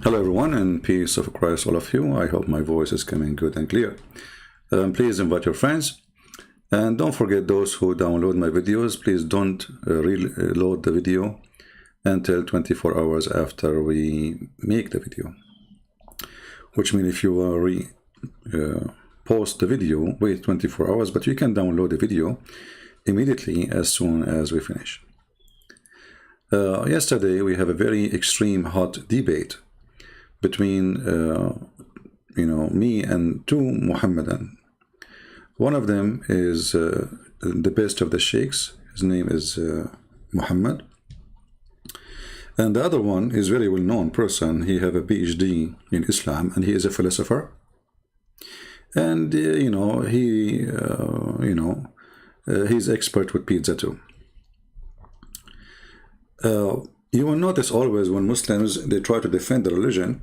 Hello everyone, and peace of Christ all of you. I hope my voice is coming good and clear. Please invite your friends, and don't forget those who download my videos, please don't reload the video until 24 hours after we make the video. Which means if you post the video, wait 24 hours, but you can download the video immediately as soon as we finish. Yesterday we have a very extreme hot debate between me and two Muhammadan. One of them is the best of the sheikhs. His name is Muhammad, and the other one is very well-known person. He have a PhD in Islam, and he is a philosopher. And he's expert with pizza too. You will notice always when Muslims, they try to defend the religion,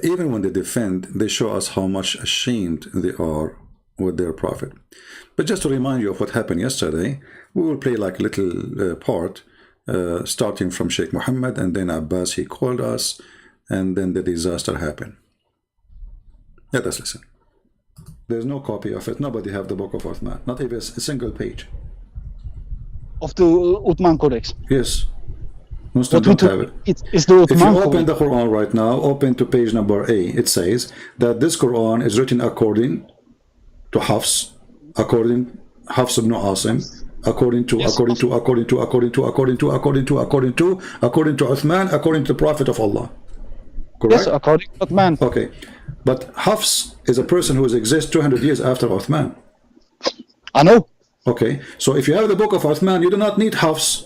even when they defend, they show us how much ashamed they are with their prophet. But just to remind you of what happened yesterday, we will play like a little part, starting from Sheikh Muhammad, and then Abbas, he called us, and then the disaster happened. Let us listen. There's no copy of it. Nobody have the book of Uthman, not even a single page. Of the Uthman Codex? Yes. Muslims don't have it. It's the Uthman. If you open the Quran right now, open to page number A, it says that this Quran is written according to Hafs, according Hafs ibn Asim, according to Uthman, according to the Prophet of Allah. Correct? Yes, according to Uthman. Okay. But Hafs is a person who exists 200 years after Uthman. I know. Okay. So if you have the book of Uthman, you do not need Hafs.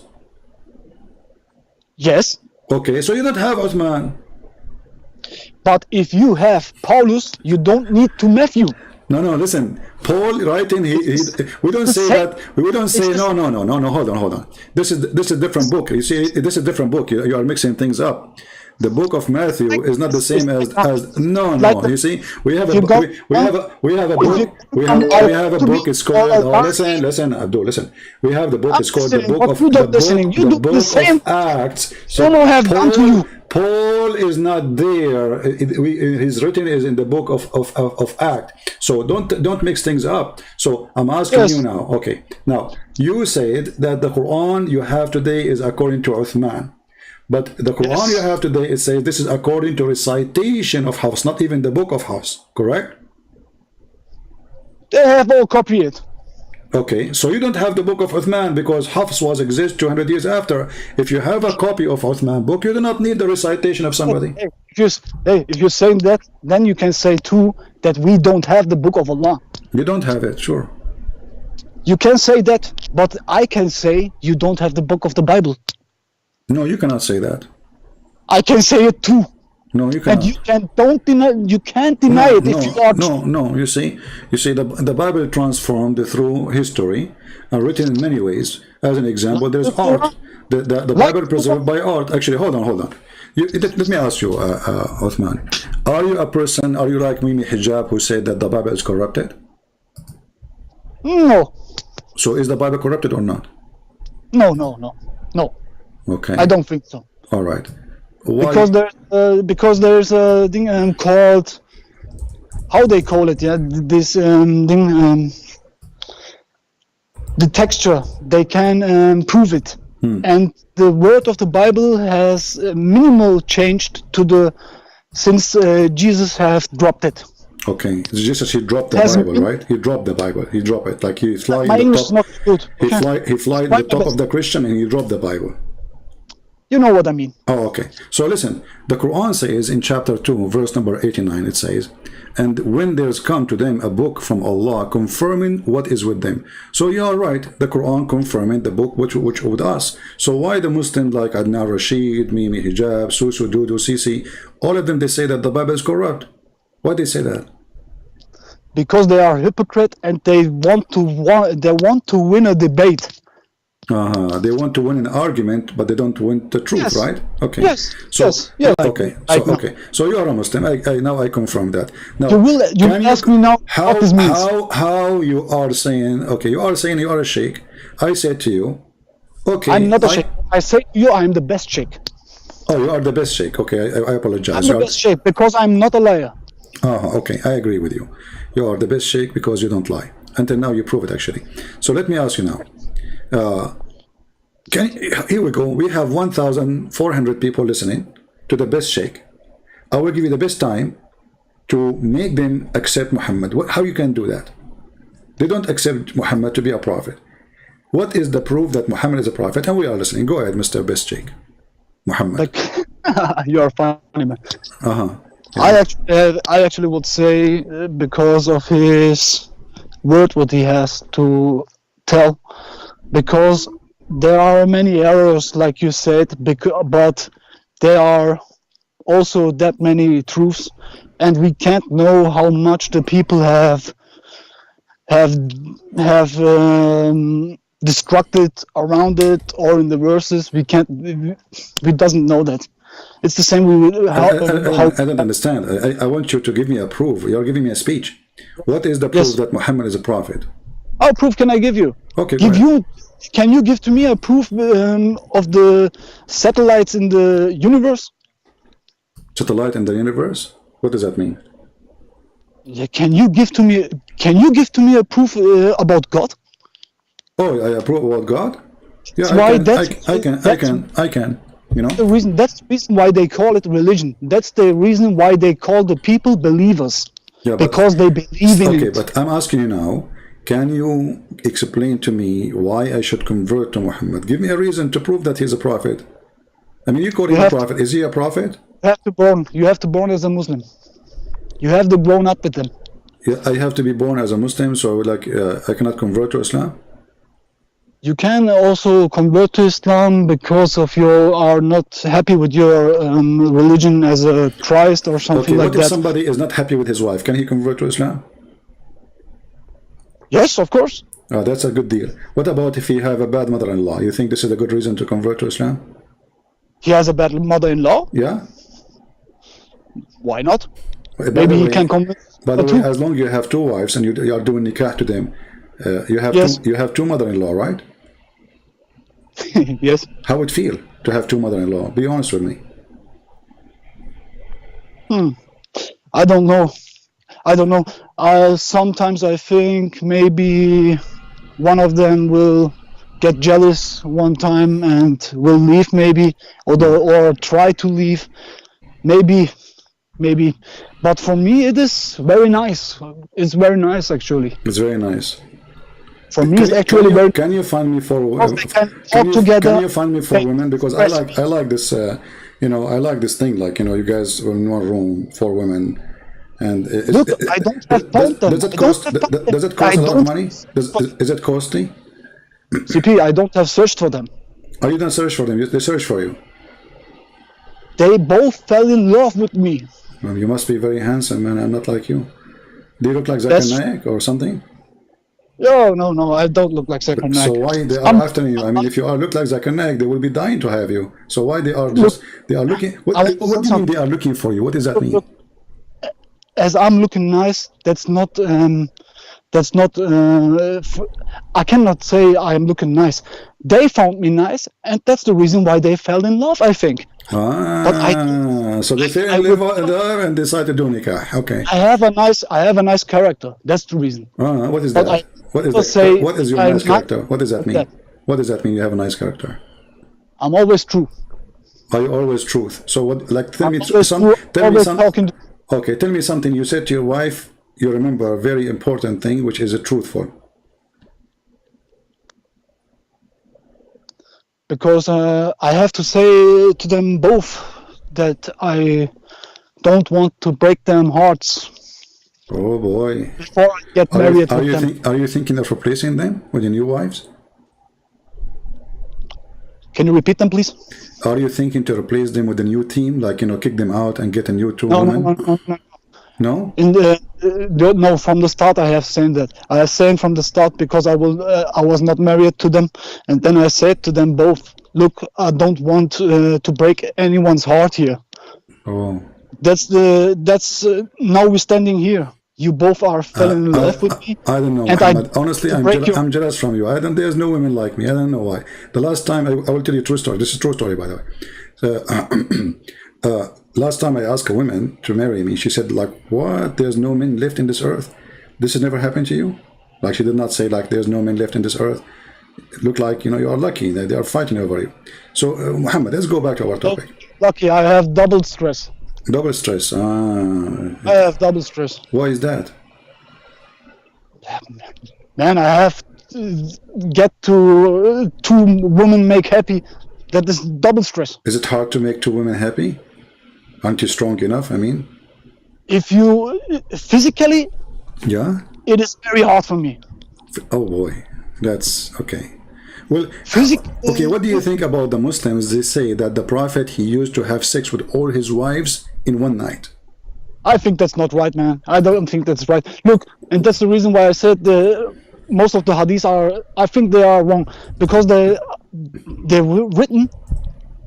Yes. Okay, so you don't have Uthman. But if you have Paulus, you don't need to Matthew. No, listen. Paul writing, we don't say that. We don't say no. Hold on. This is a different book. You see, this is a different book. You are mixing things up. The book of Matthew is not the same as no. You see, we have a book. We have a book. It's called. Listen, Abdul. Listen. We have the book. It's called the book of Acts. So Paul is not there. His written is in the book of Acts. So don't mix things up. So I'm asking you now. Okay. Now you said that the Quran you have today is according to Uthman. But the Quran you have today, it says this is according to recitation of Hafs, not even the book of Hafs, correct? They have all copied it. Okay, so you don't have the book of Uthman because Hafs was exist 200 years after. If you have a copy of Uthman book, you do not need the recitation of somebody. If you're saying that, then you can say too that we don't have the book of Allah. You don't have it, sure. You can say that, but I can say you don't have the book of the Bible. No, you cannot say that. I can say it too. No, you cannot. And you can't deny it if you are. No. You see, the Bible transformed through history and written in many ways. As an example, there's art. The Bible preserved by art. Actually, hold on. Let me ask you, Uthman. Are you a person? Are you like Mimi Hijab who said that the Bible is corrupted? No. So is the Bible corrupted or not? No. Okay. I don't think so. All right. Why? Because there's a thing called, how they call it? Yeah, this thing. The texture, they can prove it, and the word of the Bible has minimal changed since Jesus have dropped it. Okay, Jesus, he dropped the Bible, right? He dropped the Bible. He dropped it like he fly. My English is not good. He fly the top of the Christian and he dropped the Bible. You know what I mean. Oh, okay. So listen, the Quran says in chapter 2, verse number 89, it says, and when there's come to them a book from Allah confirming what is with them. So you are right, the Quran confirming the book which with us. So why the Muslims like Adnan Rashid, Mimi Hijab, Susu, Dudu, Sisi, all of them, they say that the Bible is corrupt. Why they say that? Because they are hypocrite and they want to win a debate. They want to win an argument, but they don't win the truth, right? Okay. Yes. So, yes. Okay. Okay. So you are a Muslim. Now I confirm that. Now you ask me now what this means. How you are saying? Okay, you are saying you are a sheikh. I said to you, okay. I'm not a sheikh. I say to you, I am the best sheikh. Oh, you are the best sheikh. Okay, I apologize. I'm the best sheikh because I'm not a liar. Okay, I agree with you. You are the best sheikh because you don't lie. Until now, you prove it actually. So let me ask you now. Here we go. We have 1,400 people listening to the best sheikh. I will give you the best time to make them accept Muhammad. How you can do that? They don't accept Muhammad to be a prophet. What is the proof that Muhammad is a prophet? And we are listening. Go ahead, Mr. Best Sheikh. Muhammad. Like, you are funny, man. Yeah. I actually would say because of his word, what he has to tell, because there are many errors, like you said, but there are also that many truths, and we can't know how much the people have destructed around it or in the verses. We doesn't know that. It's the same. I don't understand. I want you to give me a proof. You're giving me a speech. What is the proof that Muhammad is a prophet? What proof can I give you? Okay, can you give to me a proof of the satellites in the universe? Satellite in the universe? What does that mean? Yeah, can you give to me a proof about God? Oh, I approve about God? Yeah, I can. You know? That's the reason why they call it religion. That's the reason why they call the people believers. Yeah, because they believe in it. Okay, but I'm asking you now, can you explain to me why I should convert to Muhammad? Give me a reason to prove that he's a prophet. I mean, you call him a prophet. Is he a prophet? You have to born as a Muslim. You have to grown up with them. Yeah, I have to be born as a Muslim, so I cannot convert to Islam? You can also convert to Islam because of you are not happy with your religion as a Christ or something like that. What if somebody is not happy with his wife? Can he convert to Islam? Yes, of course. Oh, that's a good deal. What about if he have a bad mother-in-law? You think this is a good reason to convert to Islam? He has a bad mother-in-law? Yeah. Why not? Maybe he can convert. By the way, as long as you have two wives and you are doing nikah to them, you have two mother-in-law, right? Yes. How would it feel to have two mother-in-law? Be honest with me. I don't know. Sometimes I think maybe one of them will get jealous one time and will leave, maybe, or try to leave, maybe. But for me, it is very nice. It's very nice, actually. It's very nice. For me, it's actually very. Can you find me for women? Can you find me for women? Because I like this. I like this thing. You guys are in one room, 4 women. And look, I don't have them. Does it cost a lot of money? Is it costly? CP, I don't have searched for them. Oh, you don't search for them. They search for you. They both fell in love with me. Well, you must be very handsome, man. I'm not like you. Do you look like Zakir Naik or something? No, I don't look like Zakir Naik. So why they are after you? I mean, if you look like Zakir Naik, they will be dying to have you. So why they are looking? What do you mean they are looking for you? What does that mean? As I'm looking nice, that's not. I cannot say I am looking nice. They found me nice, and that's the reason why they fell in love, I think. So they fell in love and decided to do nikah. Okay. I have a nice character. That's the reason. What is that? What is your nice character? What does that mean? What does that mean? You have a nice character. I'm always true. Are you always truth? So what? Tell me something. Okay, tell me something. You said to your wife, you remember a very important thing, which is truthful. Because I have to say to them both that I don't want to break them hearts. Oh boy! Before I get married with them. Are you thinking of replacing them with your new wives? Can you repeat them, please? Are you thinking to replace them with a new team, kick them out and get a new woman? No. No, from the start I have said that. I have said from the start because I was not married to them, and then I said to them both, look, I don't want to break anyone's heart here. Oh. That's now we're standing here. You both fell in love with me. I don't know, Muhammad. Honestly, I'm jealous from you. There's no women like me. I don't know why. The last time, I will tell you a true story. This is a true story, by the way. Last time I asked a woman to marry me, she said, like, what? There's no men left in this earth? This has never happened to you? Like, she did not say, like, there's no men left in this earth. It looked like, you are lucky that they are fighting over you. So, Muhammad, let's go back to our topic. Lucky, I have double stress. Double stress. I have double stress. Why is that? Man, I have to get to two women make happy. That is double stress. Is it hard to make two women happy? Aren't you strong enough? I mean, if you physically, yeah, it is very hard for me. Oh boy, that's okay. Well, Physically, okay. What do you think about the Muslims? They say that the Prophet, he used to have sex with all his wives in one night. I think that's not right, man. I don't think that's right. Look, and that's the reason why I said most of the hadiths are. I think they are wrong because they're written.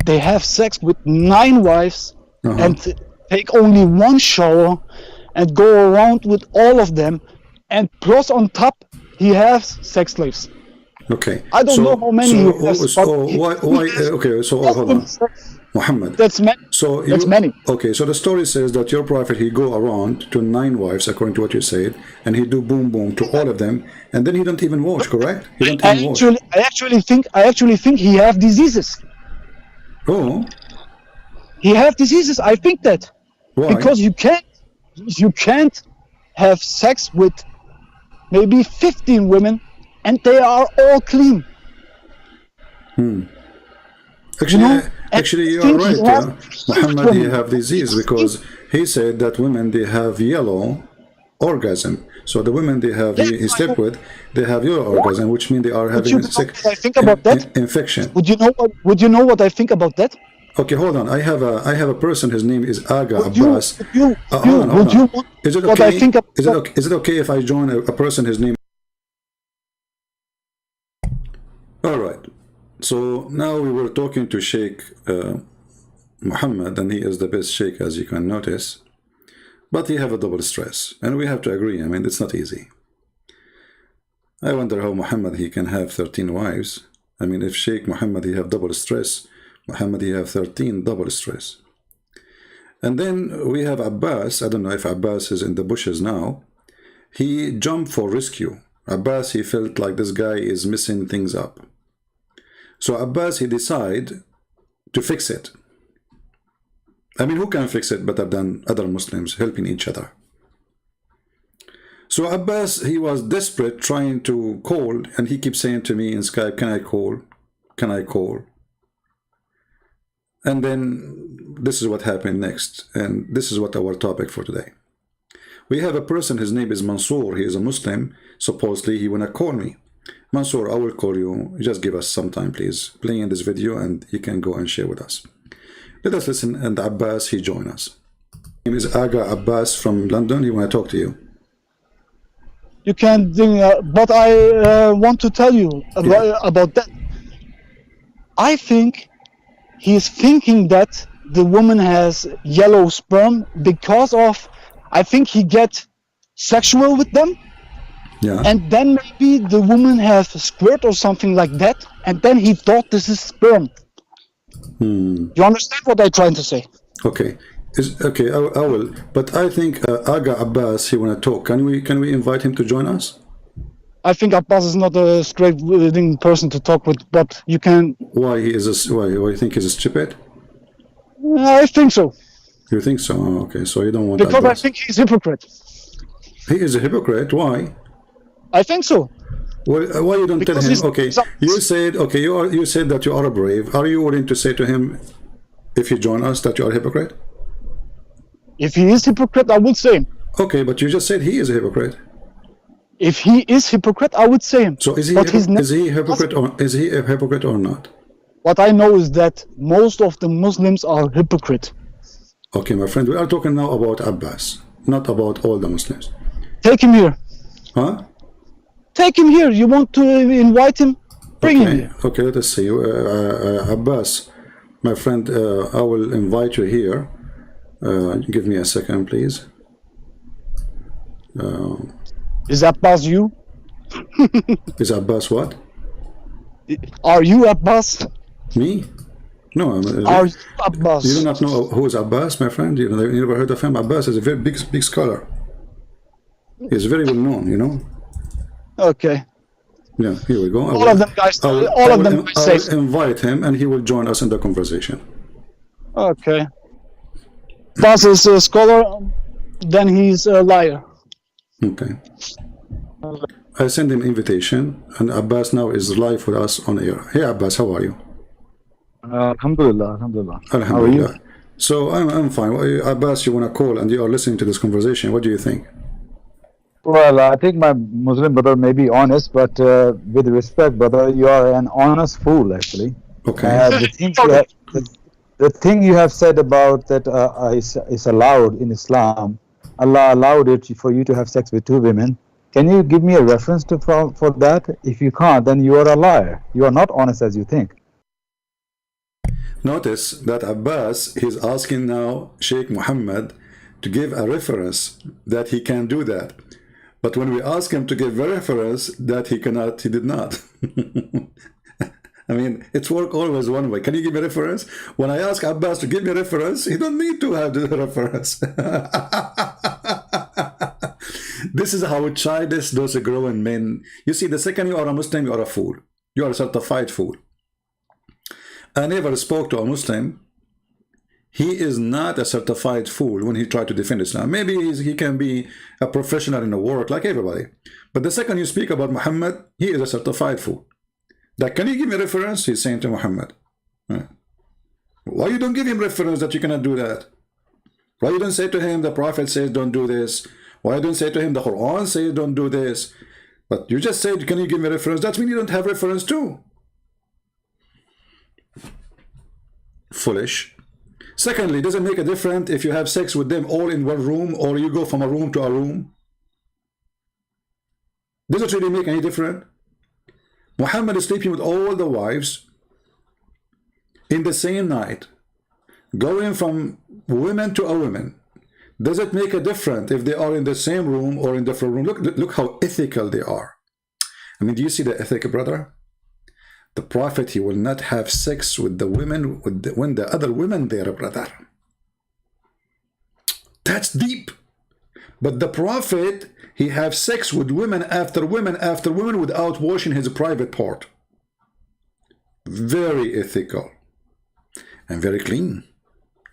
They have sex with 9 wives. And take only one shower and go around with all of them, and plus on top he has sex slaves. Okay. I don't know how many. Okay. So hold on, Muhammad. That's many. So that's many. Okay. So the story says that your prophet, he go around to 9 wives according to what you said, and he do boom boom to all of them, and then he don't even wash. Correct? He don't even wash. I actually think he have diseases. Oh. He have diseases. I think that. Why? Because you can't have sex with maybe 15 women and they are all clean. Actually, you are right. Muhammad, he have disease because he said that women, they have yellow orgasm. So the women he slept with, they have yellow orgasm, which means they are having infection. Would you know what I think about that? Okay, hold on. I have a person. His name is Aga Abbas. Hold on. Is it okay? Is it okay if I join a person? His name. All right. So now we were talking to Sheikh Muhammad, and he is the best Sheikh, as you can notice. But he have a double stress, and we have to agree. I mean, it's not easy. I wonder how Muhammad, he can have 13 wives. I mean, if Sheikh Muhammad, he have double stress, Muhammad, he have 13 double stress. And then we have Abbas. I don't know if Abbas is in the bushes now. He jumped for rescue. Abbas, he felt like this guy is messing things up. So Abbas, he decided to fix it. I mean, who can fix it better than other Muslims helping each other? So Abbas, he was desperate trying to call, and he keeps saying to me in Skype, can I call? Can I call? And then this is what happened next. And this is what our topic for today. We have a person, his name is Mansour. He is a Muslim. Supposedly, he wanna call me. Mansour, I will call you. Just give us some time, please. Play in this video and you can go and share with us. Let us listen, and Abbas, he join us. His name is Aga Abbas from London. He wanna talk to you. You can, but I want to tell you about that. I think he's thinking that the woman has yellow sperm because of, I think he get sexual with them. Yeah. And then maybe the woman has a squirt or something like that. And then he thought this is sperm. You understand what I'm trying to say? Okay. Okay, I will. But I think Aga Abbas, he want to talk. Can we invite him to join us? I think Abbas is not a straight person to talk with, but you can. Why he is why you think he's stupid? I think so. You think so? Oh, okay, so you don't want because Abbas. I think he's a hypocrite. He is a hypocrite. Why? I think so. Well, why you don't because tell him? Okay, you said you said that you are brave. Are you willing to say to him, if you join us, that you are a hypocrite? If he is hypocrite, I would say him. Okay, but you just said he is a hypocrite. If he is hypocrite, I would say him. So is he a hypocrite or not? What I know is that most of the Muslims are hypocrite. Okay, my friend, we are talking now about Abbas, not about all the Muslims. Take him here. Huh? Take him here. You want to invite him? Bring him here. Okay, let us see. Abbas, my friend, I will invite you here. Give me a second, please. Is Abbas you? Is Abbas what? Are you Abbas? Me? No, Are you do Abbas? not know who is Abbas, my friend. You never heard of him. Abbas is a very big scholar. He's very well known, you know. Okay. Yeah, here we go. All of them guys. All of them guys I say. will invite him, and he will join us in the conversation. Okay. Abbas is a scholar. Then he's a liar. Okay. I send him invitation, and Abbas now is live with us on air. Hey, Abbas, how are you? Alhamdulillah, alhamdulillah. Alhamdulillah. How are you? So I'm fine. Abbas, you want to call, and you are listening to this conversation. What do you think? Well, I think my Muslim brother may be honest, but with respect, brother, you are an honest fool, actually. Okay. The thing you have said about that is allowed in Islam, Allah allowed it for you to have sex with two women. Can you give me a reference for that? If you can't, then you are a liar. You are not honest as you think. Notice that Abbas, he's asking now Sheikh Muhammad to give a reference that he can do that. But when we ask him to give a reference that he cannot, he did not. I mean, it's work always one way. Can you give me a reference? When I ask Abbas to give me a reference, he don't need to have the reference. This is how childish those grown men. You see, the second you are a Muslim, you are a fool. You are a certified fool. I never spoke to a Muslim. He is not a certified fool when he tried to defend Islam. Maybe he can be a professional in the work like everybody. But the second you speak about Muhammad, he is a certified fool. That, can you give me a reference? He's saying to Muhammad. Why you don't give him reference that you cannot do that? Why you don't say to him the Prophet says don't do this? Why you don't say to him the Quran says don't do this? But you just said, can you give me a reference? That means you don't have reference too. Foolish. Secondly, does it make a difference if you have sex with them all in one room or you go from a room to a room? Does it really make any difference? Muhammad is sleeping with all the wives in the same night, going from women to a woman. Does it make a difference if they are in the same room or in different room? Look how ethical they are. I mean, do you see the ethic, brother? The Prophet, he will not have sex with the women when the other women there, brother. That's deep. But the Prophet, he have sex with women after women after women without washing his private part. Very ethical and very clean.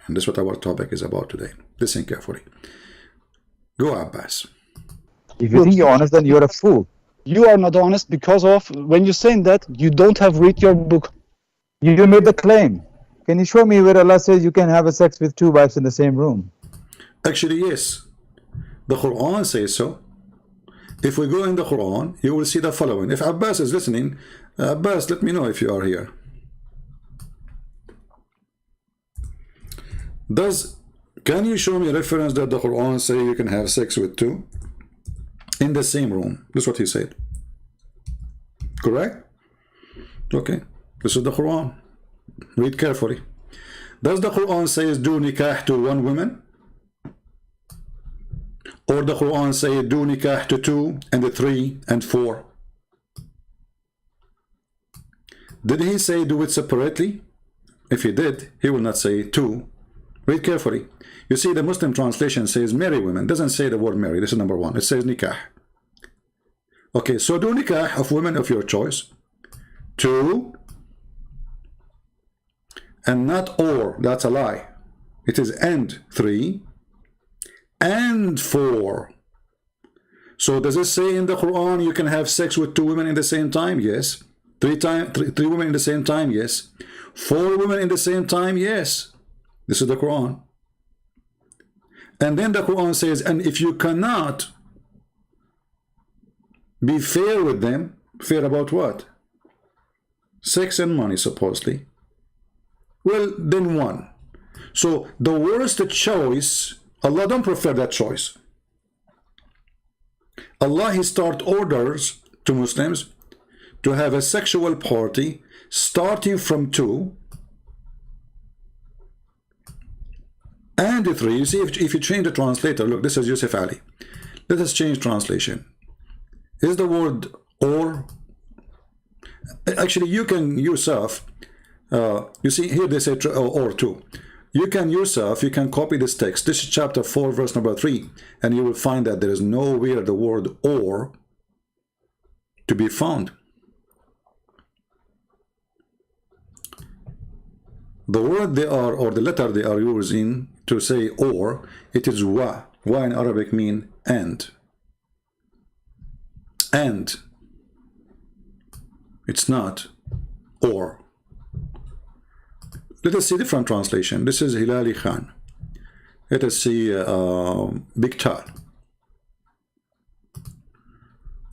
And that's what our topic is about today. Listen carefully. Go, Abbas. If you think you're honest, then you're a fool. You are not honest because of when you're saying that you don't have read your book. You made the claim. Can you show me where Allah says you can have a sex with two wives in the same room? Actually, yes. The Quran says so. If we go in the Quran, you will see the following. If Abbas is listening, Abbas, let me know if you are here. Can you show me a reference that the Quran say you can have sex with two in the same room? That's what he said. Correct? Okay. This is the Quran. Read carefully. Does the Quran say do nikah to one woman? Or the Quran say do nikah to two and three and four? Did he say do it separately? If he did, he will not say two. Read carefully. You see, the Muslim translation says marry women. It doesn't say the word marry. This is number one. It says nikah. Okay, so do nikah of women of your choice. Two. And not or. That's a lie. It is and three. And four. So does it say in the Quran you can have sex with two women in the same time? Yes. Three women in the same time? Yes. Four women in the same time? Yes. This is the Quran. And then the Quran says, and if you cannot be fair with them, fair about what? Sex and money, supposedly. Well, then one. So the worst choice, Allah don't prefer that choice. Allah, he start orders to Muslims to have a sexual party starting from two and three. You see, if you change the translator, look, this is Yusuf Ali. Let us change translation. Is the word or? Actually, you can yourself You see here they say or two. You can yourself, you can copy this text. This is chapter 4, verse number 3, and you will find that there is nowhere the word or to be found. The word they are, or the letter they are using to say or, it is wa. Wa in Arabic mean and. And. It's not or. Let us see different translation. This is Hilali Khan. Let us see Biktal.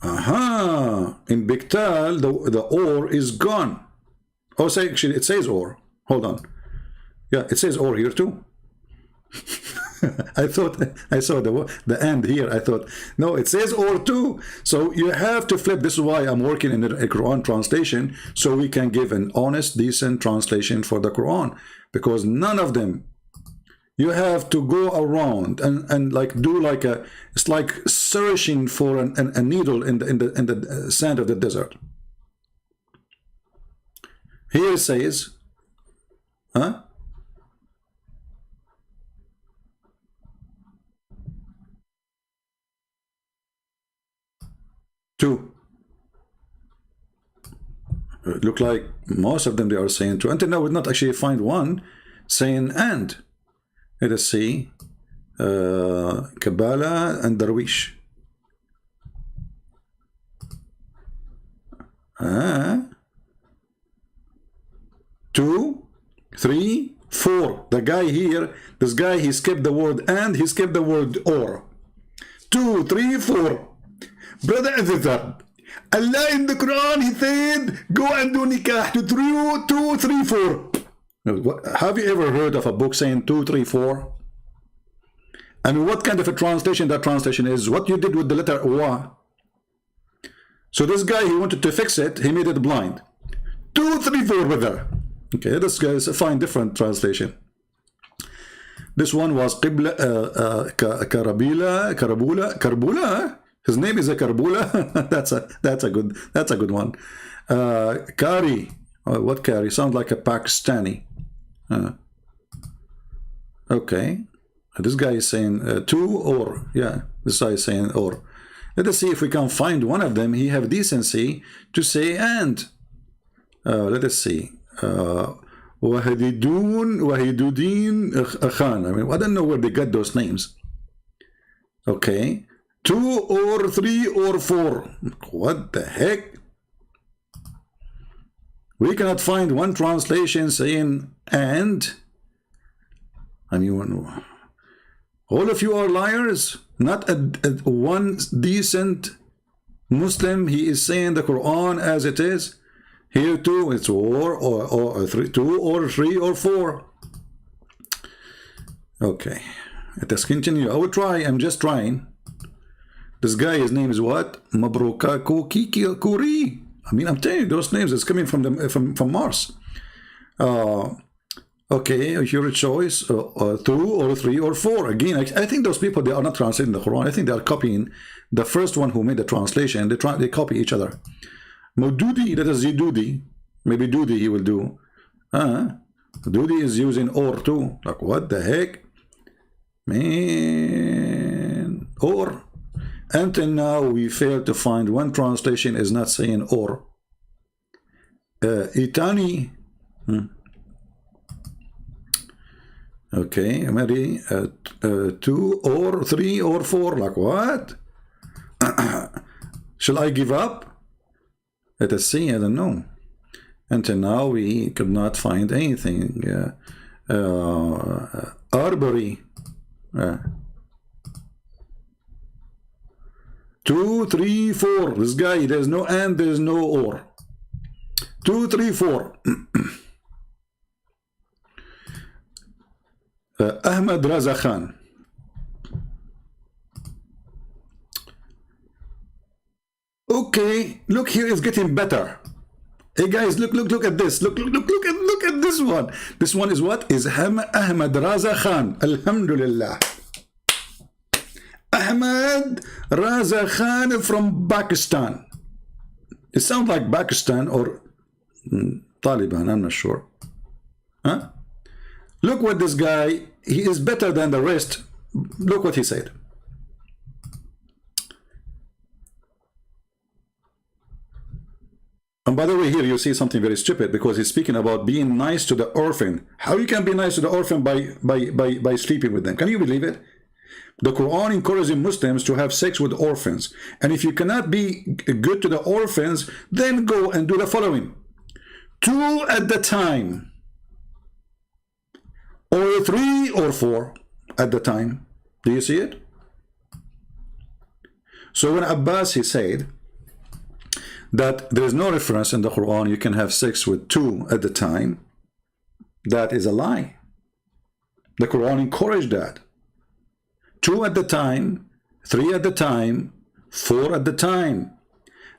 Aha! In Biktal, the or is gone. Oh, actually, it says or. Hold on. Yeah, it says or here too. I thought I saw the end here. I thought, no, it says or too. So you have to flip. This is why I'm working in a Quran translation, so we can give an honest, decent translation for the Quran, because none of them, you have to go around and like do like a, it's like searching for a needle in the sand of the desert. Here it says, huh? Two. It look like most of them they are saying two. Until now, we not actually find one saying and. Let us see. Kabbalah and Darwish. 2, 3, 4. The guy here, this guy, he skipped the word and, he skipped the word or. 2, 3, 4. Brother and sister, Allah in the Quran, he said, go and do nikah to 2, 3, 4. Have you ever heard of a book saying 2, 3, 4? And what kind of a translation that translation is? What you did with the letter wa. So this guy, he wanted to fix it, he made it blind. 2, 3, 4, brother. Okay, this guy is a fine different translation. This one was Qibla, Karbula. His name is a Karbula. that's a good one. Kari. What Kari? Sounds like a Pakistani. Okay. This guy is saying two or. Yeah, this guy is saying or. Let us see if we can find one of them. He have decency to say and. Let us see. Wahidudin Khan. I mean, I don't know where they got those names. Okay. 2 or 3 or 4. What the heck? We cannot find one translation saying and. I mean, all of you are liars. Not one decent Muslim, he is saying the Quran as it is. Here too, it's or 3, 2 or 3 or 4. Okay, let us continue. I will try. I'm just trying. This guy, his name is what? Mabrukaku Kuri. I mean, I'm telling you, those names is coming from from Mars. Okay, your choice, 2 or 3 or 4. Again, I think those people, they are not translating the Quran. I think they are copying the first one who made the translation. They copy each other. Modudi, that is Dudi. Maybe Dudi he will do. Dudi is using or too. Like, what the heck? Man. Or. Until now, we failed to find one translation is not saying or. Itani. Okay, maybe 2 or 3 or 4. Like what? Shall I give up? Let us see. I don't know. Until now, we could not find anything. Arbery. 2, 3, 4. This guy, there's no and, there's no or. 2, 3, 4. Ahmad Raza Khan. Okay, look, here it's getting better. Hey guys, look at this. Look at this one. This one is what? Is Ahmad Raza Khan. Alhamdulillah. Ahmad Raza Khan from Pakistan. It sounds like Pakistan or Taliban, I'm not sure. Huh? Look what this guy, he is better than the rest. Look what he said. And by the way, here you see something very stupid, because he's speaking about being nice to the orphan. How you can be nice to the orphan by sleeping with them? Can you believe it? The Quran encourages Muslims to have sex with orphans. And if you cannot be good to the orphans, then go and do the following. 2 at the time. Or 3 or 4 at the time. Do you see it? So when Abbas, he said that there is no reference in the Quran you can have sex with 2 at the time, that is a lie. The Quran encouraged that. 2 at the time, 3 at the time, 4 at the time.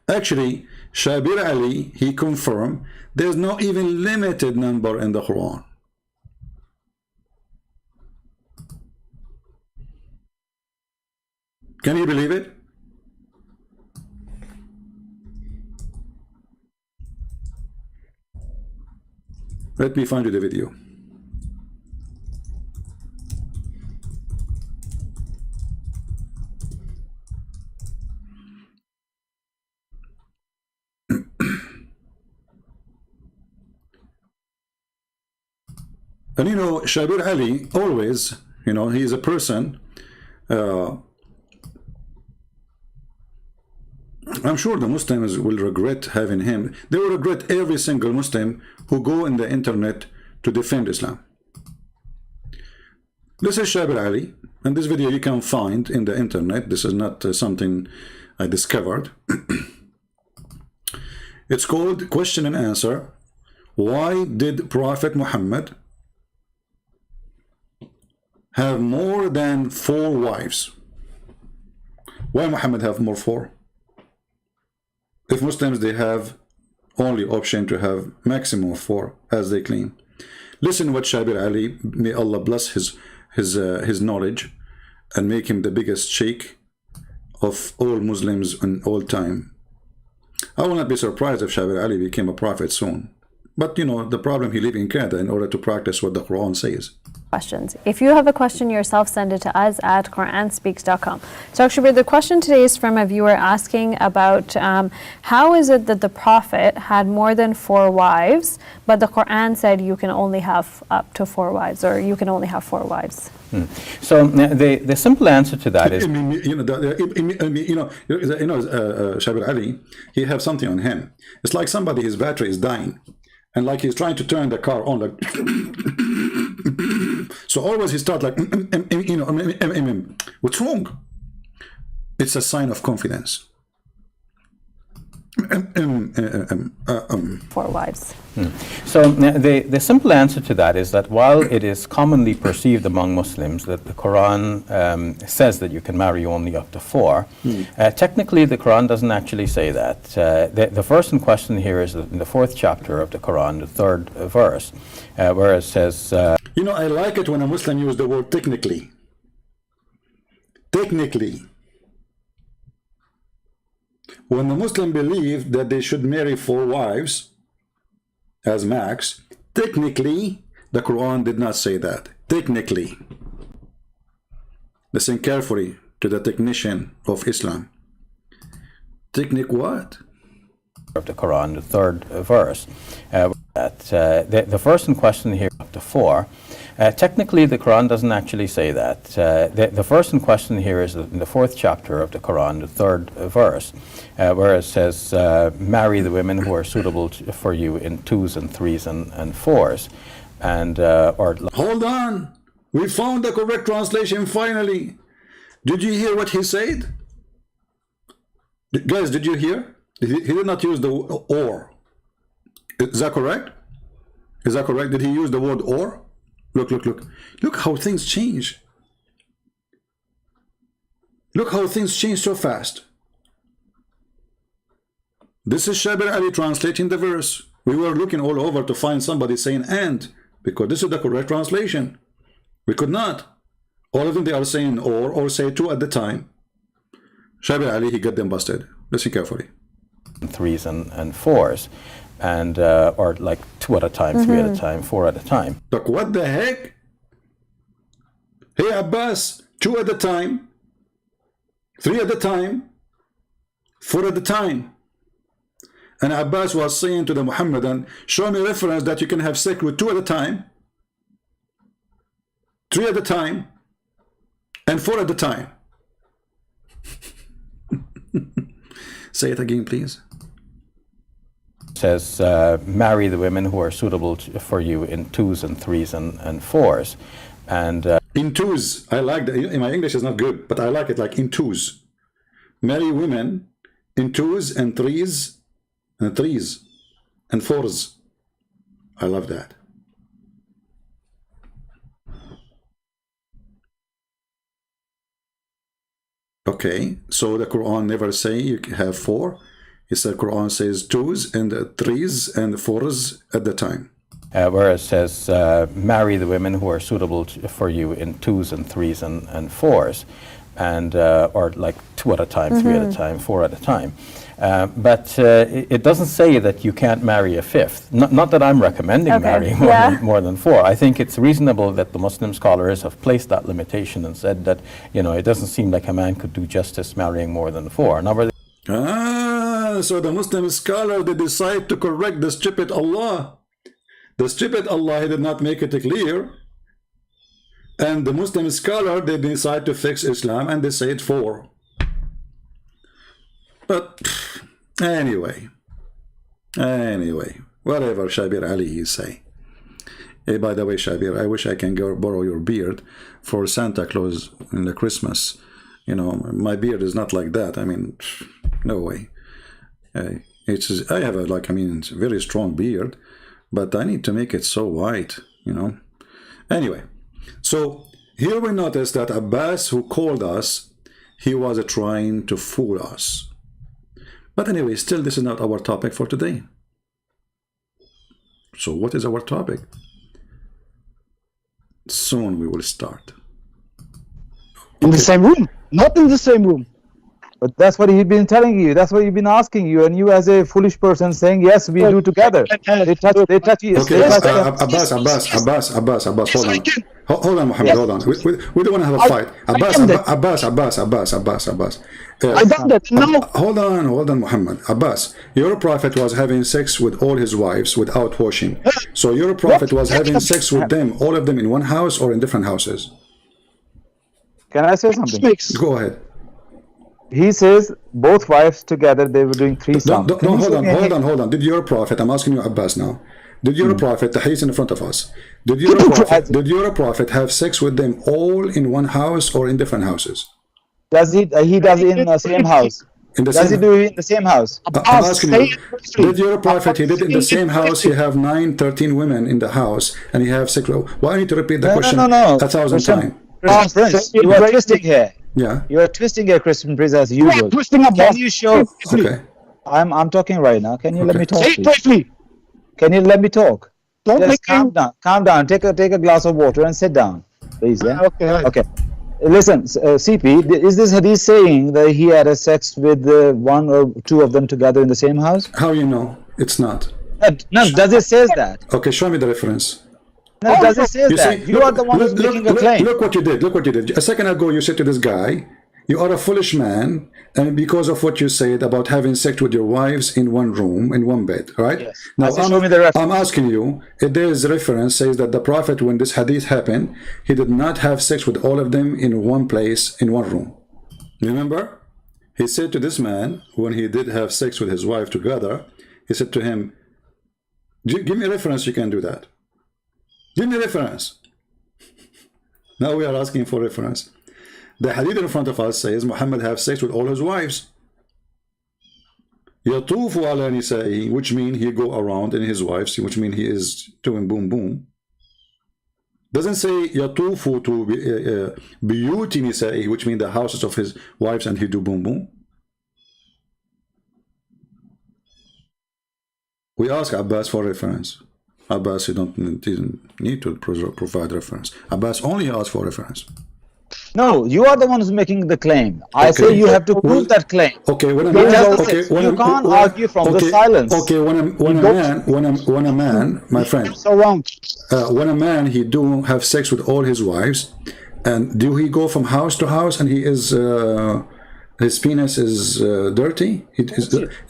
Actually, Shabir Ali, he confirmed there's no even limited number in the Quran. Can you believe it? Let me find you the video. And you know, Shabir Ali always, you know, he is a person, I'm sure the Muslims will regret having him. They will regret every single Muslim who go in the internet to defend Islam. This is Shabir Ali, and this video you can find in the internet. This is not something I discovered. It's called Question and Answer. Why did Prophet Muhammad have more than 4 wives? Why Muhammad have more 4? If Muslims, they have only option to have maximum of 4, as they claim. Listen what Shabir Ali, may Allah bless his knowledge and make him the biggest sheikh of all Muslims in all time. I will not be surprised if Shabir Ali became a prophet soon. But you know, the problem, he live in Canada in order to practice what the Quran says. Questions. If you have a question yourself, send it to us at QuranSpeaks.com. So actually, the question today is from a viewer asking about how is it that the Prophet had more than 4 wives, but the Quran said you can only have up to 4 wives, or you can only have 4 wives? So the simple answer to that is, Shabir Ali, he have something on him. It's like somebody, his battery is dying, and like he's trying to turn the car on, like so always he start like what's wrong? It's a sign of confidence. 4 wives. So the simple answer to that is that while it is commonly perceived among Muslims that the Quran says that you can marry only up to 4, technically the Quran doesn't actually say that. The verse in question here is in the 4th chapter of the Quran, the 3rd verse, where it says... you know, I like it when a Muslim use the word technically. Technically. When the Muslim believe that they should marry 4 wives as max, technically the Quran did not say that. Technically. Listen carefully to the technician of Islam. Technique what? Of the Quran, the 3rd verse. The verse in question here up to 4. Technically, the Quran doesn't actually say that. The verse in question here is in the 4th chapter of the Quran, the 3rd verse, where it says, marry the women who are suitable for you in 2s and 3s and 4s. And, hold on. We found the correct translation finally. Did you hear what he said? Guys, did you hear? He did not use the or. Is that correct? Is that correct? Did he use the word or? Look, look, look. Look how things change. Look how things change so fast. This is Shabir Ali translating the verse. We were looking all over to find somebody saying and, because this is the correct translation. We could not. All of them, they are saying or say 2 at the time. Shabir Ali, he got them busted. Listen carefully. 3s and 4s. and or like 2 at a time, 3 at a time, 4 at a time. Look, what the heck? Hey Abbas, 2 at a time, 3 at a time, 4 at a time. And Abbas was saying to the Muhammadan, show me reference that you can have sex with 2 at a time, 3 at a time, and 4 at a time. Say it again, please. Says marry the women who are suitable for you in 2s and 3s and 4s. And in 2s, I like that. My English is not good, but I like it like in 2s. Marry women in 2s and 3s and 3s and 4s. I love that. Okay, so the Quran never say you can have 4. It said Quran says 2s and 3s and 4s at the time. Where it says marry the women who are suitable for you in 2s and 3s and 4s, and or like 2 at a time, 3 at a time, 4 at a time. But it doesn't say that you can't marry a 5th. Not that I'm recommending marrying more than 4. I think it's reasonable that the Muslim scholars have placed that limitation and said that, you know, it doesn't seem like a man could do justice marrying more than 4. Now, so the Muslim scholar, they decide to correct the stupid Allah. The stupid Allah, he did not make it clear. And the Muslim scholar, they decide to fix Islam and they say it 4. But anyway, whatever Shabir Ali he say. Hey, by the way, Shabir, I wish I can go borrow your beard for Santa Claus in the Christmas. You know, my beard is not like that. I mean, no way. I have a, like, I mean, it's a very strong beard, but I need to make it so white, you know. Anyway, so here we notice that Abbas, who called us, he was trying to fool us. But anyway, still, this is not our topic for today. So what is our topic? Soon we will start. In the same room, not in the same room. But that's what he's been telling you. That's what he's been asking you, and you, as a foolish person, saying yes, we do together. They touch you. Okay, Abbas, hold on. Hold on, Muhammad, hold on. We don't want to have a fight. Abbas. I done that. No. Hold on, Muhammad. Abbas, your prophet was having sex with all his wives without washing. So your prophet was having sex with them, all of them in one house or in different houses? Can I say something? Go ahead. He says both wives together, they were doing threesome. No, hold on. Did your prophet, I'm asking you, Abbas, now. Did your prophet, he's in front of us, did your prophet have sex with them all in one house or in different houses? Does he does it in the same house? Does he do it in the same house? I'm asking you, did your prophet, he did it in the same house, he have 9, 13 women in the house, and he have sex? Why I need to repeat the question no. 1,000 times? Prince, you are twisting here. Yeah. You are twisting here, Christian Prince, as usual. Can you show? Okay. I'm talking right now. Can you let me talk? Say it briefly. Can you let me talk? Don't Just make calm down. Calm down. Take a glass of water and sit down, please. Yeah. Okay. Listen, CP, is this hadith saying that he had a sex with 1 or 2 of them together in the same house? How you know? It's not. No, does it say that? Okay, show me the reference. No, does it say that? See, You are the one who's making a claim. Look what you did. A second ago, you said to this guy, you are a foolish man, and because of what you said about having sex with your wives in one room, in one bed, right? Yes. Now, Show me the reference. I'm asking you, if there is a reference says that the Prophet, when this hadith happened, he did not have sex with all of them in one place, in one room. Remember? He said to this man, when he did have sex with his wife together, he said to him, give me a reference you can do that. Give me a reference. Now we are asking for reference. The hadith in front of us says Muhammad have sex with all his wives. يَطُوفُ عَلَى نِسَائِهِ, which means he go around in his wives, which means he is doing boom boom. Doesn't say يَطُوفُ to بِيُوتِ نِسَائِهِ, which means the houses of his wives and he do boom boom. We ask Abbas for reference. Abbas, he didn't need to provide reference. Abbas only asked for reference. No, you are the one who's making the claim. I Okay. say you have to prove that claim. Okay, when a He man, tells okay, us you can't argue from the okay, silence. Okay, when a man, my friend, So wrong. when a man he do have sex with all his wives, and do he go from house to house and he is his penis is dirty?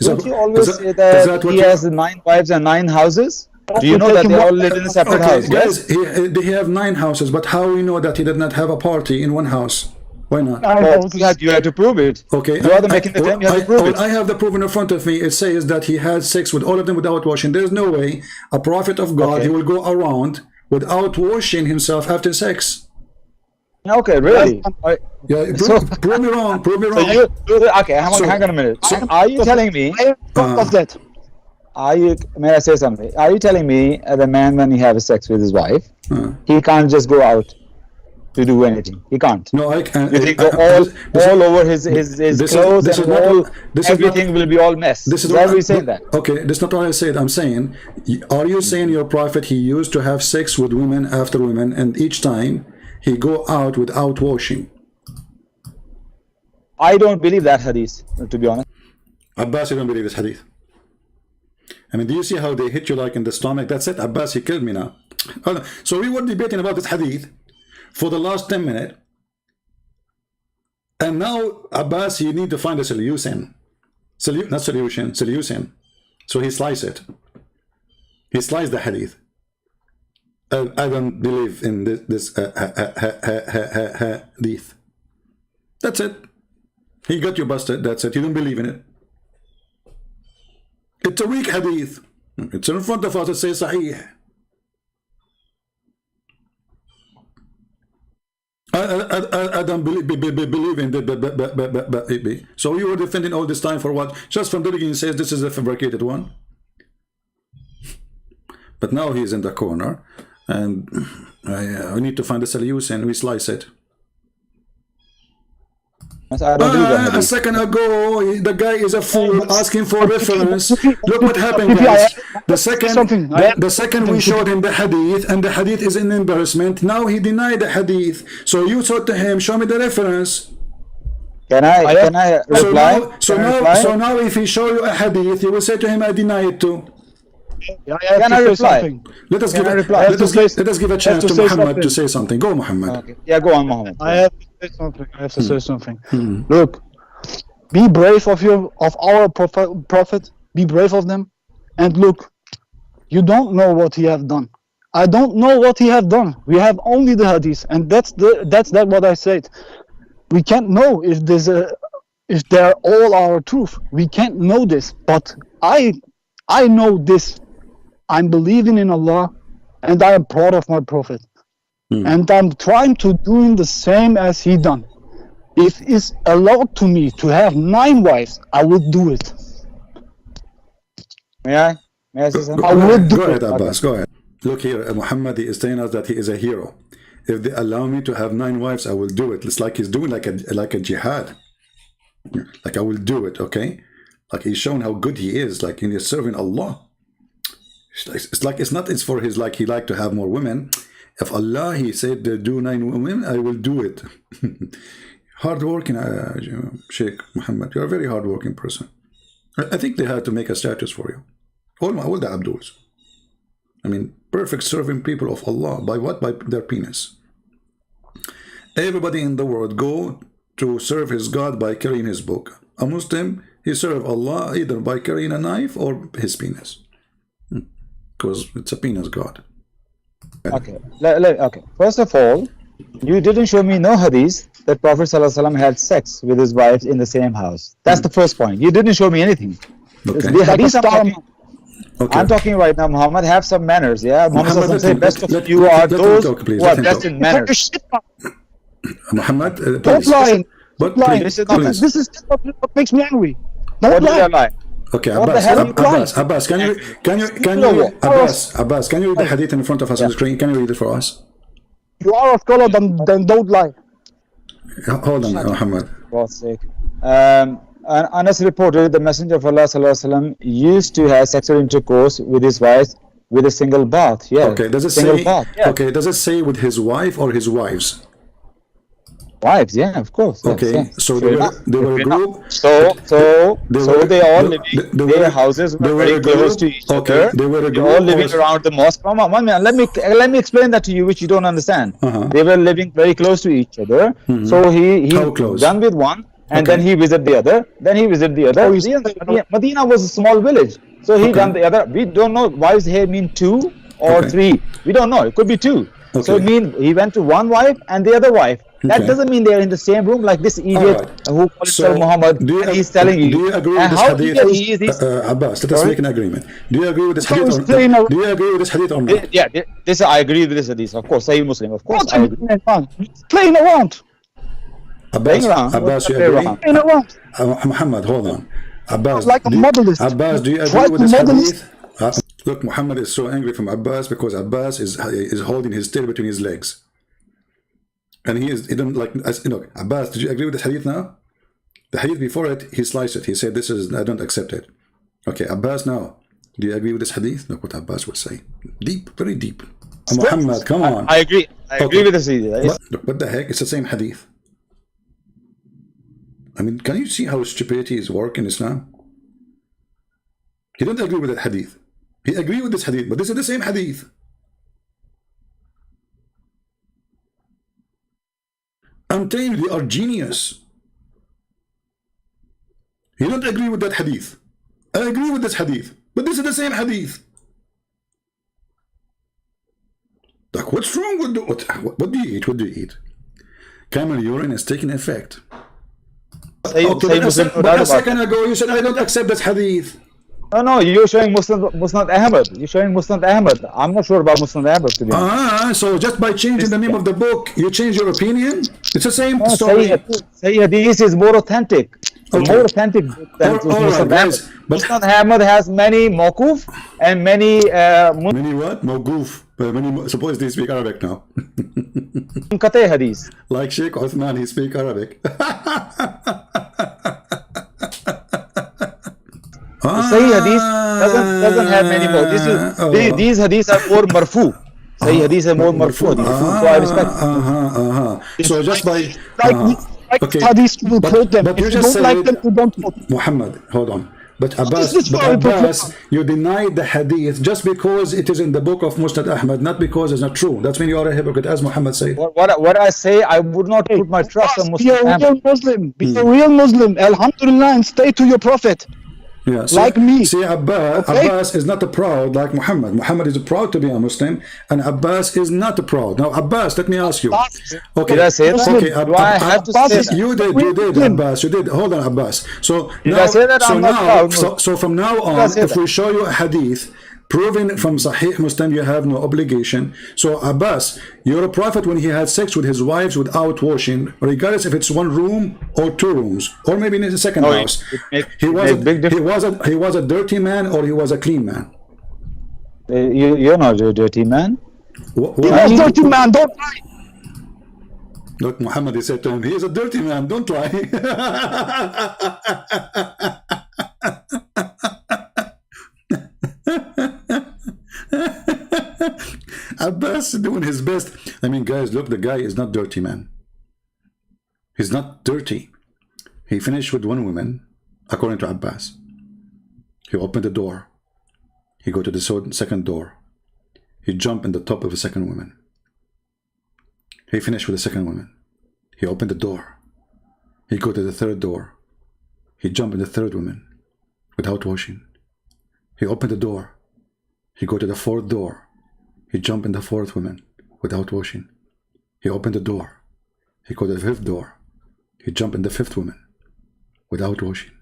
Don't you always say that he has 9 wives and 9 houses? Do you know that they all live in a separate house? Guys, he have 9 houses, but how we know that he did not have a party in one house? Why not? You have to prove it. Okay, You are making the claim, you have to prove it. I have the proof in front of me. It says that he had sex with all of them without washing. There's no way a prophet of God he will go around without washing himself after sex. Okay, really? Yeah, prove me wrong. Prove me wrong. Okay, hang on a minute. Are you telling me? I am proud of that. May I say something? Are you telling me the man, when he has sex with his wife, he can't just go out to do anything? He can't. No, I can't. You think all over his clothes and everything will be all mess? This is why are we saying that? Okay, that's not what I said. I'm saying, are you saying your prophet he used to have sex with women after women, and each time he go out without washing? I don't believe that hadith, to be honest. Abbas, you don't believe this hadith? I mean, do you see how they hit you like in the stomach? That's it. Abbas, he killed me now. So we were debating about this hadith for the last 10 minutes. And now, Abbas, you need to find a solution. Not solution, solution. So he sliced it. He sliced the hadith. I don't believe in this hadith. That's it. He got you busted. That's it. You don't believe in it. It's a weak hadith. It's in front of us. It says Sahih. I don't believe in the. So you were defending all this time for what? Just from the beginning says this is a fabricated one. But now he's in the corner, and we need to find a solution. We slice it. I don't believe that. A second ago, the guy is a fool asking for reference. Look what happened, guys. The second we showed him the hadith, and the hadith is an embarrassment. Now he denied the hadith. So you said to him, "Show me the reference." Can I reply? So now, if he show you a hadith, you will say to him, "I deny it too." Can I reply? Let us give a chance to Muhammad to say something. Go, Muhammad. Okay. Yeah, go on, Muhammad. I have to say something. Look, be brave of our prophet. Be brave of them, and look, you don't know what he have done. I don't know what he have done. We have only the hadith, and that's what I said. We can't know if they're all our truth. We can't know this, but I know this. I'm believing in Allah, and I am proud of my prophet. And I'm trying to do the same as he done. If it's allowed to me to have 9 wives, I would do it. May I say something? I would do it. Go ahead, Abbas. Go ahead. Look here, Muhammad is telling us that he is a hero. If they allow me to have 9 wives, I will do it. It's like he's doing like a jihad. Like I will do it. Okay. Like he's showing how good he is. Like he's serving Allah. It's for his he like to have more women. If Allah he said do 9 women, I will do it. Hardworking Sheikh Muhammad, you're a very hardworking person. I think they had to make a status for you. All the Abduls. I mean, perfect serving people of Allah. By what? By their penis. Everybody in the world go to serve his God by carrying his book. A Muslim, he serve Allah either by carrying a knife or his penis. Because it's a penis God. Okay. Okay. First of all, you didn't show me no hadith that Prophet ﷺ had sex with his wives in the same house. That's the first point. You didn't show me anything. Okay. The hadith I'm talking right now, Muhammad. Have some manners, yeah. Muhammad said, "Best of you are those who are best in manners." Muhammad, don't lie. But this is what makes me angry. Don't lie. Okay, Abbas, can you read the hadith in front of us on the screen? Can you read it for us? You are a scholar, then don't lie. Hold on, Muhammad. For God's sake. Anas reported the Messenger of Allah ﷺ used to have sexual intercourse with his wife with a single bath. Yeah. Okay. Does it say? Okay. Does it say with his wife or his wives? Wives, yeah, of course. Yes, Okay, yes. so Fair they were a enough. group. They all living. Their houses were very close to each other. They were a They all group. living around the mosque. One minute, let me explain that to you, which you don't understand. They were living very close to each other. So he How close? done with one, and Okay. then he visited the other. Then he visited the other. Medina was a small village, so he Okay. done the other. We don't know. Wives here mean 2 or Okay. 3. We don't know. It could be 2. So Okay. it means he went to one wife and the other wife. That Okay. doesn't mean they're in the same room like this idiot Alright. who calls So, himself Muhammad. And he's telling you. Do you agree And with how this idiot hadith? he is. Abbas, let us Sorry? make an agreement. Do you agree with this So hadith he's or playing not? around. Do you agree with this hadith or not? Yeah, this I agree with this hadith. Of course, Sahih Muslim. Of course, I agree. Playing around. Abbas, Playing around. Abbas, you Play agree? around. Playing around. Muhammad, hold on. Abbas, Like a modelist. Abbas, do you Try agree with to this model hadith? Look, Muhammad is so angry from Abbas because Abbas is holding his tail between his legs. And he don't like, Abbas, did you agree with this hadith now? The hadith before it, he sliced it. He said, I don't accept it. Okay, Abbas now, do you agree with this hadith? Look what Abbas would say. Deep, very deep. Muhammad, come on. I agree. I agree with this hadith. Look, what the heck? It's the same hadith. I mean, can you see how stupidity is work in Islam? He don't agree with that hadith. He agreed with this hadith, but this is the same hadith. I'm telling you, they are genius. You don't agree with that hadith. I agree with this hadith, but this is the same hadith. Like, what's wrong with what do you eat? What do you eat? Camel urine is taking effect. Okay, but a second ago you said I don't accept this hadith. No, you're showing Musnad Ahmad. You're showing Musnad Ahmad. I'm not sure about Musnad Ahmad, to be honest. So just by changing the name of the book, you change your opinion? It's the same story. Sahih Hadith is more authentic. Okay. More authentic than Musnad Ahmad. Musnad Ahmad has many mawkuf and many Many what? Mawgoof. Suppose they speak Arabic now. Munqati hadith. Like Sheikh Uthman, he speak Arabic. Sahih Hadith doesn't have many more. These hadiths are more marfu. Sahih Hadith are more marfu hadith. So I respect. So just by Like hadith, you will quote them. But If you you just don't like said them, you don't quote them. Muhammad, hold on. But is this for Abbas, you denied the hadith just because it is in the book of Musnad Ahmad, not because it's not true. That's when you are a hypocrite, as Muhammad said. What I say, I would not put my trust on Be Muslim a Ahmad. real Muslim. Be a real Muslim. Alhamdulillah, and stay to your Prophet. Yeah, Like me. See, Abbas is not proud like Muhammad. Muhammad is proud to be a Muslim, and Abbas is not proud. Now, Abbas, let me ask you. Okay, Did I say that? okay, Do I have to say that? You did, Abbas. You did. Hold on, Abbas. So Did now, I say that? I'm not proud. so from now I on, say if we show you a hadith proven from Sahih Muslim, you have no obligation. So Abbas, your prophet, when he had sex with his wives without washing, regardless if it's one room or 2 rooms, or maybe in the second house, he was a dirty man or he was a clean man. You're not a dirty man. You're a dirty man, don't lie. Look, Muhammad, he said to him, he is a dirty man, don't lie. Abbas doing his best. I mean, guys, look, the guy is not dirty, man. He's not dirty. He finished with 1 woman, according to Abbas. He opened the door. He go to the second door. He jumped in the top of the second woman. He finished with the second woman. He opened the door. He go to the third door. He jumped in the third woman without washing. He opened the door. He go to the fourth door. He jumped in the fourth woman without washing. He opened the door. He go to the fifth door. He jumped in the fifth woman without washing.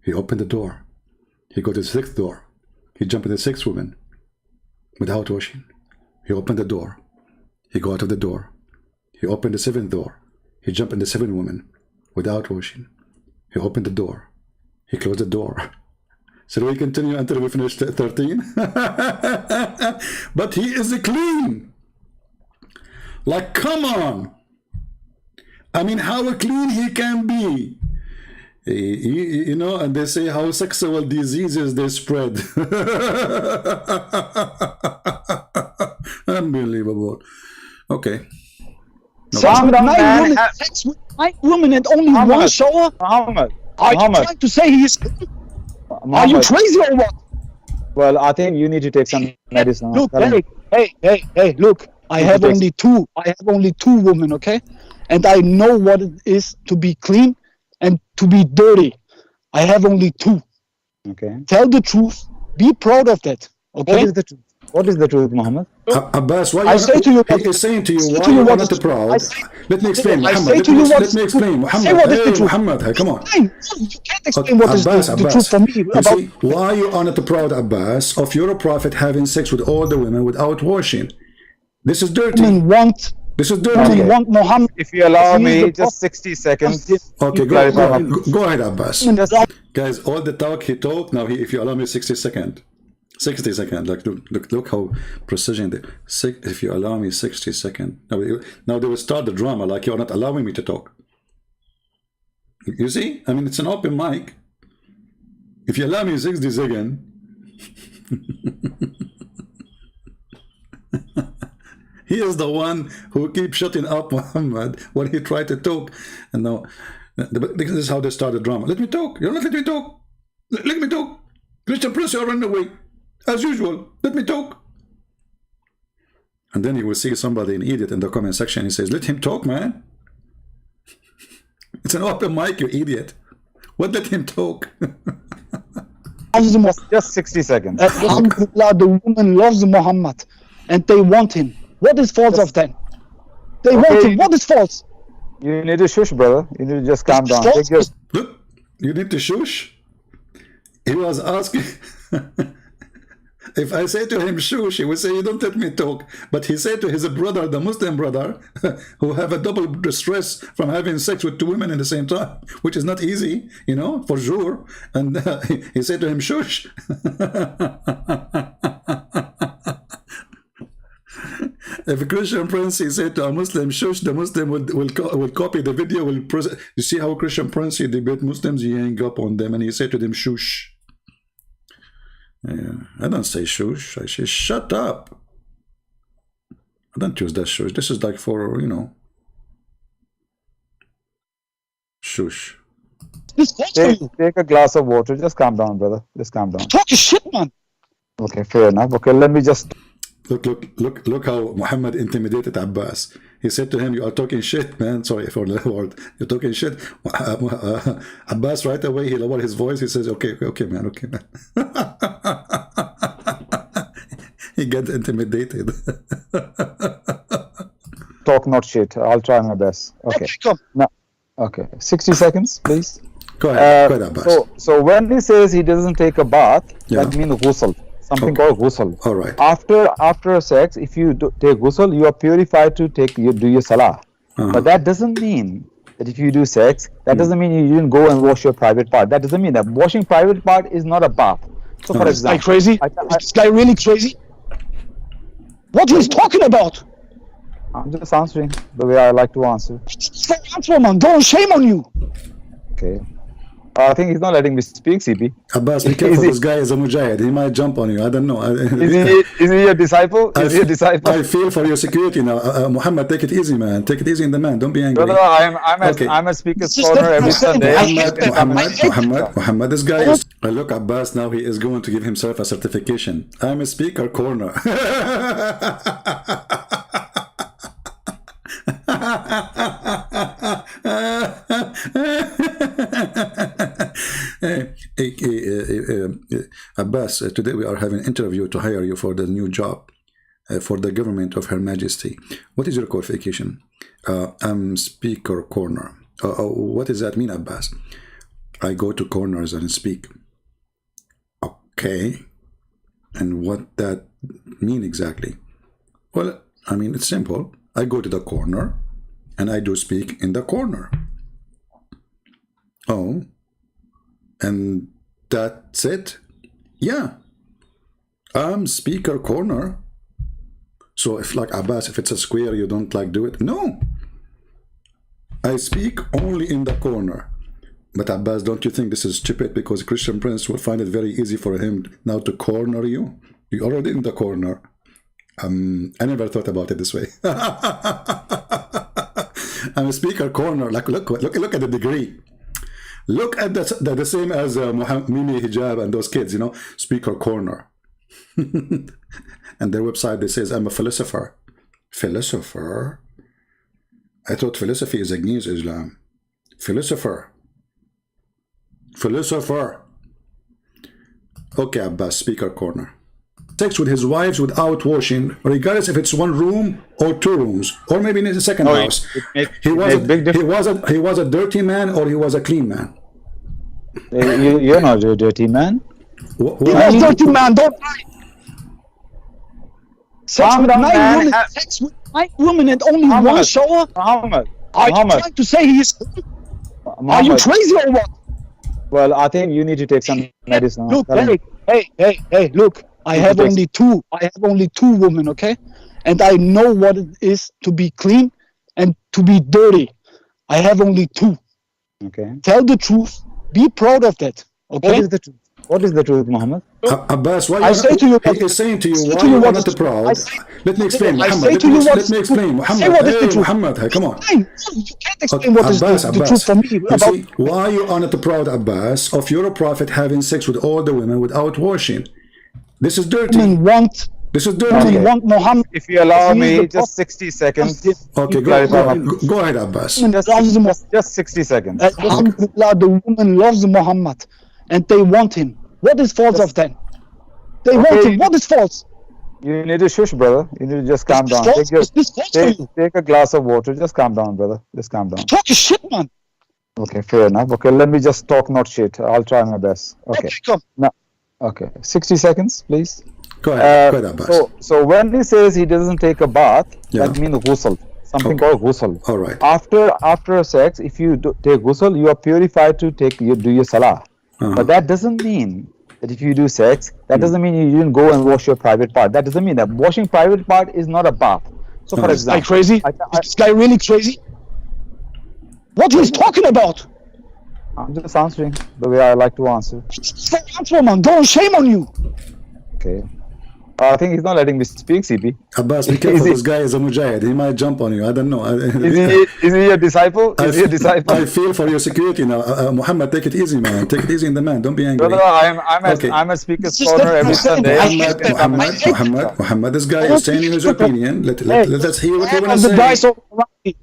He opened the door. He go to the sixth door. He jumped in the sixth woman without washing. He opened the door. He go out of the door. He opened the seventh door. He jumped in the seventh woman without washing. He opened the door. He closed the door. So we continue until we finish 13. But he is clean. Like, come on. I mean, how clean he can be. You know, and they say how sexual diseases they spread. Unbelievable. Okay. sex calm with down, 9 man. women, sex with 9 women and only one Muhammad, shower? Muhammad, Are you Muhammad, trying to say he's? Are you Muhammad. crazy or what? Well, I think you need to take some medicine. I'm Look, telling hey, look. I you. have only two. I have only 2 women, okay? And I know what it is to be clean and to be dirty. I have only 2. Okay. Tell the truth. Be proud of that, What okay? is the truth? What is the truth, Muhammad? Abbas, why I say to you, he is saying to you, why to you you are what not is- proud? I say- Let me explain, I Muhammad. say to you what Let is me the explain, truth. Say Muhammad. what is the Hey, truth. Muhammad, hey, come on. Fine. No, you can't explain what is the truth for me You about. see, why you are not proud, Abbas, of your prophet having sex with all the women without washing? This is dirty. Women want. This is Women dirty. want Muhammad. If you allow He is me the just prophet. 60 seconds. Okay, clarify my point. go ahead, Abbas. Just Guys, all the talk he talked, now if you allow me 60 seconds. 60 seconds, like look how precision if you allow me 60 seconds. Now they will start the drama like you're not allowing me to talk. You see? I mean, it's an open mic. If you allow me 60 seconds, he is the one who keeps shutting up Muhammad when he tried to talk. And now, this is how they start the drama. Let me talk. You're not letting me talk. Let me talk. Christian Prince, you're running away. As usual. Let me talk. And then you will see somebody, an idiot, in the comment section. He says, let him talk, man. It's an open mic, you idiot. What, let him talk? just 60 seconds. Alhamdulillah, the woman loves Muhammad and they want him. What is false of them? They want him. What is false? You need to shush, brother. You need to just calm down. False Take your, Look, you need to shush. He was asking... If I say to him shush, he would say, you don't let me talk. But he said to his brother, the Muslim brother, who have a double distress from having sex with 2 women at the same time, which is not easy, you know, for sure. And he said to him, shush. If a Christian Prince, he said to a Muslim, shush, the Muslim will copy the video. You see how Christian Prince, he debate Muslims, he hang up on them, and he said to them, shush. Yeah, I don't say shush. I say shut up. I don't use that shush. This is like for, you know, shush. This false for you. take a glass of water. Just calm down, brother. Just calm down. Talk your shit, man. Okay, fair enough. Okay, let me just... Look how Muhammad intimidated Abbas. He said to him, you are talking shit, man. Sorry for the word. You're talking shit. Abbas right away, he lowered his voice. He says, okay, man. He gets intimidated. Talk not shit. I'll try my best. Okay. Come. Now, okay. 60 seconds, please. Go ahead, Abbas. So when he says he doesn't take a bath, Yeah. that means ghusl. Something called ghusl. All right. After sex, if you take ghusl, you are purified to do your salah. But that doesn't mean that if you do sex, that doesn't mean you didn't go and wash your private part. That doesn't mean that washing private part is not a bath. So for Guy example, crazy? Is this guy really crazy? What he's talking about? I'm just answering the way I like to answer. Say answer, man. Go, shame on you. Okay. I think he's not letting me speak, CP. Abbas, be careful. This guy is a mujahid. He might jump on you. I don't know. Is he a disciple? Is he a disciple? I feel for your security now. Muhammad, take it easy, man. Take it easy in the man. Don't be angry. Brother, I'm at Speaker's Corner every Sunday. Muhammad, this guy is... Look, Abbas, now he is going to give himself a certification. I'm a speaker corner. Abbas, today we are having an interview to hire you for the new job for the government of Her Majesty. What is your qualification? I'm speaker corner. What does that mean, Abbas? I go to corners and speak. Okay. And what that mean exactly? Well, I mean, it's simple. I go to the corner and I do speak in the corner. Oh, and that's it? Yeah. I'm speaker corner. So if like Abbas, if it's a square, you don't like do it? No. I speak only in the corner. But Abbas, don't you think this is stupid because Christian Prince will find it very easy for him now to corner you? You're already in the corner. I never thought about it this way. I'm a speaker corner. Like, look at the degree. Look at the same as Mimi Hijab and those kids, you know, speaker corner. And their website, they says, I'm a philosopher. Philosopher? I thought philosophy is against Islam. Philosopher. Philosopher. Okay, Abbas, speaker corner. Sex with his wives without washing, regardless if it's one room or two rooms, or maybe in the second house. He was a dirty man or he was a clean man. You're not a dirty man. He was dirty man, don't lie. Sex with 9 women, sex with 9 women and only one shower? Muhammad. Are you trying to say he's... Are you crazy or what? Well, I think you need to take some medicine. Look, hey, look. I have only two women, okay? And I know what it is to be clean and to be dirty. I have only 2. Okay. Tell the truth. Be proud of that. Okay. What is the truth? What is the truth, Muhammad? Abbas, why I say to you, he is saying to you, why you are not proud? Let me explain, Muhammad. Let me explain, Muhammad. Hey, Muhammad, hey, come on. You can't explain what is the truth for me. You see, why you are not proud, Abbas, of your prophet having sex with all the women without washing? This is dirty. This is dirty. Want Muhammad. If you allow me just 60 seconds. Okay, go ahead, Abbas. Just 60 seconds. Alhamdulillah, the woman loves Muhammad and they want him. What is false of them? They want him. What is false? You need to shush, brother. You need to just calm down. Take a glass of water. Just calm down, brother. Just calm down. Talk your shit, man. Okay, fair enough. Okay, let me just talk, not shit. I'll try my best. Okay. Now, okay, 60 seconds, please. Go ahead, Abbas. So when he says he doesn't take a bath, that means ghusl. Something called ghusl. All right. After sex, if you take ghusl, you are purified to do your salah. But that doesn't mean that if you do sex, that doesn't mean you didn't go and wash your private part. That doesn't mean that washing private part is not a bath. So for example, is crazy? Is this guy really crazy? What he's talking about? I'm just answering the way I like to answer. Answer, man. Don't shame on you. Okay. I think he's not letting me speak, CP. Abbas, be careful. This guy is a mujahid. He might jump on you. I don't know. Is he a disciple? Is he a disciple? I feel for your security now. Muhammad, take it easy, man. Take it easy in the man. Don't be angry. Brother, I'm a speaker's corner every Sunday. Muhammad, this guy is saying his opinion. Let's hear what he wants to say.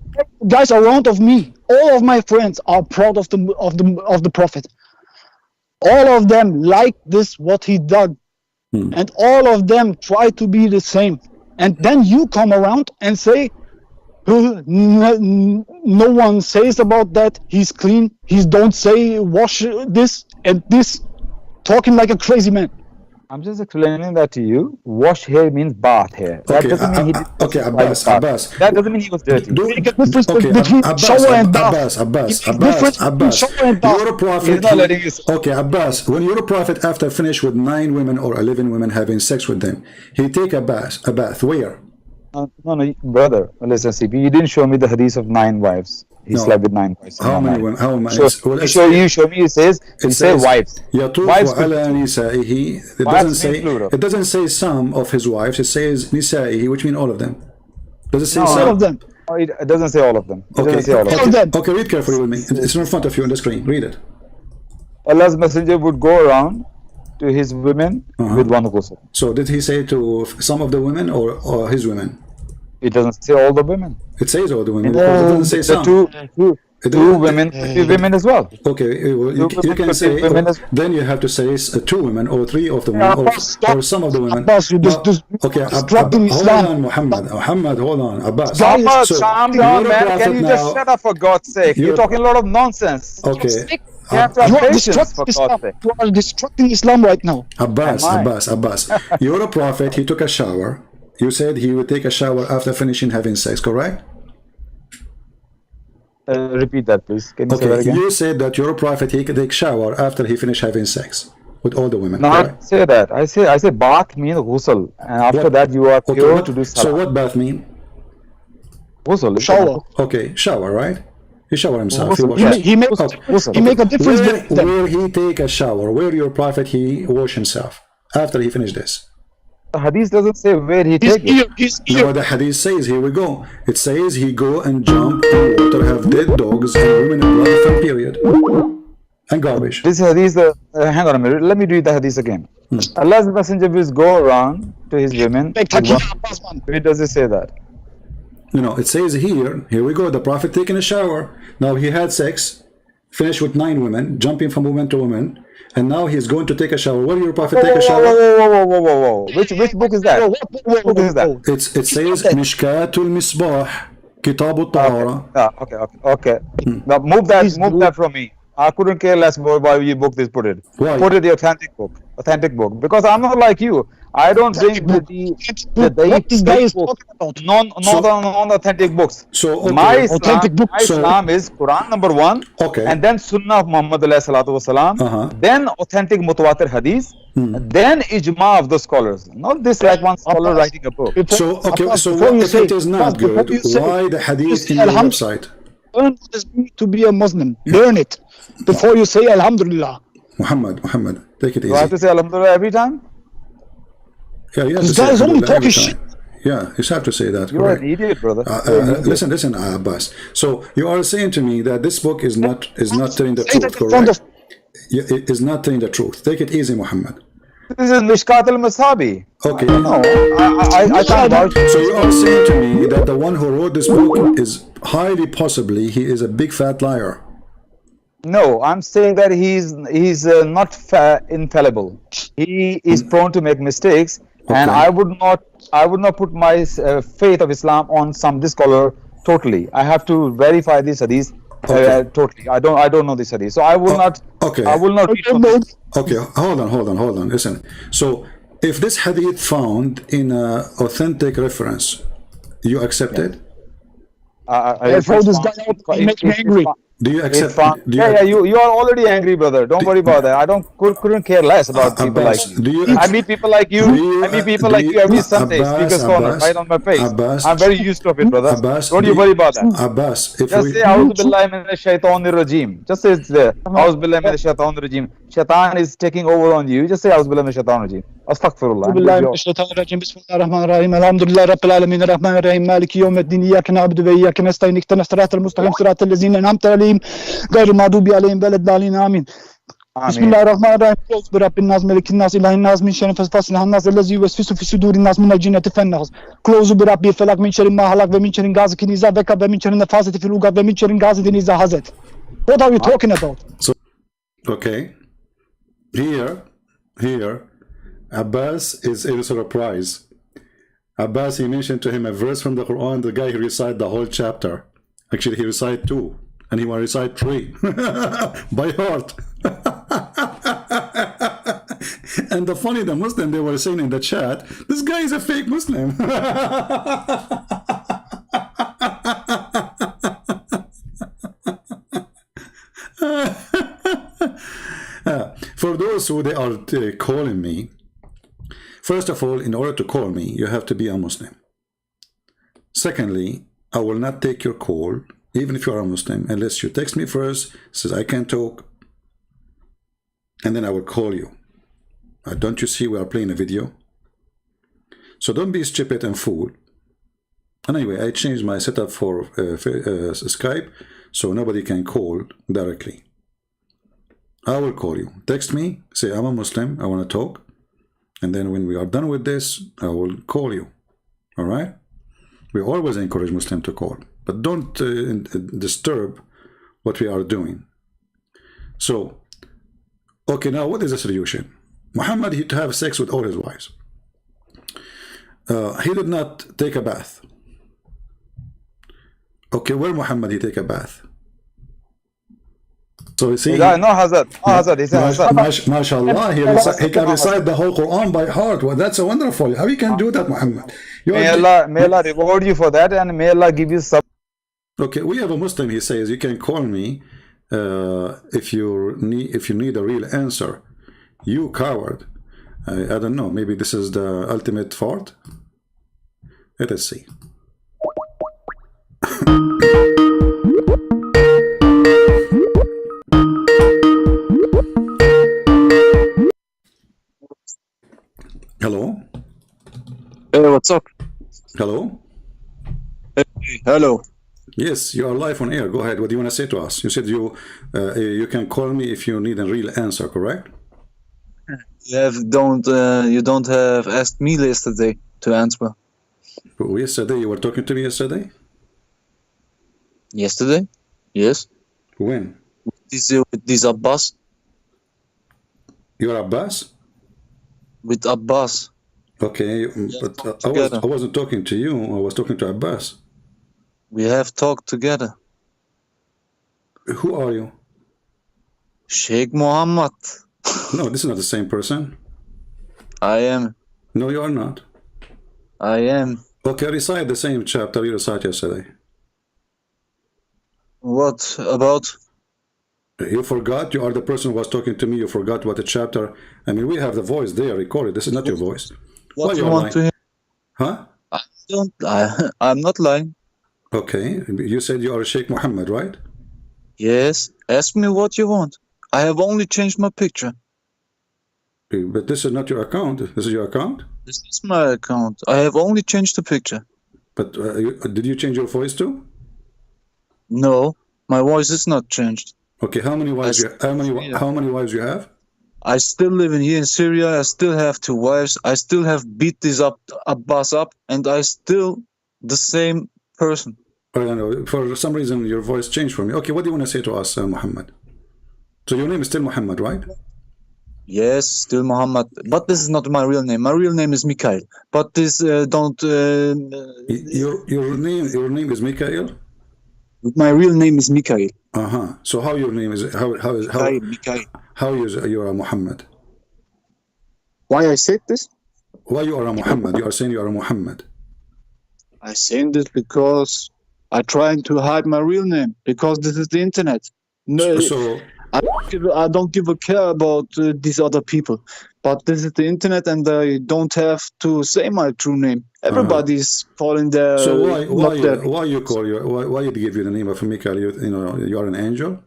Guys around of me, all of my friends are proud of the Prophet. All of them like this, what he did. And all of them try to be the same. And then you come around and say, no one says about that. He's clean. He don't say wash this and this. Talking like a crazy man. I'm just explaining that to you. Wash hair means bath hair. That doesn't mean he did Abbas. That doesn't mean he was dirty. Abbas, when your prophet after finished with 9 women or 11 women having sex with them, he take a bath where? No, brother, listen, CP, you didn't show me the hadith of 9 wives. He slept with 9 wives. How many women? How many? You show me. It says wives. Wives. It doesn't say some of his wives. It says nisa'ihi, which means all of them. Does it say some of them? It doesn't say all of them. Okay, read carefully with me. It's in front of you on the screen. Read it. Allah's messenger would go around to his women with one ghusl. So did he say to some of the women or his women? It doesn't say all the women. It says all the women. It doesn't say some. Two women, 3 women as well. Okay, well, you can say, then you have to say 2 women or 3 of the women or some of the women. Abbas, okay, hold on, Muhammad, hold on. Abbas, calm down, man. Can you just shut up for God's sake? You're talking a lot of nonsense. Okay. You have to have patience for God's sake. You are destructing Islam right now. Abbas. You're a prophet, he took a shower. You said he would take a shower after finishing having sex, correct? Repeat that, please. Can you say that again? You said that your prophet, he could take shower after he finished having sex with all the women. No, correct? I say that. I say bath means ghusl, and after that you are pure to do salah. So what bath mean? Ghusl. Shower. Okay, shower, right? He shower himself. He make a difference. Where he take a shower? Where your prophet he wash himself after he finished this? The hadith doesn't say where he His take ear, it. his No, ear. the hadith says, here we go. It says he go and jump in water, have dead dogs and women in blood from period. And garbage. This hadith, hang on a minute, let me read the hadith again. Allah's messenger will go around to his women. Bek with one- takiyya Abbas man. Where does it say that? You know, it says here we go, the Prophet taking a shower. Now he had sex, finished with 9 women, jumping from woman to woman, and now he's going to take a shower. Where did your Prophet take a shower? Whoa. Which book is that? Which book is that? It says Mishkatul Misbah, Kitab al-Tahara. Okay. Now move that from me. I couldn't care less more why you book this. Put it. Why? Put it the authentic book. Because I'm not like you. I don't bring What this guy is talking about? non-authentic books. So, okay. My Authentic book. Islam is Quran number 1. Okay. And then Sunnah of Muhammad alayhi salatu wasalam. Then authentic mutawatir hadith. Then ijma of the scholars. Not this like one scholar writing a book. So, okay, Abbas, so before what you if say- it is not Abbas, before good? you say- Why the hadith say in your Alhamdulillah. website? Learn what it means to be a Muslim. Learn it before you say Alhamdulillah. Muhammad, take it Do I have easy. to say Alhamdulillah every time? Yeah, you have This to say guy is only Alhamdulillah every talking time. Yeah, you have to say that. You're Correct. an idiot, brother. Listen, Abbas. So you are saying to me that this book is not telling the Say that truth, in front correct? of Yeah, it is not telling the truth. Take it easy, Muhammad. This is Mishkat al-Masabi. Okay. No, I can't vouch. So you are saying to me that the one who wrote this book is highly possibly he is a big fat liar. No, I'm saying that he's not infallible. He is prone to make mistakes, and Okay. I would not put my faith of Islam on some this scholar totally. I have to verify this hadith totally. I don't know this hadith, so I will not. okay. I will not read from this. Okay, hold on. Listen. So if this hadith found in an authentic reference, you accept it? I throw this guy out. He makes me angry. Do you accept? Do you, You are already angry, brother. Don't worry about that. I couldn't care less about people like Abbas, you. do you I meet people like you. I meet people like you every Sunday. Speaker's corner, right on my face. Abbas, I'm very used to it, brother. Abbas, Don't you worry about that. Abbas, if Just we say A'udhu Billahi Minash Shaitanir Rajeem. Just say it's there. A'udhu Billahi Minash Shaitanir Rajeem. Shaitan is taking over on you. Just say A'udhu Billahi Minash Shaitanir Rajeem. Astaghfirullah. بالله من الشيطان الرجيم بسم الله الرحمن الرحيم الحمد لله رب العالمين الرحمن الرحيم مالك يوم الدين إياك نعبد وإياك نستعين اهدنا الصراط المستقيم صراط الذين أنعمت عليهم غير المغضوب عليهم ولا الضالين آمين بسم الله الرحمن الرحيم قل برب الناس ملك الناس إله الناس من شر فاسق الناس الذي يوسوس في صدور الناس من الجنة والناس كلوز برب الفلق من شر ما خلق ومن شر غاسق إذا وقب ومن شر النفاثات في العقد ومن شر غاسق إذا حسد. What are you talking about? okay, here, Abbas is in surprise. Abbas, he mentioned to him a verse from the Quran. The guy, he recite the whole chapter. Actually, he recite 2, and he will recite 3 by heart. And the Muslim, they were saying in the chat, this guy is a fake Muslim. For those who they are calling me, first of all, in order to call me, you have to be a Muslim. Secondly, I will not take your call, even if you are a Muslim, unless you text me first, says I can't talk, and then I will call you. Don't you see we are playing a video? So don't be stupid and fool. And anyway, I changed my setup for Skype, so nobody can call directly. I will call you. Text me, say I'm a Muslim, I want to talk. And then when we are done with this, I will call you. All right? We always encourage Muslims to call, but don't disturb what we are doing. So, okay, now what is the solution? Muhammad, he to have sex with all his wives. He did not take a bath. Okay, where Muhammad he take a bath? So you see, No hazard. No hazard. He said hazard. MashaAllah, he can recite the whole Quran by heart. Well, that's wonderful. How you can do that, Muhammad? May Allah reward you for that, and may Allah give you some. Okay, we have a Muslim. He says you can call me if you need a real answer. You coward. I don't know. Maybe this is the ultimate fault. Let us see. Hello. Hello? Hello. Yes, you are live on air. Go ahead. What do you want to say to us? You said you can call me if you need a real answer, correct? You don't have asked me yesterday to answer. Yesterday, you were talking to me yesterday? Yesterday? Yes. When? With this Abbas. You're Abbas? With Abbas. Okay, but I wasn't talking to you. I was talking to Abbas. We have talked together. Who are you? Sheikh Muhammad. No, this is not the same person. I am. No, you are not. I am. Okay, recite the same chapter you recited yesterday. What about? You forgot? You are the person who was talking to me. You forgot what the chapter. I mean, we have the voice there recorded. This is not your voice. What you want to hear? Huh? I'm not lying. Okay, you said you are Sheikh Muhammad, right? Yes. Ask me what you want. I have only changed my picture. But this is not your account. This is your account? This is my account. I have only changed the picture. But did you change your voice too? No, my voice is not changed. Okay, how many wives? How many wives you have? I still live here in Syria. I still have 2 wives. I still have beat this Abbas up, and I still the same person. I don't know. For some reason, your voice changed for me. Okay, what do you want to say to us, Muhammad? So your name is still Muhammad, right? Yes, still Muhammad. But this is not my real name. My real name is Mikhail. But this don't. Your name is Mikhail. My real name is Mikhail. So how your name is Mikhail. How you are Muhammad? Why I said this? Why you are a Muhammad? You are saying you are a Muhammad. I saying this because I trying to hide my real name because this is the internet. No, So I don't give a care about these other people, but this is the internet, and I don't have to say my true name. Everybody's calling their. So why you call you why you give you the name of Mikhail? You know you are an angel.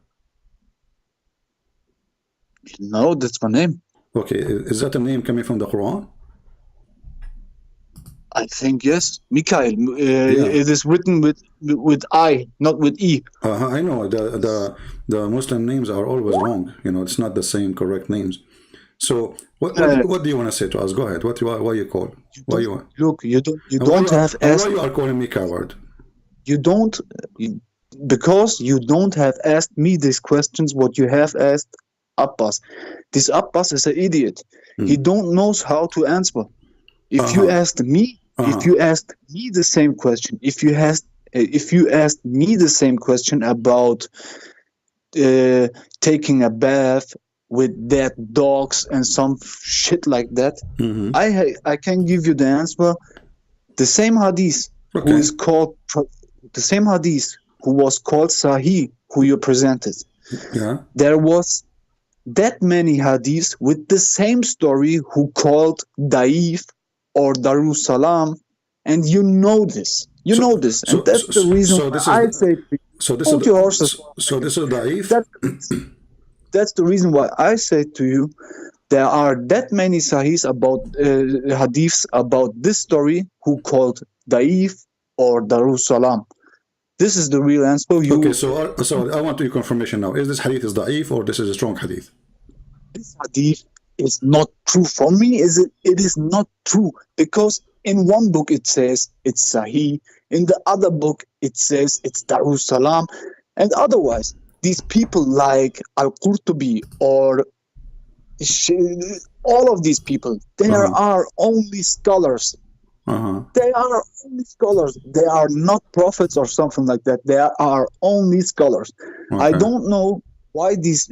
No, that's my name. Okay, is that a name coming from the Quran? I think yes, Mikhail. It is written with I, not with E. I know the Muslim names are always wrong. You know, it's not the same correct names. So what do you want to say to us? Go ahead. Why you call? Why you want? Look, you don't have asked. Why you are calling me coward? You don't because you don't have asked me these questions. What you have asked Abbas. This Abbas is an idiot. He don't knows how to answer. If you asked me. If you asked me the same question, if you asked me the same question about taking a bath with dead dogs and some shit like that, I can give you the answer. The same hadith who is called the same hadith who was called Sahih, who you presented. Yeah. There was that many hadiths with the same story who called Daif or Darussalam, and you know this. You know this, and that's the reason why I say. So this is Daif. That's the reason why I say to you, there are that many sahihs about hadiths about this story who called Daif or Darussalam. This is the real answer. Okay, so I want your confirmation now. Is this hadith is Daif or this is a strong hadith? This hadith is not true. For me, it is not true, because in one book it says it's Sahih, in the other book it says it's Darussalam, and otherwise these people like Al-Qurtubi or all of these people, there are only scholars. They are only scholars. They are not prophets or something like that. They are only scholars. I don't know why these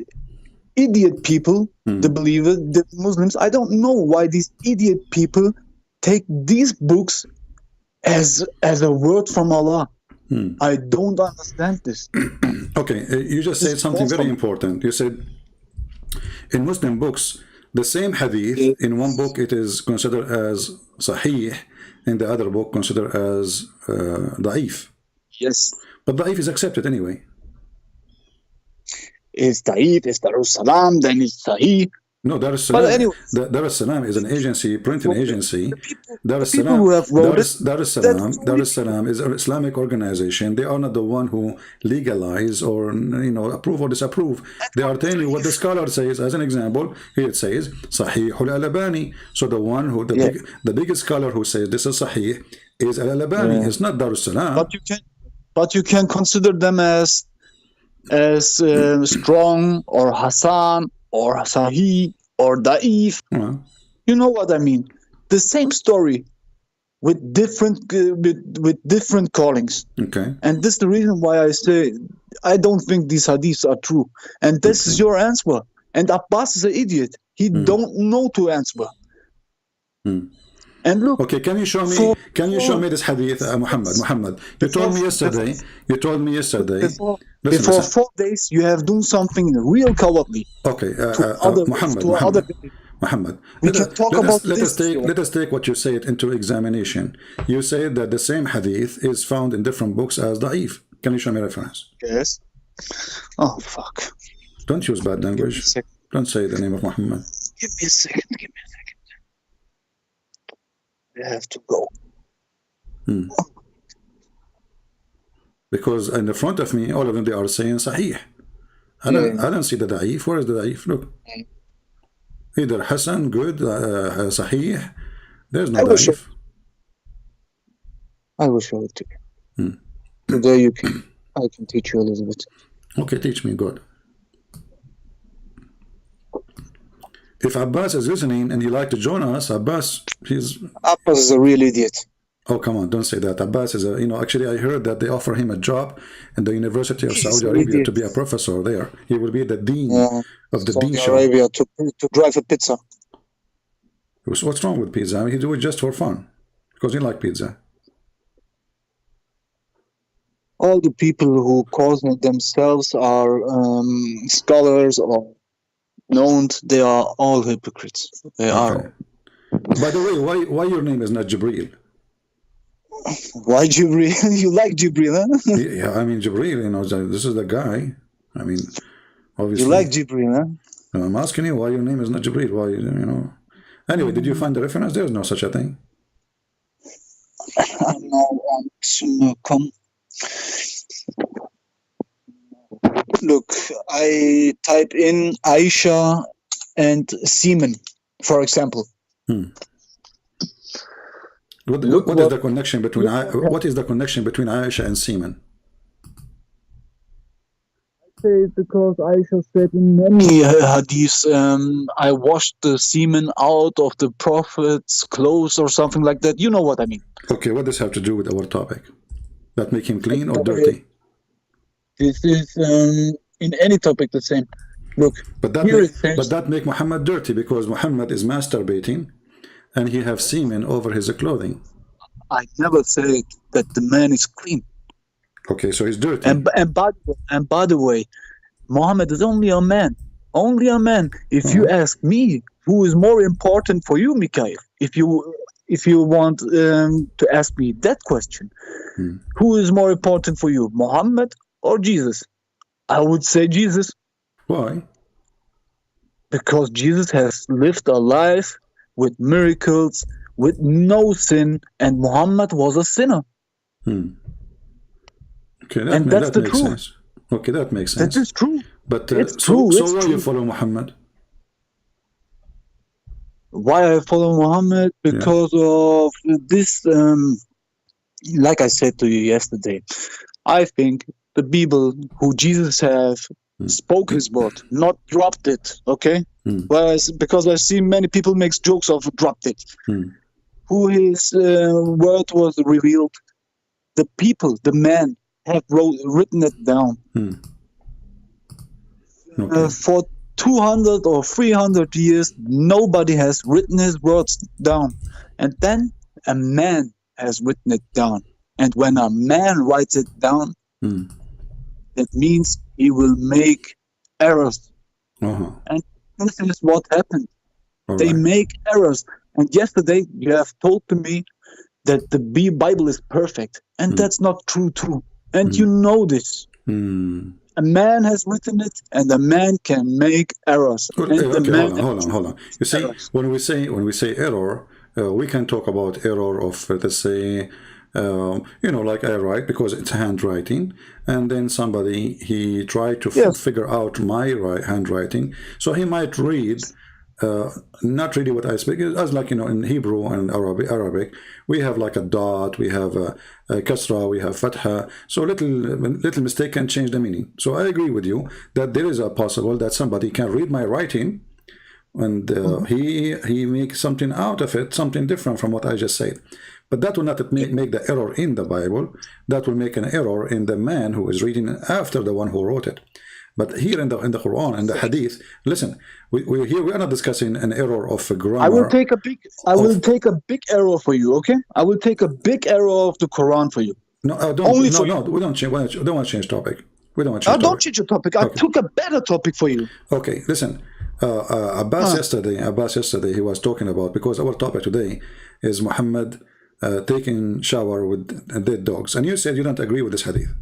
idiot people, the believers, the Muslims, I don't know why these idiot people take these books as a word from Allah. I don't understand this. Okay, you just said something very important. You said in Muslim books, the same hadith, in one book it is considered as Sahih, in the other book considered as Da'if. Yes. But Da'if is accepted anyway. It's Da'if, it's Darussalam, then it's Sahih. No, Dar es But Salaam. anyway, Dar es Salaam is an agency, printing agency. Dar es people who have wrote Dar es Salaam is an Islamic organization. They are not the one who legalize or approve or disapprove. They are telling you what the scholar says. As an example, here it says Sahih al-Albani. So the one who the biggest scholar who says this is Sahih is al-Albani. It's not Dar es Salaam. But you can consider them as strong or Hassan or Sahih or Da'if. You know what I mean? The same story with different callings. Okay. And this is the reason why I say I don't think these hadiths are true. And this is your answer. And Abbas is an idiot. He don't know to answer. And look. Okay, can you show me? Can you show me this hadith, Muhammad? Muhammad, you told me yesterday. Before 4 days, you have done something real cowardly. Okay, Muhammad. We can talk about this. Let us take what you said into examination. You said that the same hadith is found in different books as da'if. Can you show me reference? Yes. Oh fuck! Don't use bad language. Don't say the name of Muhammad. Give me a second. I have to go. Because in the front of me, all of them, they are saying Sahih. I don't see the Da'if. Where is the Da'if? Look. Either Hassan, good, Sahih. There's no Da'if. I will show it to you. Today I can teach you a little bit. Okay, teach me, good. If Abbas is listening and he like to join us, Abbas is a real idiot. Oh, come on, don't say that. Abbas is actually I heard that they offer him a job in the University of Saudi Arabia to be a professor there. He will be the dean of the dean Saudi Arabia to drive a pizza. What's wrong with pizza? I mean, he do it just for fun because he like pizza. All the people who call themselves are scholars or known, they are all hypocrites. They are. By the way, why your name is not Jibril? Why Jibril? You like Jibril, huh? Yeah, I mean Jibril. This is the guy. I mean, obviously. You like Jibril, huh? I'm asking you why your name is not Jibril. Why, Anyway, did you find the reference? There's no such a thing. No, come. Look, I type in Aisha and semen, for example. What is the connection between Aisha and semen? I say because Aisha said in many hadiths, I washed the semen out of the Prophet's clothes or something like that. You know what I mean? Okay, what does this have to do with our topic? That make him clean or dirty? This is in any topic the same. Look, but that make Muhammad dirty because Muhammad is masturbating and he have semen over his clothing. I never said that the man is clean. Okay, so he's dirty. And by the way, Muhammad is only a man. Only a man. If you ask me, who is more important for you, Mikhail? If you want to ask me that question, who is more important for you, Muhammad or Jesus? I would say Jesus. Why? Because Jesus has lived a life with miracles, with no sin, and Muhammad was a sinner. Okay, that makes truth. Sense. Okay, that makes sense. That is true. But it's true. So why you follow Muhammad? Why I follow Muhammad? Because of this, like I said to you yesterday, I think the people who Jesus have spoke his word, not dropped it, okay? Whereas, because I see many people make jokes of dropped it. Who his word was revealed, the people, the man, have written it down. For 200 or 300 years, nobody has written his words down. And then a man has written it down. And when a man writes it down, that means he will make errors. And this is what happened. They make errors. And yesterday you have told to me that the Bible is perfect. And that's not true too. And you know this. A man has written it, and the man can make errors. Okay, And the man hold on. You see, errors. when we say error, we can talk about error of let's say, like I write because it's handwriting, and then somebody he tried to Yes. figure out my handwriting, so he might read. Not really what I speak, as like in Hebrew and Arabic, we have like a dot, we have a kasra, we have fatha, so little mistake can change the meaning. So I agree with you that there is a possible that somebody can read my writing and he makes something out of it, something different from what I just said. But that will not make the error in the Bible. That will make an error in the man who is reading after the one who wrote it. But here in the Quran and the Hadith, listen, we are not discussing an error of grammar. I will take a big error for you, okay? I will take a big error of the Quran for you. No, we don't change. We don't want to change topic. We don't want to change. Don't change your topic. I took a better topic for you. Okay, listen. Abbas yesterday he was talking about, because our topic today is Muhammad taking shower with dead dogs, and you said you don't agree with this hadith.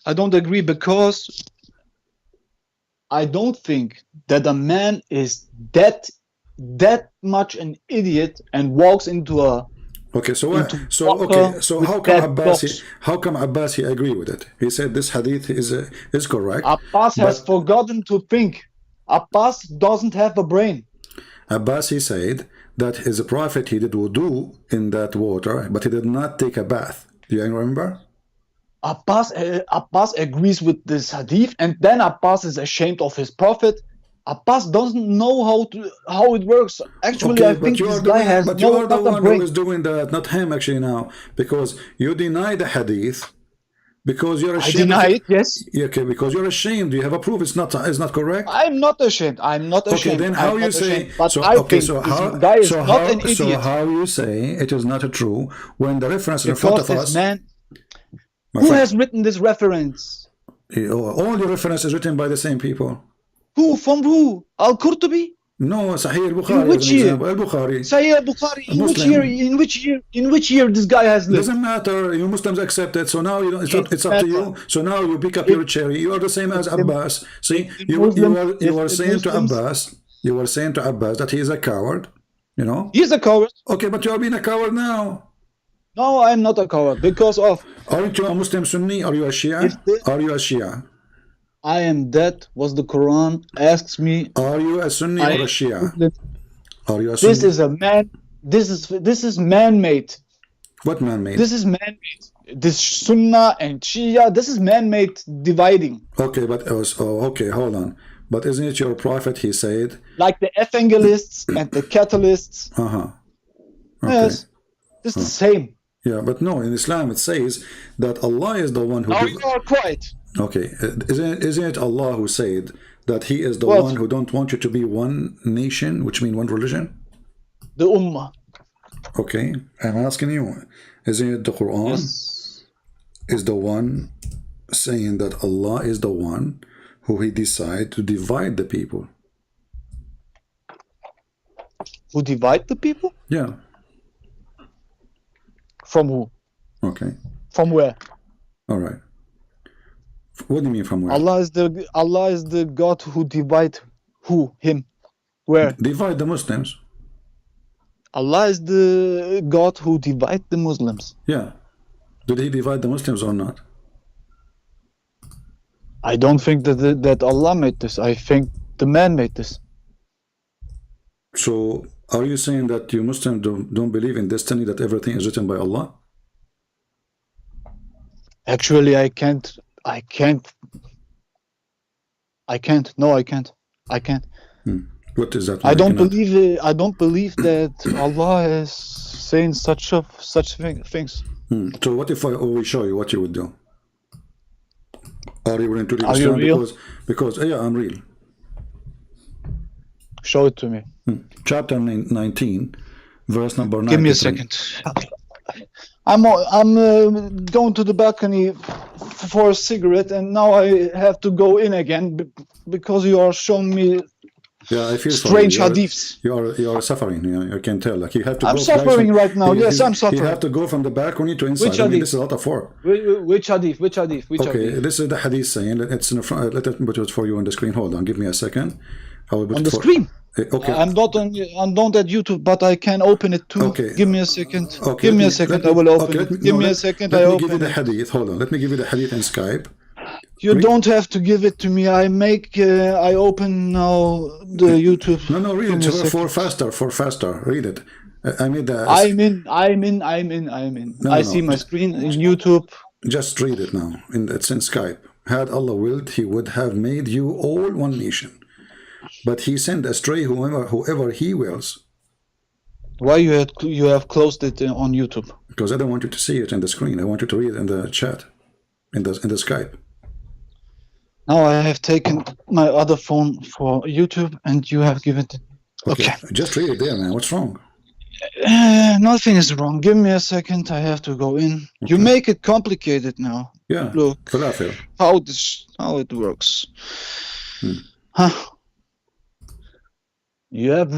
I don't agree because I don't think that a man is that much an idiot and walks into a how come Abbas he agree with it? He said this hadith is correct. Abbas has forgotten to think. Abbas doesn't have a brain. Abbas he said that his prophet he did wudu in that water, but he did not take a bath. Do you remember? Abbas agrees with this hadith, and then Abbas is ashamed of his prophet. Abbas doesn't know how it works. Actually, I think this guy has but you are the one who is doing that, not him actually now, because you deny the hadith. Because you're ashamed. I deny it, yes. Okay, because you're ashamed. You have a proof. It's not correct. I'm not ashamed. I'm not ashamed. Okay, then how you say? But I think this guy is not an idiot. So how you say it is not true when the reference in front of us? Man, who has written this reference? All the reference is written by the same people. Who? From who? Al-Qurtubi? No, Sahih al-Bukhari. In which year? Al-Bukhari. Sahih al-Bukhari. In which year this guy has lived? Doesn't matter. You Muslims accept it. So now it's up to you. So now you pick up your cherry. You are the same as Abbas. See, you are saying to Abbas. You were saying to Abbas that he is a coward. He's a coward. Okay, but you are being a coward now. No, I'm not a coward because of. Aren't you a Muslim Sunni? Are you a Shia? Are you a Shia? I am that what the Quran asks me. Are you a Sunni or a Shia? Are you a Sunni? This is a man. This is man-made. What man-made? This is man-made. This Sunnah and Shia. This is man-made dividing. Okay, but okay, hold on. But isn't it your prophet? He said, like the evangelists and the catalysts. Okay. Yes, it's the same. Yeah, but no, in Islam it says that Allah is the one who. Now you are quiet. Okay, isn't it Allah who said that He is the one who don't want you to be one nation, which means one religion? The Ummah. Okay, I'm asking you, isn't it the Quran is the one saying that Allah is the one who He decide to divide the people? Who divide the people? Yeah. From who? Okay. From where? All right. What do you mean from where? Allah is the God who divide who? Him. Where? Divide the Muslims. Allah is the God who divide the Muslims. Yeah. Did He divide the Muslims or not? I don't think that Allah made this. I think the man made this. So are you saying that you Muslims don't believe in destiny, that everything is written by Allah? Actually, I can't. No, I can't. What is that? I don't believe that Allah is saying such things. So what if we show you what you would do? Are you willing to read Are Islam? you real? Because yeah, I'm real. Show it to me. Chapter 19, verse number 9. Give me a second. I'm going to the balcony for a cigarette, and now I have to go in again because you are showing me Yeah, I feel strange for you. hadiths. You are suffering. You can tell. Like you have to. I'm go suffering right now. Yes, I'm You suffering. have to go from the balcony to inside. Which I mean, hadith? this is a lot of work. Which hadith? Which hadith? Which Okay, hadith? this is the hadith saying. It's in the front. Let me put it for you on the screen. Hold on. Give me a second. I will put On it the for, screen. Okay. I'm not at YouTube, but I can open it too. Okay. Give me a second. Okay, Give me a second. I will open it. Give me a second. I Let me give you open the it. hadith. Hold on. Let me give you the hadith in Skype. You don't have to give it to me. I open now the YouTube. No, read Give me a it second. for faster. Read it. I made the. I'm in. I see my screen in YouTube. Just read it now. It's in Skype. Had Allah willed, He would have made you all one nation. But He sent astray whoever He wills. Why you have closed it on YouTube? Because I don't want you to see it in the screen. I want you to read it in the chat, in the Skype. Now I have taken my other phone for YouTube, and you have given it. Okay. Just read it there, man. What's wrong? Nothing is wrong. Give me a second. I have to go in. You make it complicated now. Yeah. Look Falafel. how it works. Huh. You have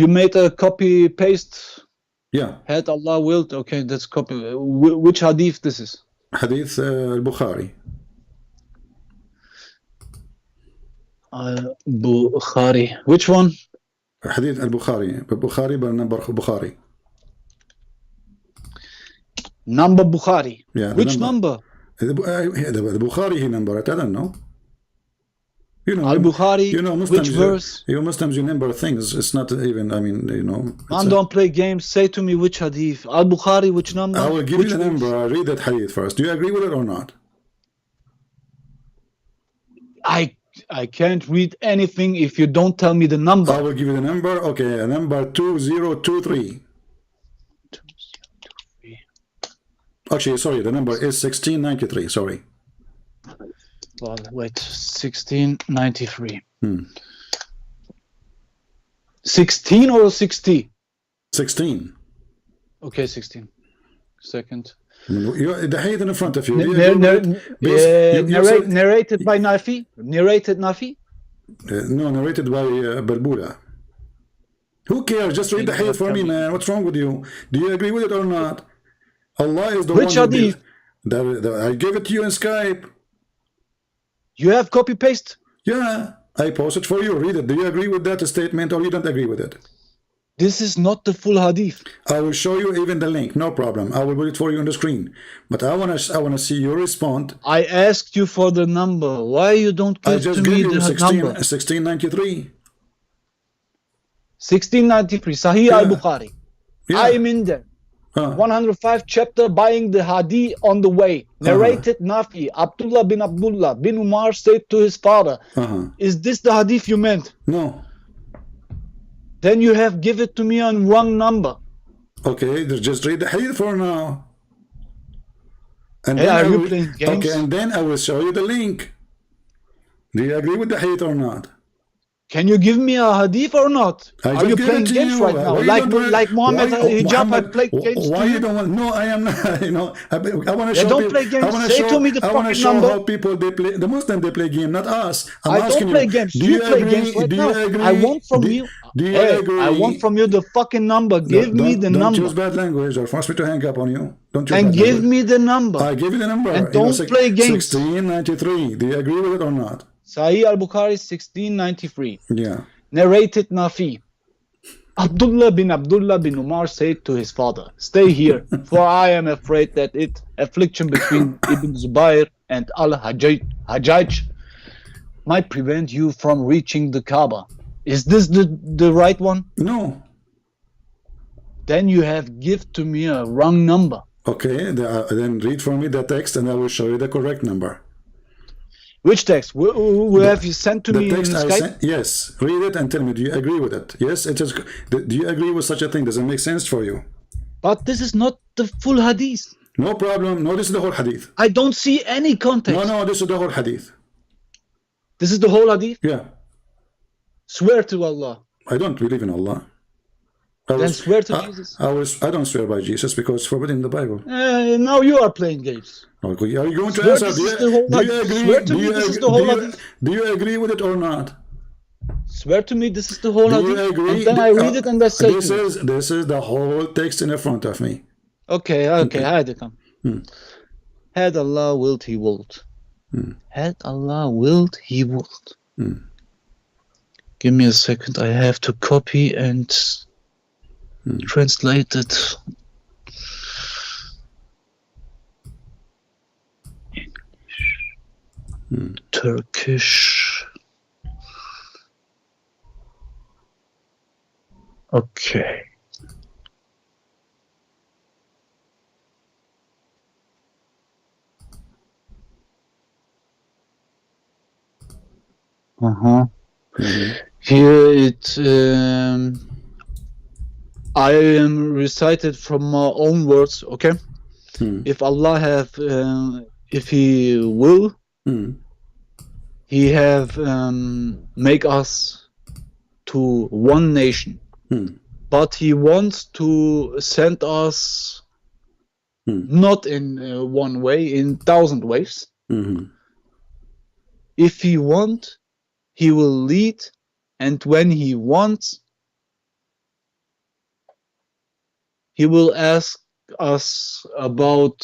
you made a copy paste. Yeah. Had Allah willed. Okay, that's copy. Which hadith this is? Hadith al-Bukhari. Bukhari. Which one? Hadith al-Bukhari. Bukhari by number Bukhari. Number Bukhari. Yeah. Which number? The Bukhari number. I don't know. You know, Al-Bukhari, you know, Muslims, which verse? You Muslims, you number things. It's not even, I mean, you know. Man, don't play games. Say to me which hadith. Al-Bukhari, which number? I will give you the number. I'll read that hadith first. Do you agree with it or not? I can't read anything if you don't tell me the number. I will give you the number. Okay, number 2023. 2023. Actually, sorry, the number is 1693. Sorry. Well, wait, 1693. 16 or 60? 16. Okay, 16. Second. The hadith in front of you. Narrated by Nafi? Narrated Nafi? No, narrated by Balbula. Who cares? Just read the hadith for me, man. What's wrong with you? Do you agree with it or not? Allah is the Which one hadith? I gave it to you in Skype. You have copy paste? Yeah, I posted for you. Read it. Do you agree with that statement or you don't agree with it? This is not the full hadith. I will show you even the link. No problem. I will put it for you on the screen. But I wanna see you respond. I asked you for the number. Why you don't give to me the number? 1693. 1693. Sahih al-Bukhari. Yeah. I'm in there. 105 chapter, buying the hadith on the way. Narrated Nafi. Abdullah bin Umar said to his father, is this the hadith you meant? No. Then you have give it to me on wrong number. Okay, just read the hadith for now. And Hey, then are you playing games? Okay, and then I will show you the link. Do you agree with the hadith or not? Can you give me a hadith or not? I Are just you gave playing it to games you. right now? Why you Like don't- like Muhammad why- Hijab, I Muhammad, play games why to you you? don't want? No, I am not. You know, I want to show. don't people, play games. I want to Say show. to me the I want to fucking show number. how people they play. The Muslims they play game, not us. I'm I asking don't play you. games. Do You play agree? games right do now. you agree? I want from do, you. Do you Hey, agree? I want from you the fucking number. Give me the don't number. use bad language or force me to hang up on you. Don't use And bad give language. me the number. I give you the number. And You know, don't play games. 1693. Do you agree with it or not? Sahih al-Bukhari 1693. Yeah. Narrated Nafi. Abdullah bin Umar said to his father, stay here, for I am afraid that affliction between Ibn Zubayr and Al-Hajjaj might prevent you from reaching the Kaaba. Is this the right one? No. Then you have give to me a wrong number. Okay, then read for me the text and I will show you the correct number. Which text? Who have you sent to The me in text I Skype? sent, yes. Read it and tell me, do you agree with it? Yes, it is. Do you agree with such a thing? Does it make sense for you? But this is not the full hadith. No problem. No, this is the whole hadith. I don't see any context. No, this is the whole hadith. This is the whole hadith? Yeah. Swear to Allah. I don't believe in Allah. Then swear to Jesus. I don't swear by Jesus because it's forbidden in the Bible. Now you are playing games. Okay, are you going to Swear answer? this Do is the whole you hadith. agree? Swear to me this is the whole hadith. Do you agree with it or not? Swear to me, this is the whole Do you hadith. agree? And then I read it and I say this to you. is the whole text in front of me. Okay, hadi kan. Had Allah willed, He willed. Had Allah willed, He willed. Give me a second. I have to copy and translate it. Turkish. Okay. Here it I am recited from my own words, okay? If Allah have if He will, He have make us to one nation. But He wants to send us not in one way, in 1,000 ways. If He want, He will lead, and when He wants, He will ask us about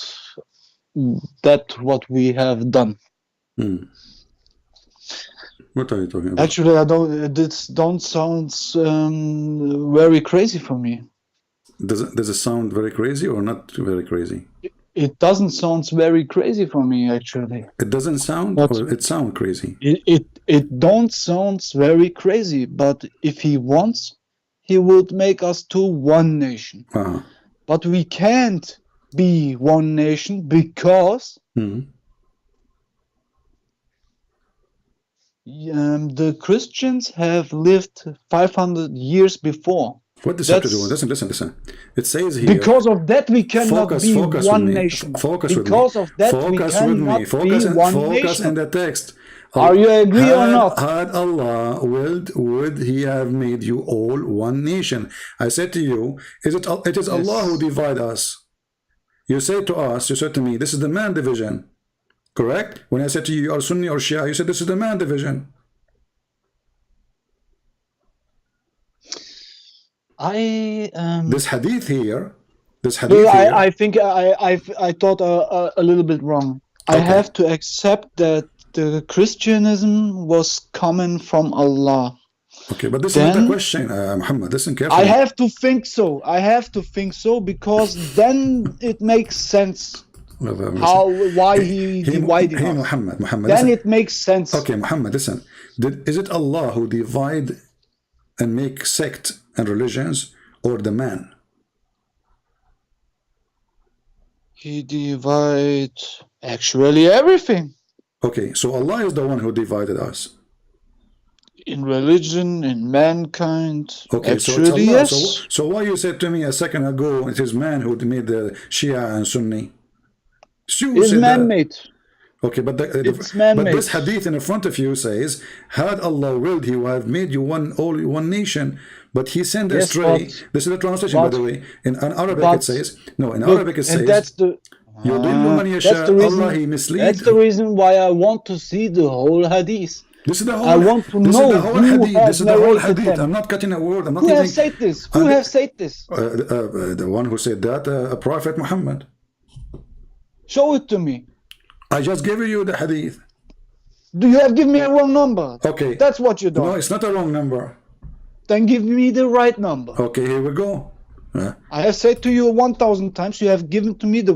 that what we have done. What are you talking about? Actually, I don't. This don't sounds very crazy for me. Does it sound very crazy or not very crazy? It doesn't sound very crazy for me, actually. It doesn't sound, But- or it sounds crazy? It don't sound very crazy, but if He wants, He would make us to one nation. But we can't be one nation because the Christians have lived 500 years before. What does that have to do? Listen. It says here. Because of that, we cannot Focus be with one me. nation. Focus with me. Because of that, we Focus with cannot me. be Focus one in nation. the text. Are you agree or not? Had Allah willed, would He have made you all one nation? I said to you, it is Allah who divide us. You said to me, this is the man division. Correct? When I said to you, you are Sunni or Shia, you said this is the man division. This hadith here, I think I thought a little bit wrong. I have to accept that the Christianism was coming from Allah. Okay, but this is not a question, Muhammad. Listen carefully. I have to think so. Because then it makes sense why he divided us. Muhammad, Then listen. it makes sense. Okay, Muhammad, listen. Is it Allah who divide and make sect and religions, or the man? He divides actually everything. Okay, so Allah is the one who divided us. In religion, in mankind. Okay, actually, so it's Allah. yes. So why you said to me a second ago, it is man who made the Shia and Sunni? It's man-made. Okay, but It's man-made. this hadith in front of you says, had Allah willed, He would have made you one nation, but He sent astray. This is the translation, by the way. In Arabic it says, Arabic it says, that's the Allah He mislead. That's the reason why I want to see the whole hadith. This is the whole. I want to know This is the whole hadith. them. I'm not cutting a word. I'm not Who giving. has said this? Who has said this? The one who said that, Prophet Muhammad. Show it to me. I just gave you the hadith. Do you have given me a wrong number? Okay. That's what you do. No, it's not a wrong number. Then give me the right number. Okay, here we go. I have said to you 1,000 times, you have given to me the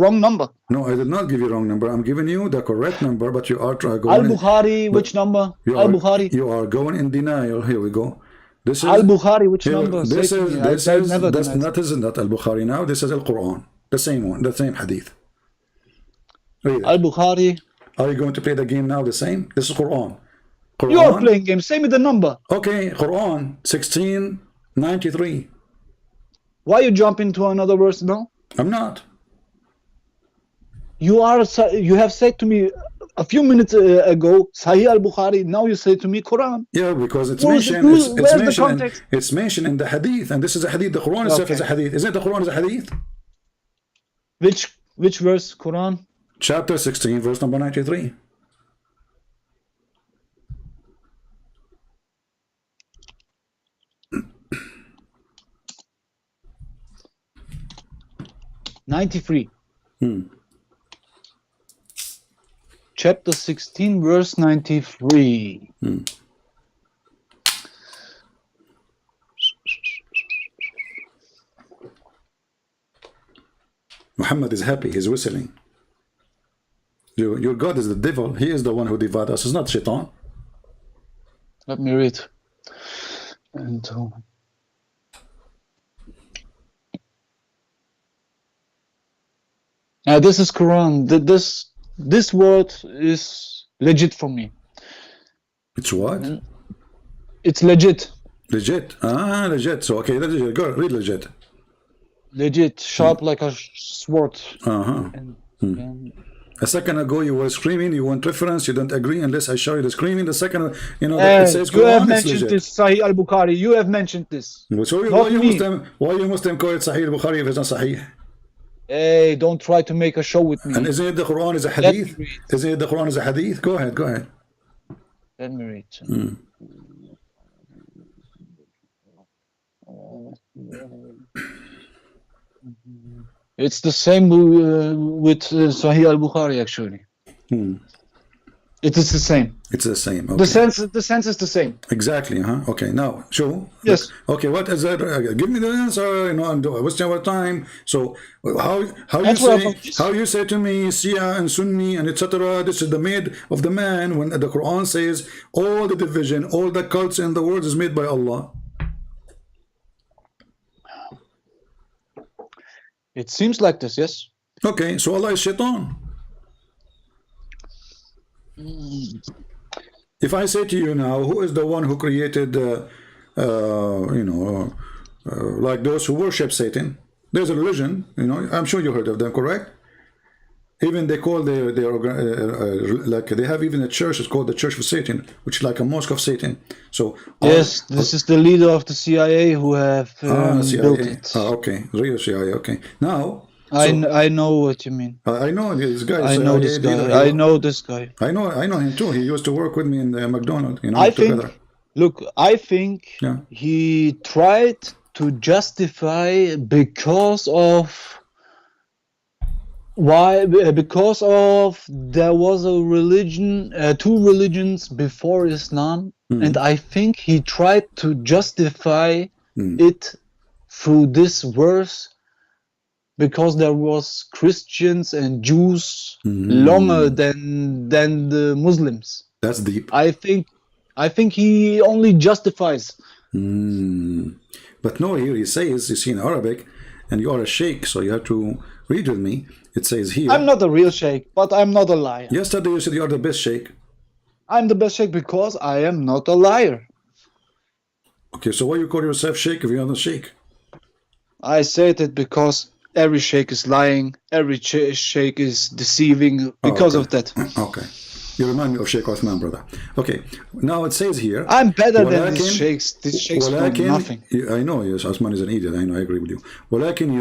wrong number. No, I did not give you wrong number. I'm giving you the correct number, but you are going. Al-Bukhari, which number? Al-Bukhari. You are going in denial. Here we go. This is Al-Bukhari, which number? This is not Al-Bukhari now. This is Al-Quran. The same one, the same hadith. Al-Bukhari. Are you going to play the game now the same? This is Quran. You are playing games. Say me the number. Okay, Quran 1693. Why you jump into another verse now? I'm not. You have said to me a few minutes ago, Sahih al-Bukhari. Now you say to me Quran. Yeah, because it's Where's mentioned. the context? It's mentioned in the hadith, and this is a hadith. The Quran itself is a hadith. Isn't the Quran is a hadith? Which verse? Quran? Chapter 16, verse number 93. 93. Chapter 16, verse 93. Muhammad is happy, he's whistling. Your God is the devil, he is the one who divides us, it's not Shaitan. Let me read. And this is Quran. This word is legit for me. It's what? It's legit. Legit. Ah, legit. So okay, that's legit. Go read legit. Legit, sharp like a sword. And a second ago you were screaming, you want reference, you don't agree unless I show you the screaming. The second, it says you have Quran, mentioned this, Sahih al-Bukhari. You have mentioned this. So Not me. why you Muslim call it Sahih al-Bukhari if it's not Sahih? Hey, don't try to make a show with me. And isn't it the Quran is a hadith? Isn't it the Quran is a hadith? Go ahead, go ahead. Let me read. It's the same with Sahih al-Bukhari, actually. It is the same. It's the same. Okay. The sense is the same. Exactly. Okay. Now, show. Yes. Okay. What is that? Give me the answer. I'm wasting our time. So, how you say to me, Shia and Sunni and etc. This is the made of the man when the Quran says all the division, all the cults in the world is made by Allah. It seems like this, yes. Okay. So Allah is Shaitan. If I say to you now, who is the one who created, like those who worship Satan? There's a religion, I'm sure you heard of them, correct? Even they call their like they have even a church. It's called the Church of Satan, which is like a mosque of Satan. So yes, this is the leader of the CIA who have built it. Okay, real CIA. Okay, now. I know what you mean. I know this guy. I know this guy. I know this guy. I know him too. He used to work with me in the McDonald's. I think he tried to justify because of there was a religion, two religions before Islam, and I think he tried to justify it through this verse. Because there was Christians and Jews longer than the Muslims. That's deep. I think he only justifies. But no, here he says, you see in Arabic, and you are a sheikh, so you have to read with me. It says here. I'm not a real sheikh, but I'm not a liar. Yesterday you said you are the best sheikh. I'm the best sheikh because I am not a liar. Okay, so why you call yourself sheikh if you're not a sheikh? I said it because every sheikh is lying, every sheikh is deceiving because of that. Okay. You remind me of Sheikh Othman, brother. Okay. Now it says here. I'm better than these sheikhs. These sheikhs know nothing. I know, yes, Othman is an idiot. I know, I agree with you. ولكن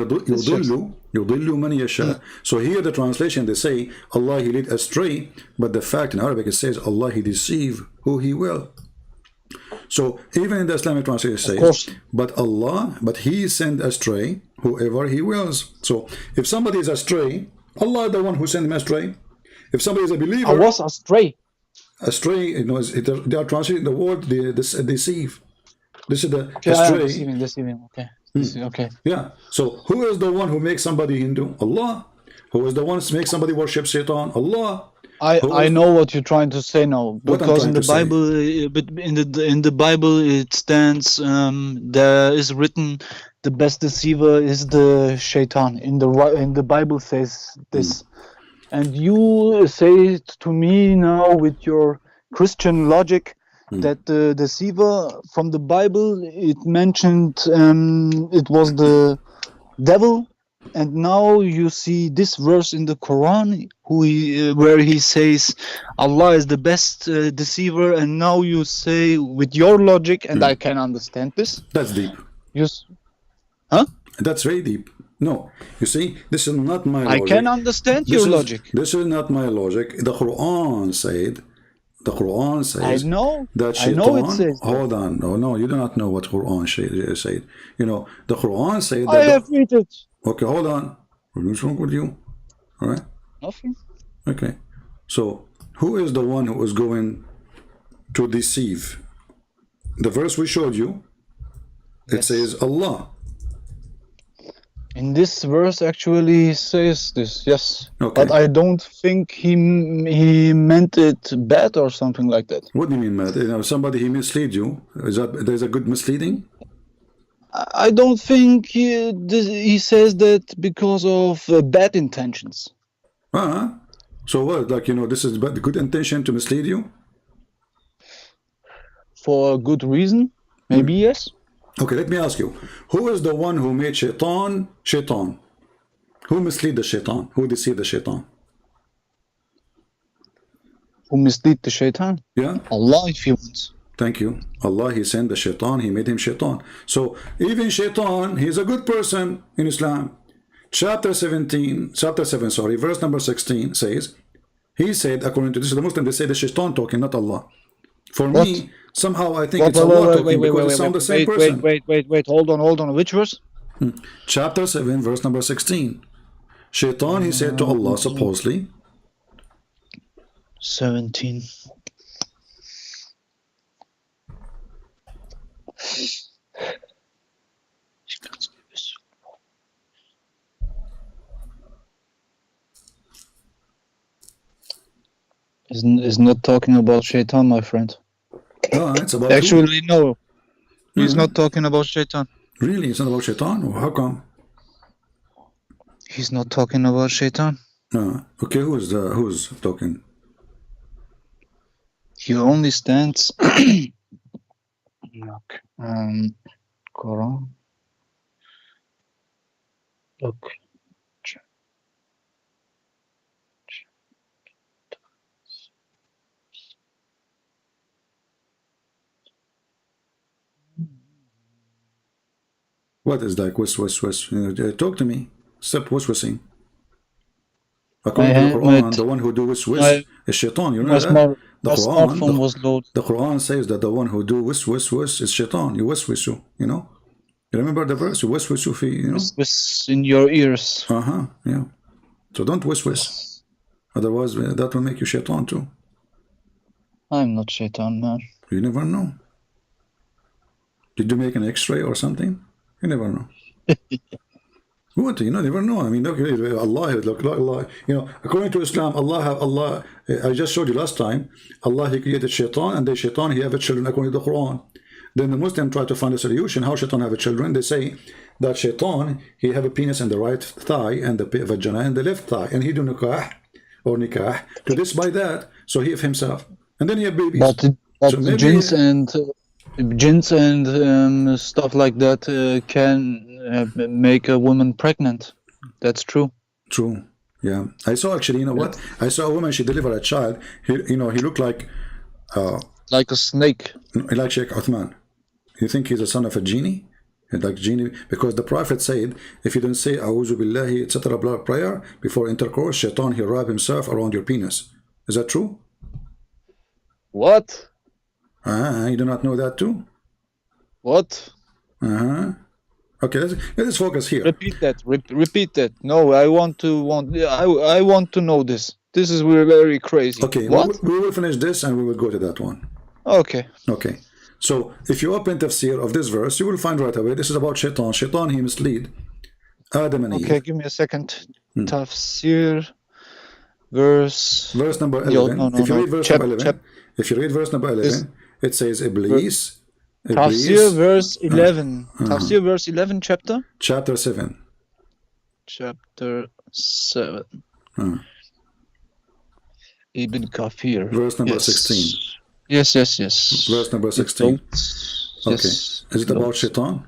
يضل من يشاء. So here the translation, they say, Allah, he lead astray. But the fact in Arabic, it says, Allah, he deceive who he will. So even in the Islamic translation it says, but he send astray whoever he wills. So if somebody is astray, Allah is the one who sent him astray. If somebody is a believer, I was astray. Astray, they are translating the word deceive. This is the astray. Deceiving. Okay. Okay. Yeah. So who is the one who makes somebody Hindu? Allah. Who is the one who makes somebody worship Satan? Allah. I know what you're trying to say now, because in the Bible, in the Bible it stands there is written the best deceiver is the Shaitan. In the Bible says this, and you say to me now with your Christian logic that the deceiver from the Bible it mentioned it was the devil. And now you see this verse in the Quran where he says Allah is the best deceiver, and now you say with your logic, and I can understand this. That's deep. Huh? That's very deep. No, you see, this is not my logic. I can understand your logic. This is not my logic. The Quran said I know. That Shaitan, I know it says. Hold on. No, you do not know what Quran said. The Quran said that I have read it. Okay, hold on. What's wrong with you? All right. Nothing. Okay. So who is the one who is going to deceive? The verse we showed you, it Yes. says Allah. In this verse actually says this, yes. Okay. But I don't think he meant it bad or something like that. What do you mean, Matt? You know, somebody he mislead you. Is that there's a good misleading? I don't think he says that because of bad intentions. So what? Like, you know, this is good intention to mislead you? For a good reason, maybe yes. Okay, let me ask you. Who is the one who made shaitan? Who mislead the shaitan? Who deceived the shaitan? Who mislead the shaitan? Yeah? Allah, if he wants. Thank you. Allah, he sent the shaitan, he made him shaitan. So even shaitan, he's a good person in Islam. Chapter 7, verse number 16 says, he said, according to this, the Muslim, they say the shaitan talking, not Allah. For What? me, somehow I think it's Allah talking because it sounds the same person. Wait, hold on. Which verse? Chapter 7, verse number 16. Shaitan, he said to Allah, supposedly, 17. Is not talking about shaitan, my friend. It's about Actually, no. He's not talking about shaitan. who? Really? It's not about shaitan? How come? He's not talking about shaitan. Okay, who's talking? He only stands. Okay. Quran. Look. What is like whis? Talk to me. Stop whispering. According to the Quran, the one who do whis is shaitan. You know that? My smartphone was loaded. The Quran says that the one who do whis is shaitan. You whis, you know? You remember the verse? You whis, you know? Whis in your ears. Yeah. So don't whis. Otherwise, that will make you shaitan too. I'm not shaitan, man. You never know. Did you make an X-ray or something? You never know. What? You never know. I mean, look, Allah, you know, according to Islam, Allah, I just showed you last time, Allah, he created shaitan, and the shaitan, he have children according to the Quran. Then the Muslim try to find a solution, how shaitan have children. They say that shaitan, he have a penis in the right thigh, and the vagina in the left thigh, and he do nikah, to this by that, so he have himself. And then he have babies. But So maybe- jinns and stuff like that can make a woman pregnant. That's true. True. Yeah. I saw actually, you know what? I saw a woman, she delivered a child. He looked like Like a snake. Sheikh Uthman. You think he's a son of a genie? Like genie? Because the Prophet said, if you don't say A'udhu Billahi, etc. prayer before intercourse, shaitan, he'll wrap himself around your penis. Is that true? What? You do not know that too? What? Okay, let's focus here. Repeat that. Repeat that. No, I want to know this. This is very crazy. Okay, What? we will finish this and we will go to that one. Okay. Okay. So if you open tafsir of this verse, you will find right away this is about shaitan. Shaitan, he mislead Adam and Eve. Okay, give me a second. Tafsir, verse Number 11. No, if you no. read verse number 11, if you read verse number 11, it says Iblis. Tafsir, verse 11. Tafsir, verse 11, chapter? Chapter 7. Chapter 7. Ibn Kafir. Verse number 16. Yes. Verse number 16. Okay. Yes. Is it about shaitan?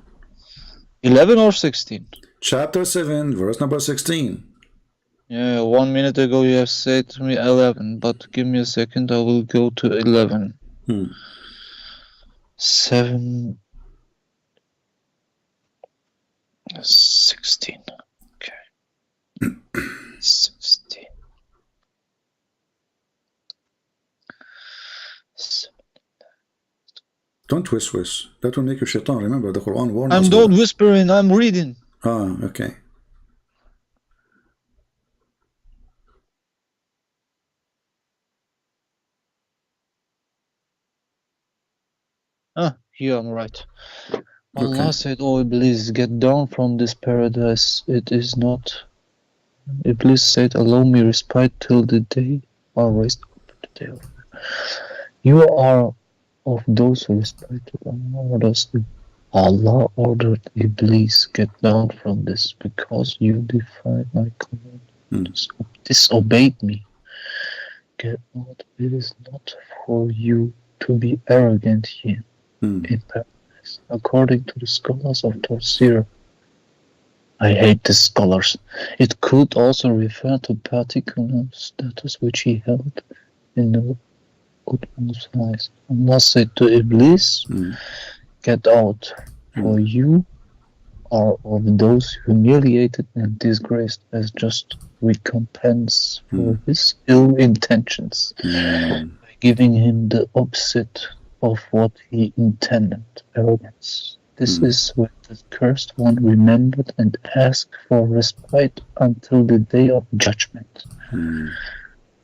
11 or 16? Chapter 7, verse number 16. Yeah, 1 minute ago you have said to me 11, but give me a second, I will go to 11. 7, 16. Okay. 16. Don't whisper. That will make you shaitan. Remember, the Quran warns us. I'm not whispering, I'm reading. Okay. Here I'm right. Allah said, "Oh Iblis, get down from this paradise. It is not." Iblis said, "Allow me respite till the day are raised up." The day of you are of those who respite Allah ordered Iblis, get down from this because you defied my command, disobeyed me. Get out. It is not for you to be arrogant here in paradise. According to the scholars of Tafsir, I hate the scholars. It could also refer to particular status which he held in the utmost eyes. Allah said to Iblis, get out, for you are of those humiliated and disgraced as just recompense for his ill intentions, by giving him the opposite of what he intended, arrogance. This is when the cursed one remembered and asked for respite until the day of judgment.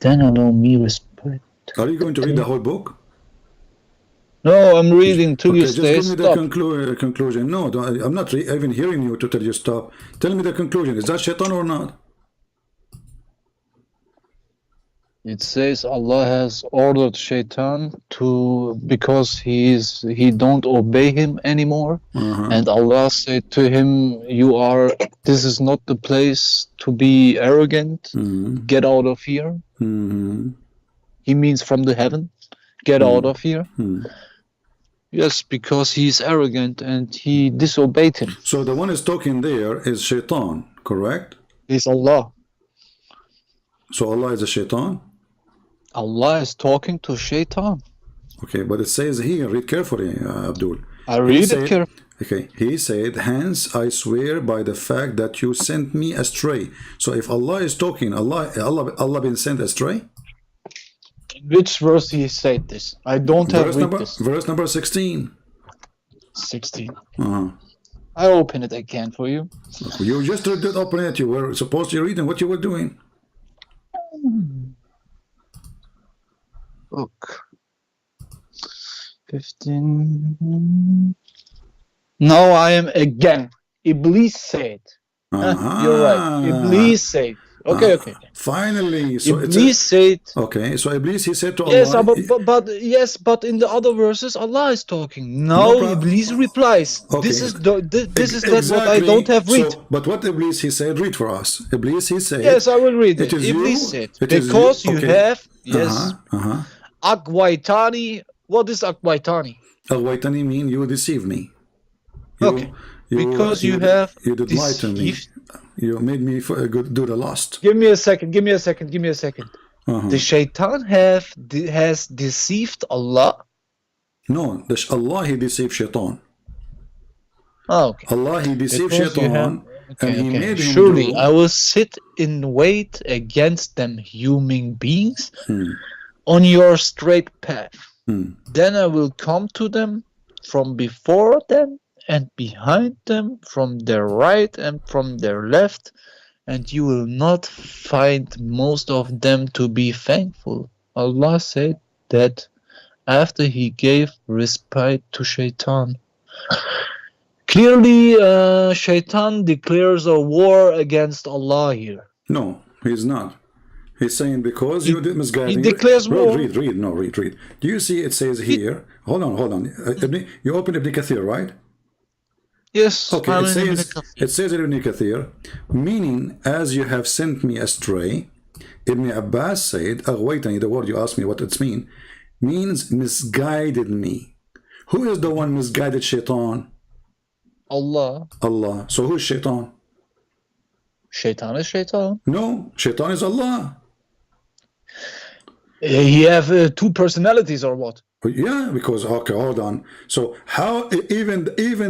Then allow me respite. Are you going to read the whole book? No, I'm reading till you just stay. give me Stop. the conclusion. No, I'm not even hearing you to tell you stop. Tell me the conclusion. Is that shaitan or not? It says Allah has ordered Shaitan to, because he don't obey him anymore, and Allah said to him, this is not the place to be arrogant. Get out of here. He means from the heaven. Get out of here. Yes, because he's arrogant and he disobeyed him. So the one is talking there is shaitan, correct? It's Allah. So Allah is a shaitan? Allah is talking to Shaitan. Okay, but it says here, read carefully, Abdul. I read it carefully. Okay, he said, hence I swear by the fact that you sent me astray. So if Allah is talking, Allah been sent astray? In which verse he said this? I don't have this. Verse number 16. 16. I open it again for you. You just did open it. You were supposed to read what you were doing. Look. 15. Now I am again. Iblis said. You're right. Iblis said. Okay. Finally. So Iblis said. Okay, so Iblis, he said to Allah. Yes, but in the other verses, Allah is talking. Now Iblis replies. Okay. This is exactly what I don't have read. But what Iblis, he said, read for us. Iblis, he said. Yes, I will read it. Iblis said, because you have, Akwaitani. What is Akwaitani? Akwaitani mean you deceive me. Because you did lie to me. You made me do the lust. Give me a second. The shaitan has deceived Allah. No, Allah, he deceived shaitan. Okay. Allah, he deceived shaitan. And he made him surely I will sit in wait against them human beings on your straight path. Then I will come to them from before them and behind them, from their right and from their left, and you will not find most of them to be thankful. Allah said that after he gave respite to Shaitan. Clearly, Shaitan declares a war against Allah here. No, he's not. He's saying because you did misguiding. He declares war. Read. Do you see it says here? Hold on. You open Ibn Kathir, right? Yes. Okay, it says in Ibn Kathir, meaning as you have sent me astray. Ibn Abbas said, Aghwaytani, the word you asked me what it means misguided me. Who is the one misguided shaitan? Allah. So who's shaitan? Shaitan is shaitan. No, shaitan is Allah. He have two personalities or what? Yeah, because okay, hold on. So how even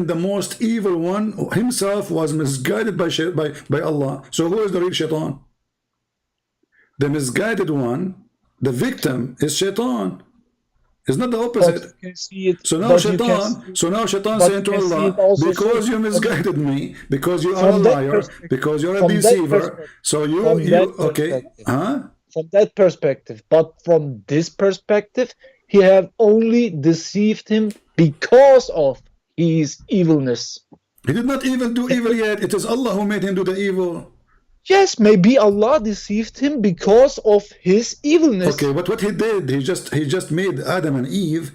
the most evil one himself was misguided by Allah. So who is the real shaitan? The misguided one, the victim is shaitan. It's not the opposite. So now shaitan saying to Allah, because you misguided me, because you are a liar, because you're a deceiver. So you okay? From that perspective, but from this perspective, he have only deceived him because of his evilness. He did not even do evil yet. It is Allah who made him do the evil. Yes, maybe Allah deceived him because of his evilness. Okay, but what he did, he just made Adam and Eve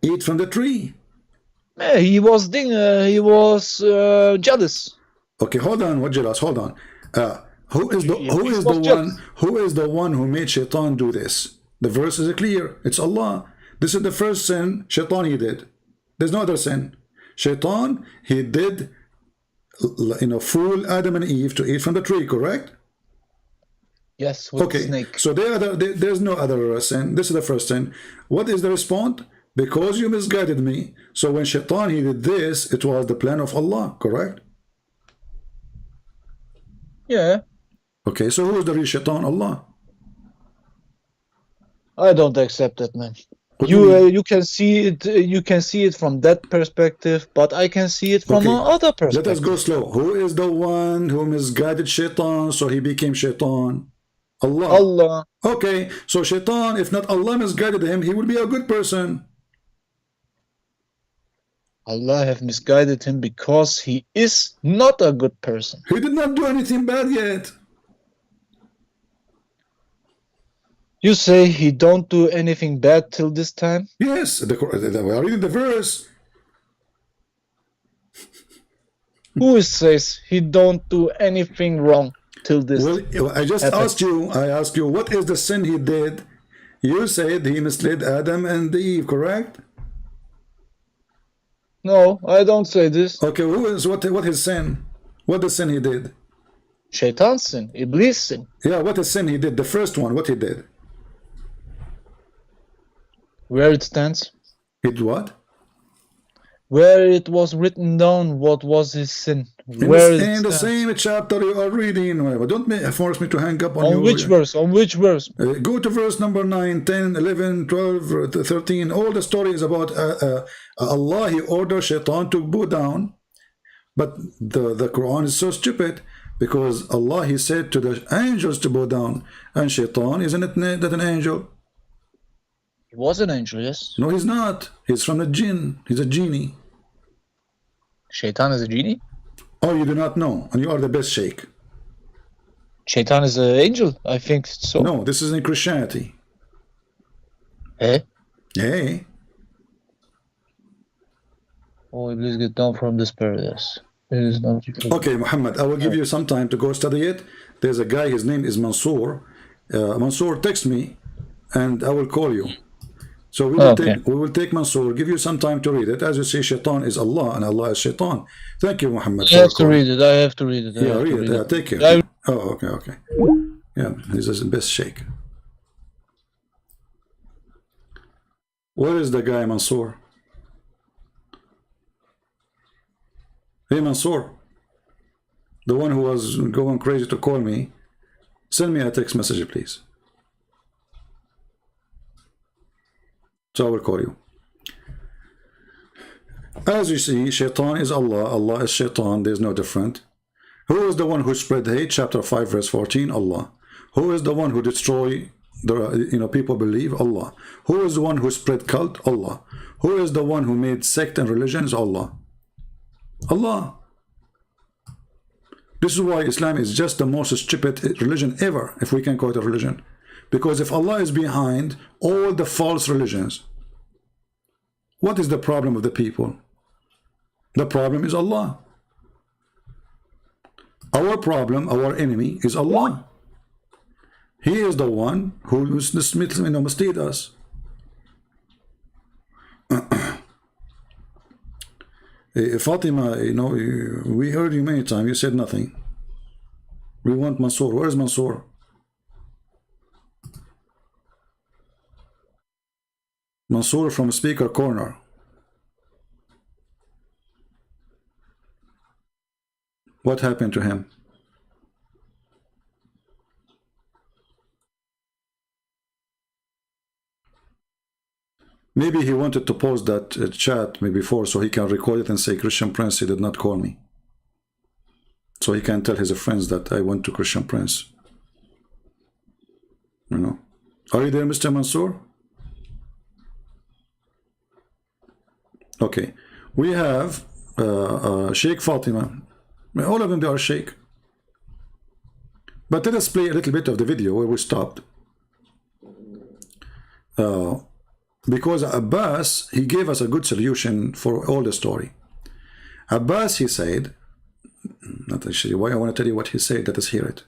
eat from the tree. He was jealous. Okay, hold on, what jealous? Hold on. Who is the one who made Shaitan do this? The verse is clear. It's Allah. This is the first sin Shaitan he did. There's no other sin. Shaitan, he did, fool Adam and Eve to eat from the tree, correct? Yes, with the snake. So there's no other sin. This is the first sin. What is the response? Because you misguided me. So when Shaitan he did this, it was the plan of Allah, correct? Yeah. Okay, so who is the real Shaitan? Allah. I don't accept that, man. What do you mean? You can see it from that perspective, but I can see it from another perspective. Let us go slow. Who is the one who misguided Shaitan so he became Shaitan? Allah. Allah. Okay, so Shaitan, if not Allah misguided him, he would be a good person. Allah have misguided him because he is not a good person. He did not do anything bad yet. You say he don't do anything bad till this time? Yes, we are reading the verse. Who says he don't do anything wrong till this? Well, I just asked you, what is the sin he did? You said he misled Adam and Eve, correct? No, I don't say this. Okay, what his sin? What the sin he did? Shaitan's sin, Iblis sin. Yeah, what his sin he did? The first one, what he did? Where it stands? He did what? Where it was written down what was his sin. In the same chapter you are reading. Don't force me to hang up on you. On which verse? On which verse? Go to verse number 9, 10, 11, 12, 13. All the story is about Allah. He ordered Shaitan to bow down. But the Quran is so stupid because Allah, he said to the angels to bow down. And Shaitan, isn't that an angel? He was an angel, yes. No, he's not. He's from the jinn. He's a genie. Shaitan is a genie? Oh, you do not know. And you are the best sheikh. Shaitan is an angel? I think so. No, this is in Christianity. Eh? Hey. Oh, please get down from this paradise. It is not. Okay, Muhammad, I will give you some time to go study it. There's a guy, his name is Mansour. Mansour, text me and I will call you. So we will take Mansour, give you some time to read it. As you see, Shaitan is Allah and Allah is Shaitan. Thank you, Muhammad. I have to read it. Yeah, read it. Yeah, take care. Oh, okay. Yeah, he's the best sheikh. Where is the guy, Mansour? Hey, Mansour. The one who was going crazy to call me. Send me a text message, please. So I will call you. As you see, Shaitan is Allah, Allah is Shaitan, there's no different. Who is the one who spread hate? Chapter 5 verse 14, Allah. Who is the one who destroy the people believe? Allah. Who is the one who spread cult? Allah. Who is the one who made sect and religions? Allah. Allah. This is why Islam is just the most stupid religion ever, if we can call it a religion. Because if Allah is behind all the false religions, what is the problem of the people? The problem is Allah. Our problem, our enemy is Allah. He is the one who mislead us. Fatima, we heard you many times. You said nothing. We want Mansour. Where is Mansour? Mansour from speaker corner. What happened to him? Maybe he wanted to post that chat maybe before so he can record it and say Christian Prince, he did not call me. So he can tell his friends that I went to Christian Prince. Are you there, Mr. Mansour? Okay, we have Sheikh Fatima. All of them, they are Sheikh. But let us play a little bit of the video where we stopped. Because Abbas, he gave us a good solution for all the story. Abbas, he said, not actually, why I want to tell you what he said, let us hear it.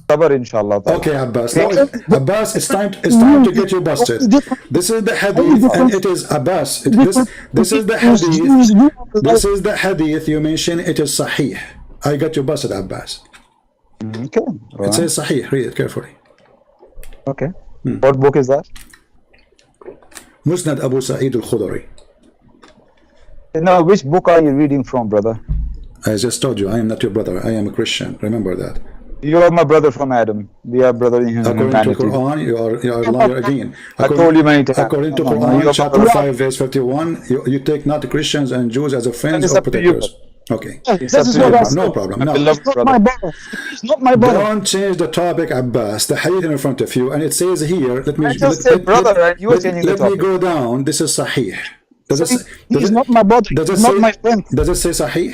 Inshallah. Okay, Abbas. Now, Abbas, it's time to get you busted. This is the hadith, and it is Abbas. This is the hadith. This is the hadith you mentioned. It is Sahih. I got you busted, Abbas. Okay. It says Sahih. Read it carefully. Okay. What book is that? Musnad Abu Sa'id al-Khudri. Now, which book are you reading from, brother? I just told you, I am not your brother. I am a Christian. Remember that. You are my brother from Adam. We are brother in humanity. According to Quran, you are a liar again. I told you many times. According to Quran, chapter 5, verse 51, you take not Christians and Jews as a friends or protectors. Okay. This is what I said. No problem. No. Beloved Not brother. my brother. He's not my brother. Don't change the topic, Abbas. The hadith in front of you, and it says here, let me I just said brother, and you were changing the let me topic. go down. This is Sahih. He's not my brother. He's not my friend. Does it say Sahih?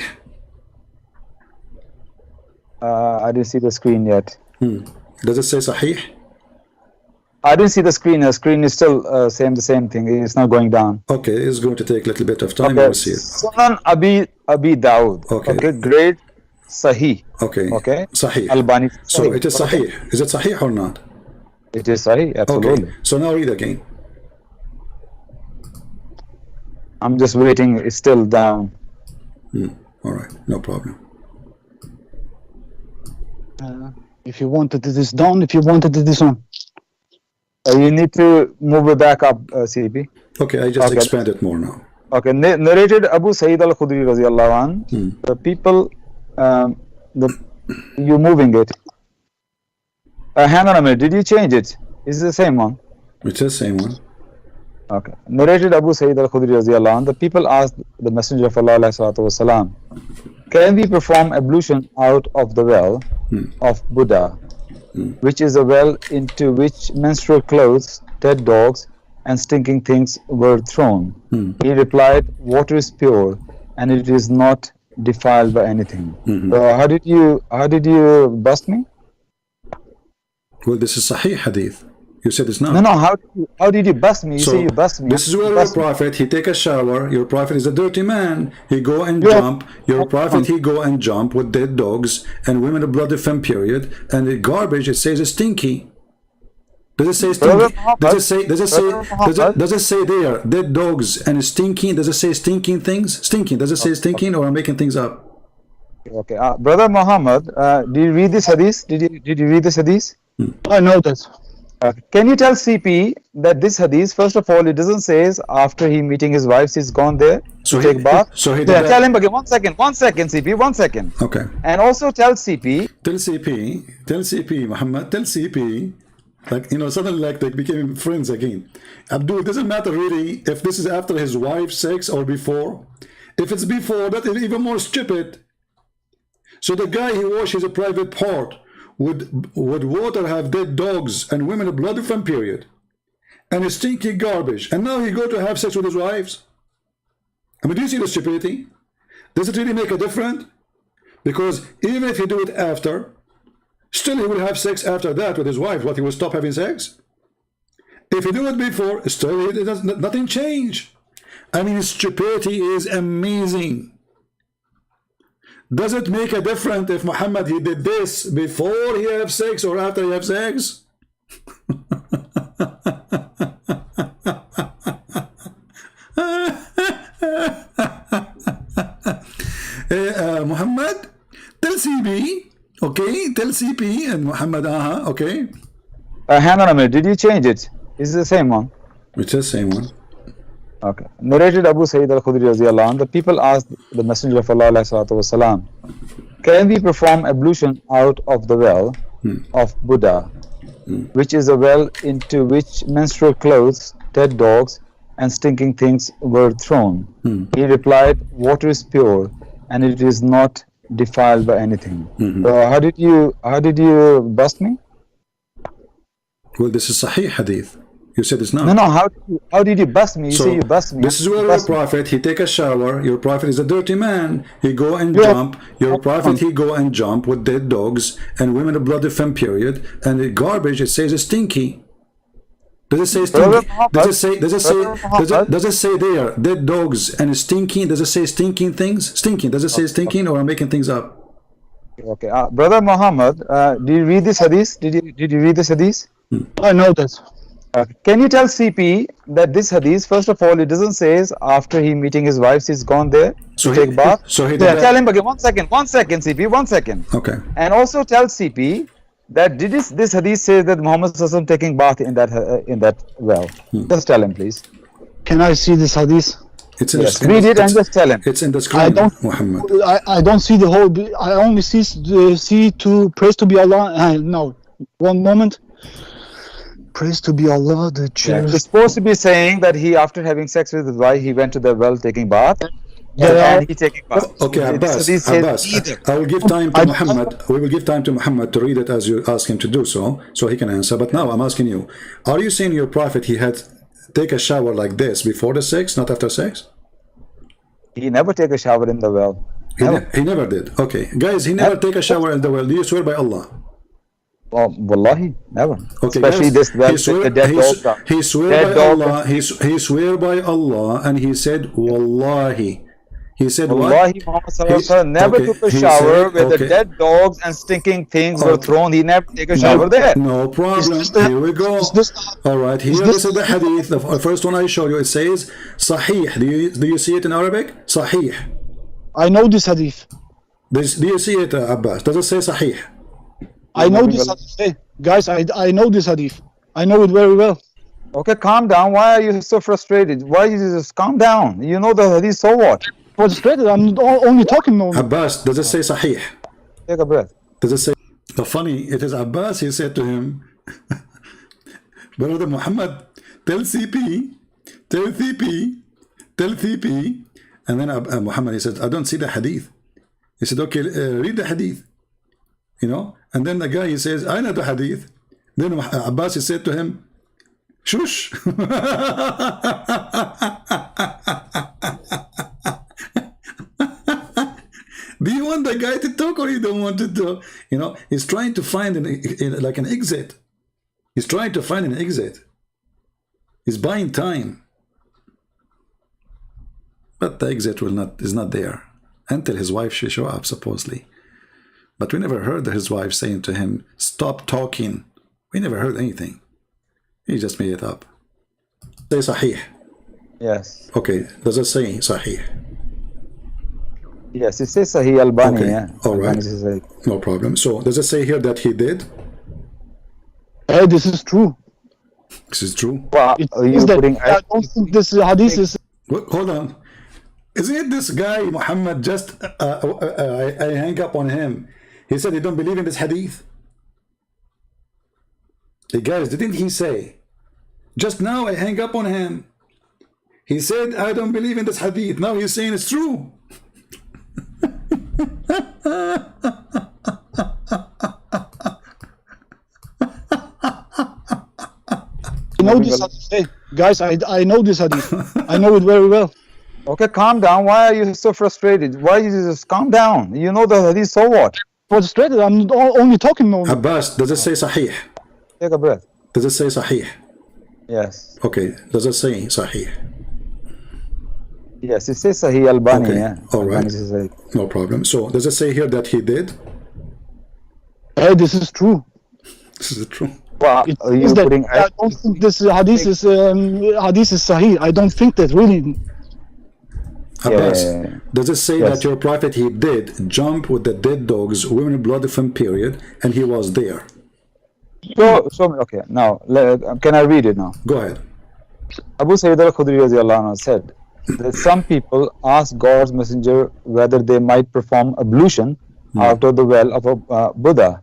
I didn't see the screen yet. Does it say Sahih? I didn't see the screen. The screen is still the same thing. It's not going down. Okay, it's going to take a little bit of time. Okay. We'll see it. Sunan Abi Dawud. Okay. Grade Sahih. Okay. Okay. Sahih. Albani. So it is Sahih. Is it Sahih or not? It is Sahih. Absolutely. Okay. So now read again. I'm just waiting. It's still down. All right. No problem. If you wanted it is down, if you wanted it is on. You need to move it back up, CP. Okay, I just Okay. expand it more now. Okay. Narrated Abu Sa'id al-Khudri radiyallahu anh. The people, you're moving it. Hang on a minute. Did you change it? Is it the same one? It's the same one. Okay. Narrated Abu Sa'id al-Khudri radiyallahu anh. The people asked the Messenger of Allah alayhi salatu wasalam, can we perform ablution out of the well of Buddha, which is a well into which menstrual clothes, dead dogs, and stinking things were thrown? He replied, water is pure, and it is not defiled by anything. So how did you bust me? Well, this is Sahih hadith. You said it's not. No. How did you bust me? You say you bust me. This is where You your bust me. prophet, he take a shower. Your prophet is a dirty man. He go and jump. Your prophet, he go and jump with dead dogs and women of bloody femme period. And the garbage, it says it's stinky. Does it say stinky? Does it say there dead dogs and stinking? Does it say stinking things? Stinking. Does it say stinking, or I'm making things up? Okay, Brother Muhammad, did you read this hadith? Did you read this hadith? I know that. Can you tell CP that this hadith, first of all, it doesn't say after he meeting his wives, he's gone there to take bath. So he did Yeah, that. tell him again. 1 second, CP, 1 second. Okay. And also tell CP. Tell CP, Muhammad, tell CP, like, you know, suddenly like they became friends again. Abdul, it doesn't matter really if this is after his wife's sex or before. If it's before, that is even more stupid. So the guy he washes a private part would water have dead dogs and women of blood from period and a stinky garbage, and now he go to have sex with his wives. I mean, do you see the stupidity? Does it really make a difference? Because even if he do it after, still he will have sex after that with his wife. What, he will stop having sex? If he do it before, still it does nothing change. I mean, stupidity is amazing. Does it make a difference if Muhammad, he did this before he have sex or after he have sex? Muhammad, tell CP, okay? Tell CP and Muhammad, okay? Hang on a minute. Did you change it? Is it the same one? It's the same one. Okay. Narrated Abu Sa'id al-Khudri radiyallahu anh. The people asked the Messenger of Allah alayhi salatu wasalam, can we perform ablution out of the well of Buddha, which is a well into which menstrual clothes, dead dogs, and stinking things were thrown? He replied, water is pure, and it is not defiled by anything. So how did you bust me? Well, this is Sahih hadith. You said it's not. No, how did you bust me? You say you bust me. This is where your prophet, he take a shower. Your prophet is a dirty man. He go and Yeah. jump. Your prophet, he go and jump with dead dogs and women of bloody femme period. And the garbage, it says it's stinky. Does it say stinky? Does it say there dead dogs and stinking? Does it say stinking things? Stinking. Does it say stinking, or I'm making things up? Okay, Brother Muhammad, did you read this hadith? Did you read this hadith? I know that. Can you tell CP that this hadith, first of all, it doesn't say after he meeting his wife, he's gone there to take bath. So he did Yeah, that. tell him again. 1 second, CP, 1 second. Okay. And also tell CP that did this hadith says that Muhammad Sallallahu taking bath in that well. Just tell him, please. Can I see this hadith? It's in Yes, the, read it and just tell him. It's in the screen, I don't. Muhammad. I don't see the whole. I only see to praise to be Allah. No, one moment. Praise to be Allah, the Yeah. cherished. It's supposed to be saying that he, after having sex with his wife, he went to the well taking bath. And he taking bath. Okay, Abbas, This hadith Abbas, says either. I will give time to Muhammad. We will give time to Muhammad to read it as you ask him to do so he can answer. But now I'm asking you, are you saying your prophet, he had take a shower like this before the sex, not after sex? He never take a shower in the well. He never did. Okay, guys, he never take a shower in the well. Do you swear by Allah? Well, wallahi, never. Okay, Especially guys, this well, the dead dogs. he swear Dead by dog. Allah. He swear by Allah, and he said, Wallahi. He said Wallahi, what? Muhammad Sallallahu never okay, took a he shower said- where okay. the dead dogs and stinking things were Okay. thrown. He never take a shower there. No problem. Is this- Here we go. is this- All right. Here, this- this is the hadith. The first one I show you. It says Sahih. Do you see it in Arabic? Sahih. I know this hadith. Do you see it, Abbas? Does it say Sahih? I know this hadith. Hey, guys, I know this hadith. I know it very well. Okay, calm down. Why are you so frustrated? Why you just calm down? You know the hadith, so what? Frustrated. I'm only talking now. Abbas, does it say Sahih? Take a breath. Does it say? The funny, it is Abbas. He said to him, Brother Muhammad, tell CP, and then Muhammad, he said, I don't see the hadith. He said, okay, read the hadith. You know, and then the guy, he says, I know the hadith. Then Abbas, he said to him, shush. Do you want the guy to talk, or you don't want to talk? You know, he's trying to find like an exit. He's trying to find an exit. He's buying time. But the exit is not there until his wife should show up, supposedly. But we never heard his wife saying to him, stop talking. We never heard anything. He just made it up. Say Sahih. Yes. Okay, does it say Sahih? Yes, it says Sahih Albani. Okay, Yeah. all right. Albani says Sahih. No problem. So does it say here that he did? Hey, this is true. This is true. Wow, It are you is that putting? I don't think this hadith is. Hold on. Isn't it this guy, Muhammad, just I hang up on him. He said he don't believe in this hadith. Hey guys, didn't he say? Just now I hang up on him. He said, I don't believe in this hadith. Now he's saying it's true. I know this hadith. Hey, guys, I know this hadith. I know it very well. Okay, calm down. Why are you so frustrated? Why you just calm down? You know the hadith, so what? Frustrated. I'm only talking now. Abbas, does it say Sahih? Take a breath. Does it say Sahih? Yes. Okay, does it say Sahih? Yes, it says Sahih Albani. Okay, Yeah. all right. Albani says Sahih. No problem. So does it say here that he did? Hey, this is true. This is true. Wow, It are you is that putting? I don't think this hadith is sahih. I don't think that really. Abbas, Yeah. does it say Yes. that your prophet, he did jump with the dead dogs, women in blood from period, and he was there? Show me. Okay, now can I read it now? Go ahead. Abu Sayyid al-Khudri radiyallahu anhu said that some people ask God's messenger whether they might perform ablution out of the well of a Buddha,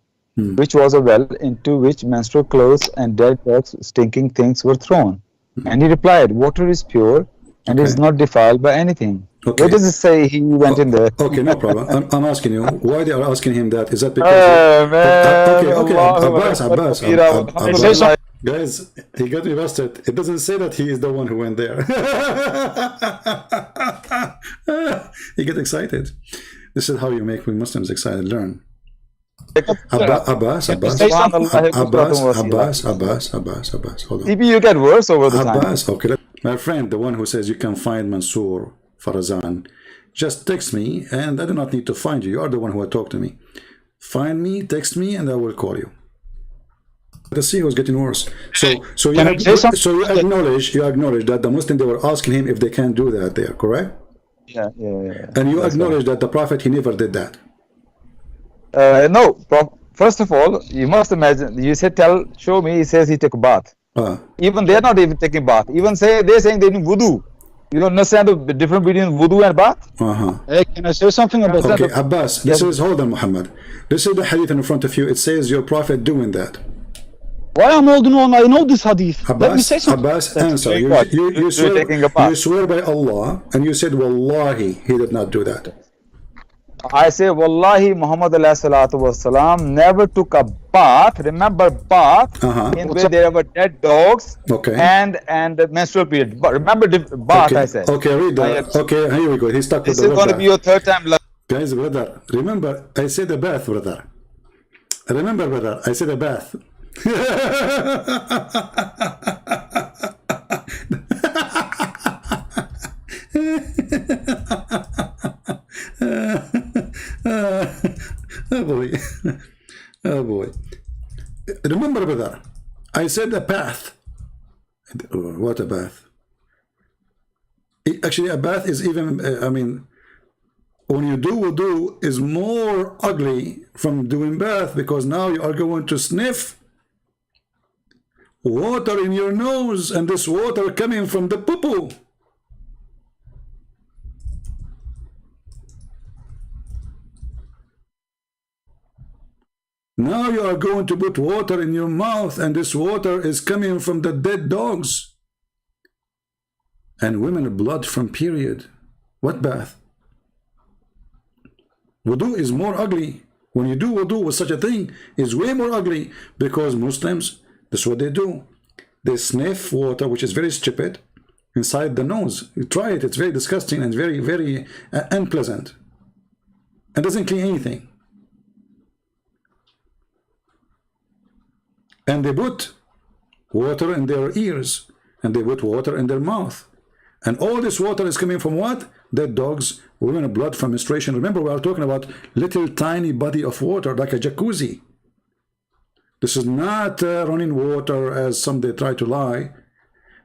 which was a well into which menstrual clothes and dead dogs, stinking things were thrown. And he replied, water is pure and is not defiled by anything. Okay. What does it say he went in there? Okay, no problem. I'm asking you, why they are asking him that? Is that because... Hey, man, okay, Allah, Abbas, Say Guys, he got me busted. It doesn't say that he is the one who went there. He get excited. This is how you make Muslims excited. Learn. Abbas. Hold on. Maybe you get worse over the time. Abbas, okay. My friend, the one who says you can find Mansour Farazan, just text me, and I do not need to find you. You are the one who will talk to me. Find me, text me, and I will call you. The CEO is getting worse. So you acknowledge that the Muslim, they were asking him if they can do that there, correct? Yeah. And you acknowledge that the Prophet, he never did that. No. First of all, you must imagine. You said, show me. He says he took a bath. Even they're not even taking bath. Even they're saying they do wudu. You don't understand the difference between wudu and bath? Hey, can I say something about that? Okay, Abbas, hold on, Muhammad. This is the hadith in front of you. It says your Prophet doing that. Why I'm holding on? I know this hadith. Let me say something. Abbas, answer. You swear by Allah, and you said, Wallahi, he did not do that. I say, Wallahi, Muhammad ﷺ never took a bath. Remember, bath in where there were dead dogs and the menstrual period. But remember, bath. I said. Okay, read that. Okay, here we go. He's stuck with the This is going to be your third time. Guys, brother, remember, I said a bath, brother. Remember, brother, I said a bath. Oh boy. Remember, brother, I said a bath. What a bath. Actually, a bath is even, when you do wudu, is more ugly from doing bath, because now you are going to sniff water in your nose, and this water coming from the poo-poo. Now you are going to put water in your mouth, and this water is coming from the dead dogs. And women blood from period. What bath? Wudu is more ugly. When you do wudu with such a thing, is way more ugly, because Muslims, that's what they do. They sniff water, which is very stupid, inside the nose. You try it, it's very disgusting and very, very unpleasant. It doesn't clean anything. And they put water in their ears, and they put water in their mouth. And all this water is coming from what? Dead dogs, women, blood from menstruation. Remember, we are talking about little tiny body of water, like a jacuzzi. This is not running water, as some they try to lie.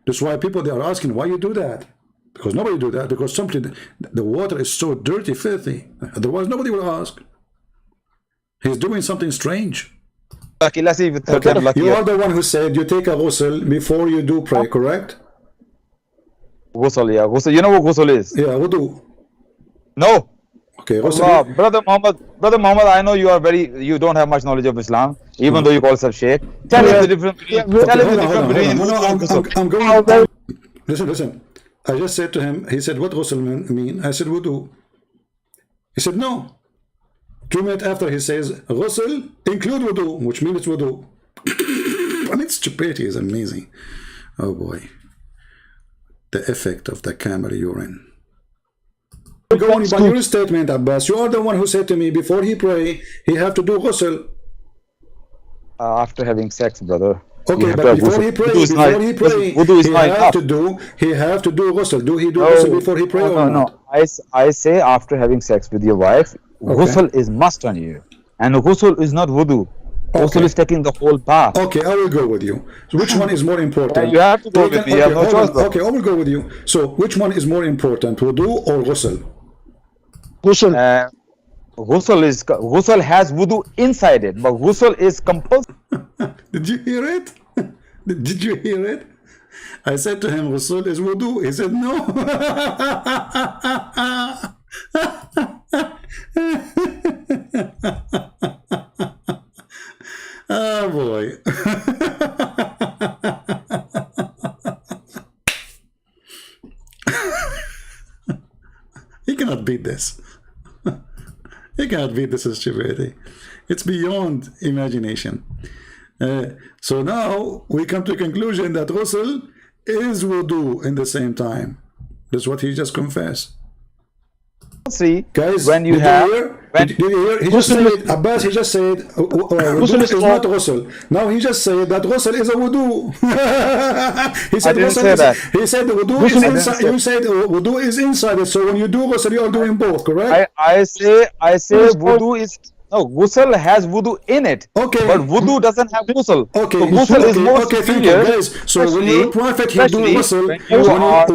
That's why people, they are asking, why you do that? Because nobody do that, because simply the water is so dirty, filthy. Otherwise, nobody will ask. He's doing something strange. Okay, let's see if it's You are the one who said you take a ghusl before you do pray, correct? Ghusl, yeah. Ghusl. You know what ghusl is? Yeah, wudu. No. Okay, Allah, brother Muhammad, I know you don't have much knowledge of Islam, even though you call yourself Sheikh. Tell us the difference between. Listen. I just said to him, he said, what ghusl mean? I said, wudu. He said, no. 2 minutes after, he says, ghusl include wudu, which means it's wudu. I mean, stupidity is amazing. Oh boy. The effect of the camel urine. Going by your statement, Abbas, you are the one who said to me, before he pray, he have to do ghusl. After having sex, brother. Okay, but before he pray, he have to do ghusl. Do he do ghusl before he pray or not? I say after having sex with your wife, ghusl is must on you. And ghusl is not wudu. Ghusl is taking the whole bath. Okay, I will go with you. So which one is more important? You have to go with me. You have no choice. Okay, I will go with you. So which one is more important, wudu or ghusl? Ghusl. Ghusl has wudu inside it, but ghusl is compulsory. Did you hear it? Did you hear it? I said to him, ghusl is wudu. He said no. Oh boy. He cannot beat this. He cannot beat this stupidity. It's beyond imagination. So now we come to a conclusion that ghusl is wudu in the same time. That's what he just confessed. See, Guys, when you did have, you hear? when, Did you hear? He just said, Abbas, he just said, wudu is not ghusl. Now he just said that ghusl is a wudu. He said I didn't ghusl say is, that. he said the wudu is inside. You said wudu is inside it. So when you do ghusl, you are doing both, correct? I say wudu is, no, ghusl has wudu in it. Okay. But wudu doesn't have ghusl. Okay, So ghusl is more thank you, superior. guys. So when you're a prophet, he do ghusl.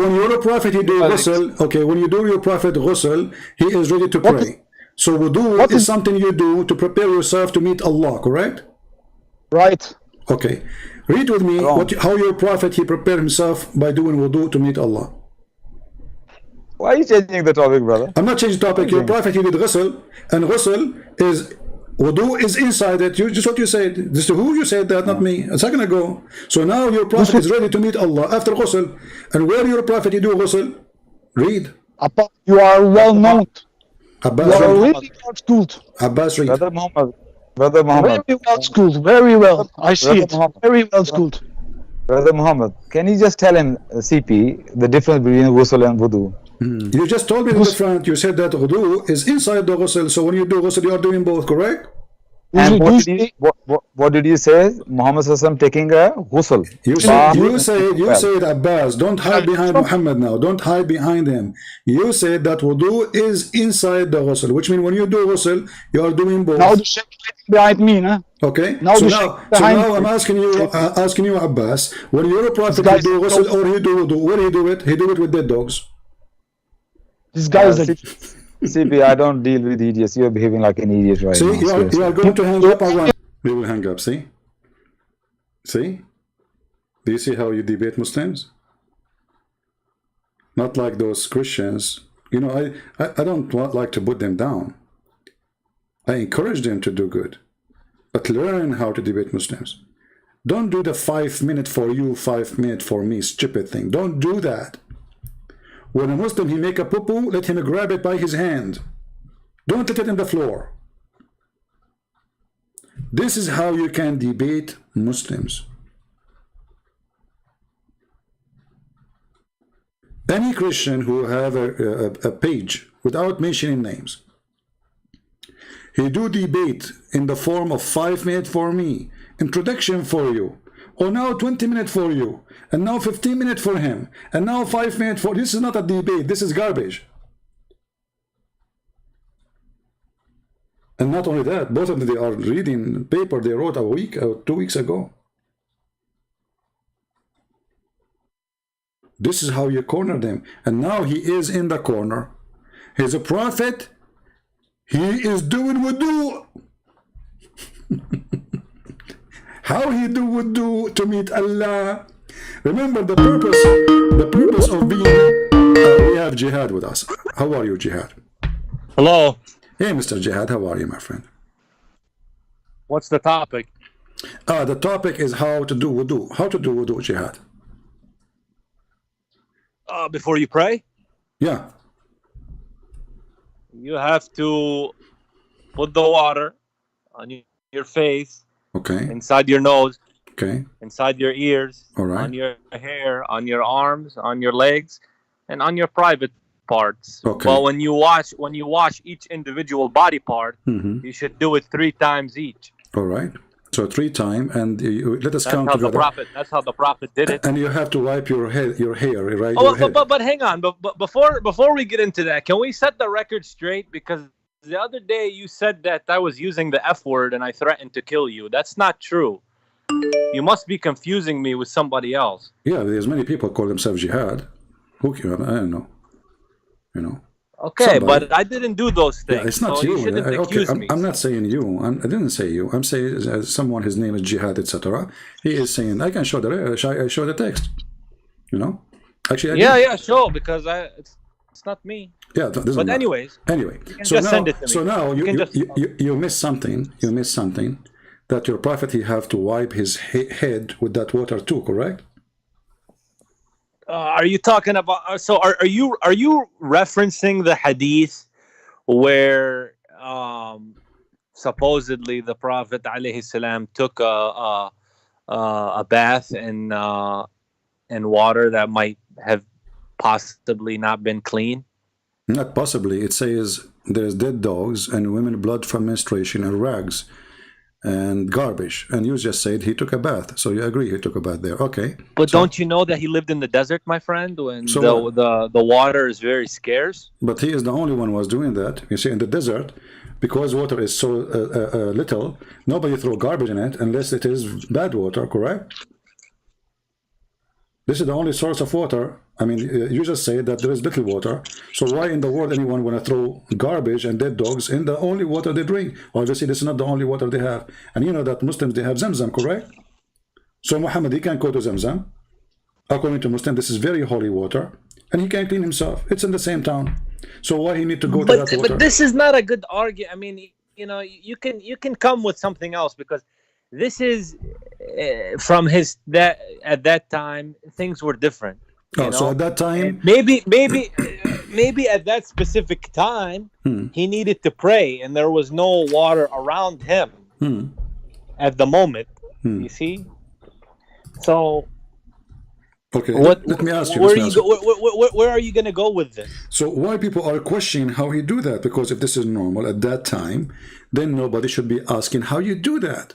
When you're a prophet, he do ghusl. Okay, when you do your prophet ghusl, he is ready to pray. So wudu is something you do to prepare yourself to meet Allah, correct? Right. Okay. Read with me how your prophet, he prepared himself by doing wudu to meet Allah. Why are you changing the topic, brother? I'm not changing the topic. Your prophet, he did ghusl, and ghusl is, wudu is inside it. You just what you said. This is who you said that, not me. A second ago. So now your prophet is ready to meet Allah after ghusl. And where your prophet, he do ghusl? Read. You are well known. Abbas, You are read. really well schooled. Abbas, read. Brother Muhammad. Brother Muhammad. Very well schooled. Very well. I see Brother it. Muhammad. Very well schooled. Brother Muhammad, can you just tell him, CP, the difference between ghusl and wudu? You just told me the difference. You said that wudu is inside the ghusl. So when you do ghusl, you are doing both, correct? And what did you say? Muhammad Sallallahu taking a ghusl. You said Abbas, don't hide behind Muhammad now. Don't hide behind him. You said that wudu is inside the ghusl, which means when you do ghusl, you are doing both. Now the sheikh behind me, huh? Okay. Now So now I'm asking you, Abbas, when you're a prophet, you do ghusl or he do wudu, where he do it? He do it with dead dogs. This guy is a CP, I don't deal with idiots. You're behaving like an idiot right now. See, you are going to hang up. We will hang up. See? See? Do you see how you debate Muslims? Not like those Christians. You know, I don't like to put them down. I encourage them to do good. But learn how to debate Muslims. Don't do the 5 minute for you, 5 minute for me stupid thing. Don't do that. When a Muslim, he make a poo-poo, let him grab it by his hand. Don't let it in the floor. This is how you can debate Muslims. Any Christian who have a page without mentioning names, he do debate in the form of 5 minutes for me, introduction for you, or now 20 minutes for you, and now 15 minutes for him, and now 5 minutes for... This is not a debate, this is garbage. And not only that, both of them, they are reading paper they wrote a week or 2 weeks ago. This is how you corner them. And now he is in the corner. He's a prophet. He is doing wudu. How he do wudu to meet Allah? Remember the purpose of being... we have Jihad with us. How are you, Jihad? Hello. Hey, Mr. Jihad, how are you, my friend? What's the topic? The topic is how to do wudu. How to do wudu, Jihad? Before you pray? Yeah. You have to put the water on your face, Okay. inside your nose, Okay. inside your ears, All right. on your hair, on your arms, on your legs, and on your private parts. Okay. Well, when you wash each individual body part, you should do it 3 times each. All right. So 3 times, and let us count That's together. That's how the Prophet did it. And you have to wipe your hair, right? Oh, Your head. but hang on. But before we get into that, can we set the record straight? Because the other day you said that I was using the F word and I threatened to kill you. That's not true. You must be confusing me with somebody else. Yeah, there's many people call themselves jihad. Who can, I don't know. You know. Okay, Somebody. but I didn't do those things. Yeah, it's not so you. You shouldn't accuse me. I'm not saying you. I didn't say you. I'm saying someone. His name is Jihad, etc. He is saying I can show the text. You know. Actually, yeah, sure. Because it's not me. Yeah, but anyways. Anyway, so now, send it to me. So now you missed something. You missed something that your prophet he have to wipe his head with that water too. Correct. Are you talking about? So are you referencing the hadith where supposedly the Prophet alayhi salam took a a bath in water that might have possibly not been clean? Not possibly. It says there's dead dogs and women blood from menstruation and rags and garbage. And you just said he took a bath. So you agree he took a bath there. Okay. But So- don't you know that he lived in the desert, my friend, when So the water is very scarce? But he is the only one who was doing that. You see, in the desert, because water is so little, nobody throw garbage in it unless it is bad water, correct? This is the only source of water. I mean, you just say that there is little water. So why in the world anyone want to throw garbage and dead dogs in the only water they drink? Obviously, this is not the only water they have. And you know that Muslims, they have Zamzam, correct? So Muhammad, he can go to Zamzam. According to Muslim, this is very holy water. And he can clean himself. It's in the same town. So why he need to go to that water? But this is not a good argument. I mean, you know, you can come with something else, because this is from his that at that time things were different. Oh, so at that time, maybe at that specific time he needed to pray, and there was no water around him at the moment. You see, so. okay, Let me ask you. Where are you going to go with this? So why people are questioning how he do that? Because if this is normal at that time, then nobody should be asking how you do that.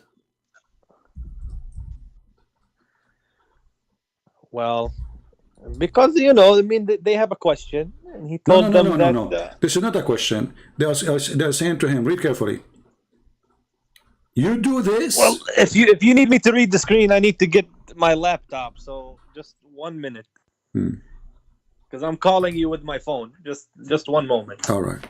Well, because, you know, I mean, they have a question, and he told them that... No. This is not a question. They are saying to him, read carefully. You do this? Well, if you need me to read the screen, I need to get my laptop, so just 1 minute. Because I'm calling you with my phone. Just 1 moment. All right.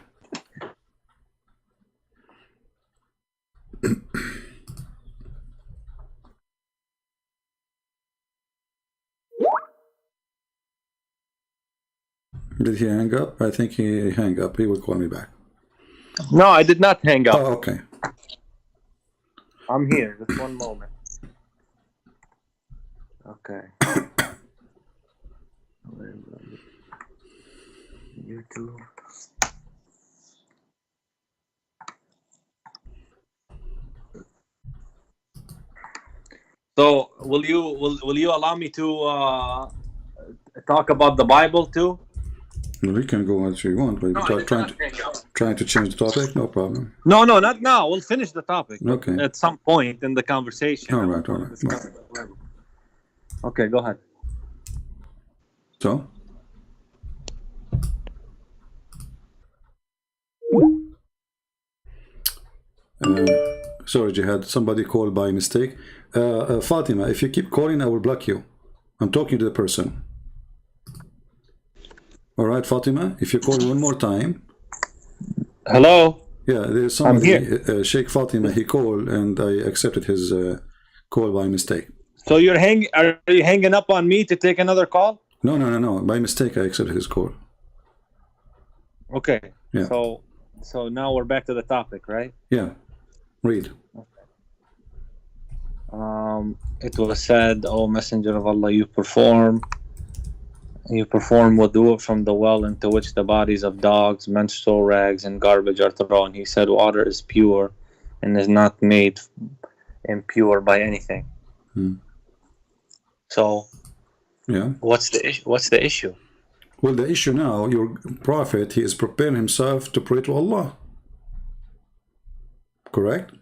Did he hang up? I think he hang up. He will call me back. No, I did not hang up. Oh, okay. I'm here. Just 1 moment. Okay. YouTube. So, will you allow me to talk about the Bible too? We can go as you want, but trying to change the topic, no problem. No, not now. We'll finish the topic. Okay. At some point in the conversation. All right. Okay, go ahead. So? Sorry, Jihad. Somebody called by mistake. Fatima, if you keep calling, I will block you. I'm talking to the person. All right, Fatima, if you call one more time. Hello? Yeah, there's somebody, I'm here. Sheikh Fatima, he called and I accepted his call by mistake. So are you hanging up on me to take another call? No. By mistake, I accepted his call. Okay. Yeah. So now we're back to the topic, right? Yeah. Read. It was said, O Messenger of Allah, you perform wudu from the well into which the bodies of dogs, menstrual rags, and garbage are thrown. He said, water is pure and is not made impure by anything. So, yeah, what's the issue? Well, the issue now, your prophet, he is preparing himself to pray to Allah. Correct?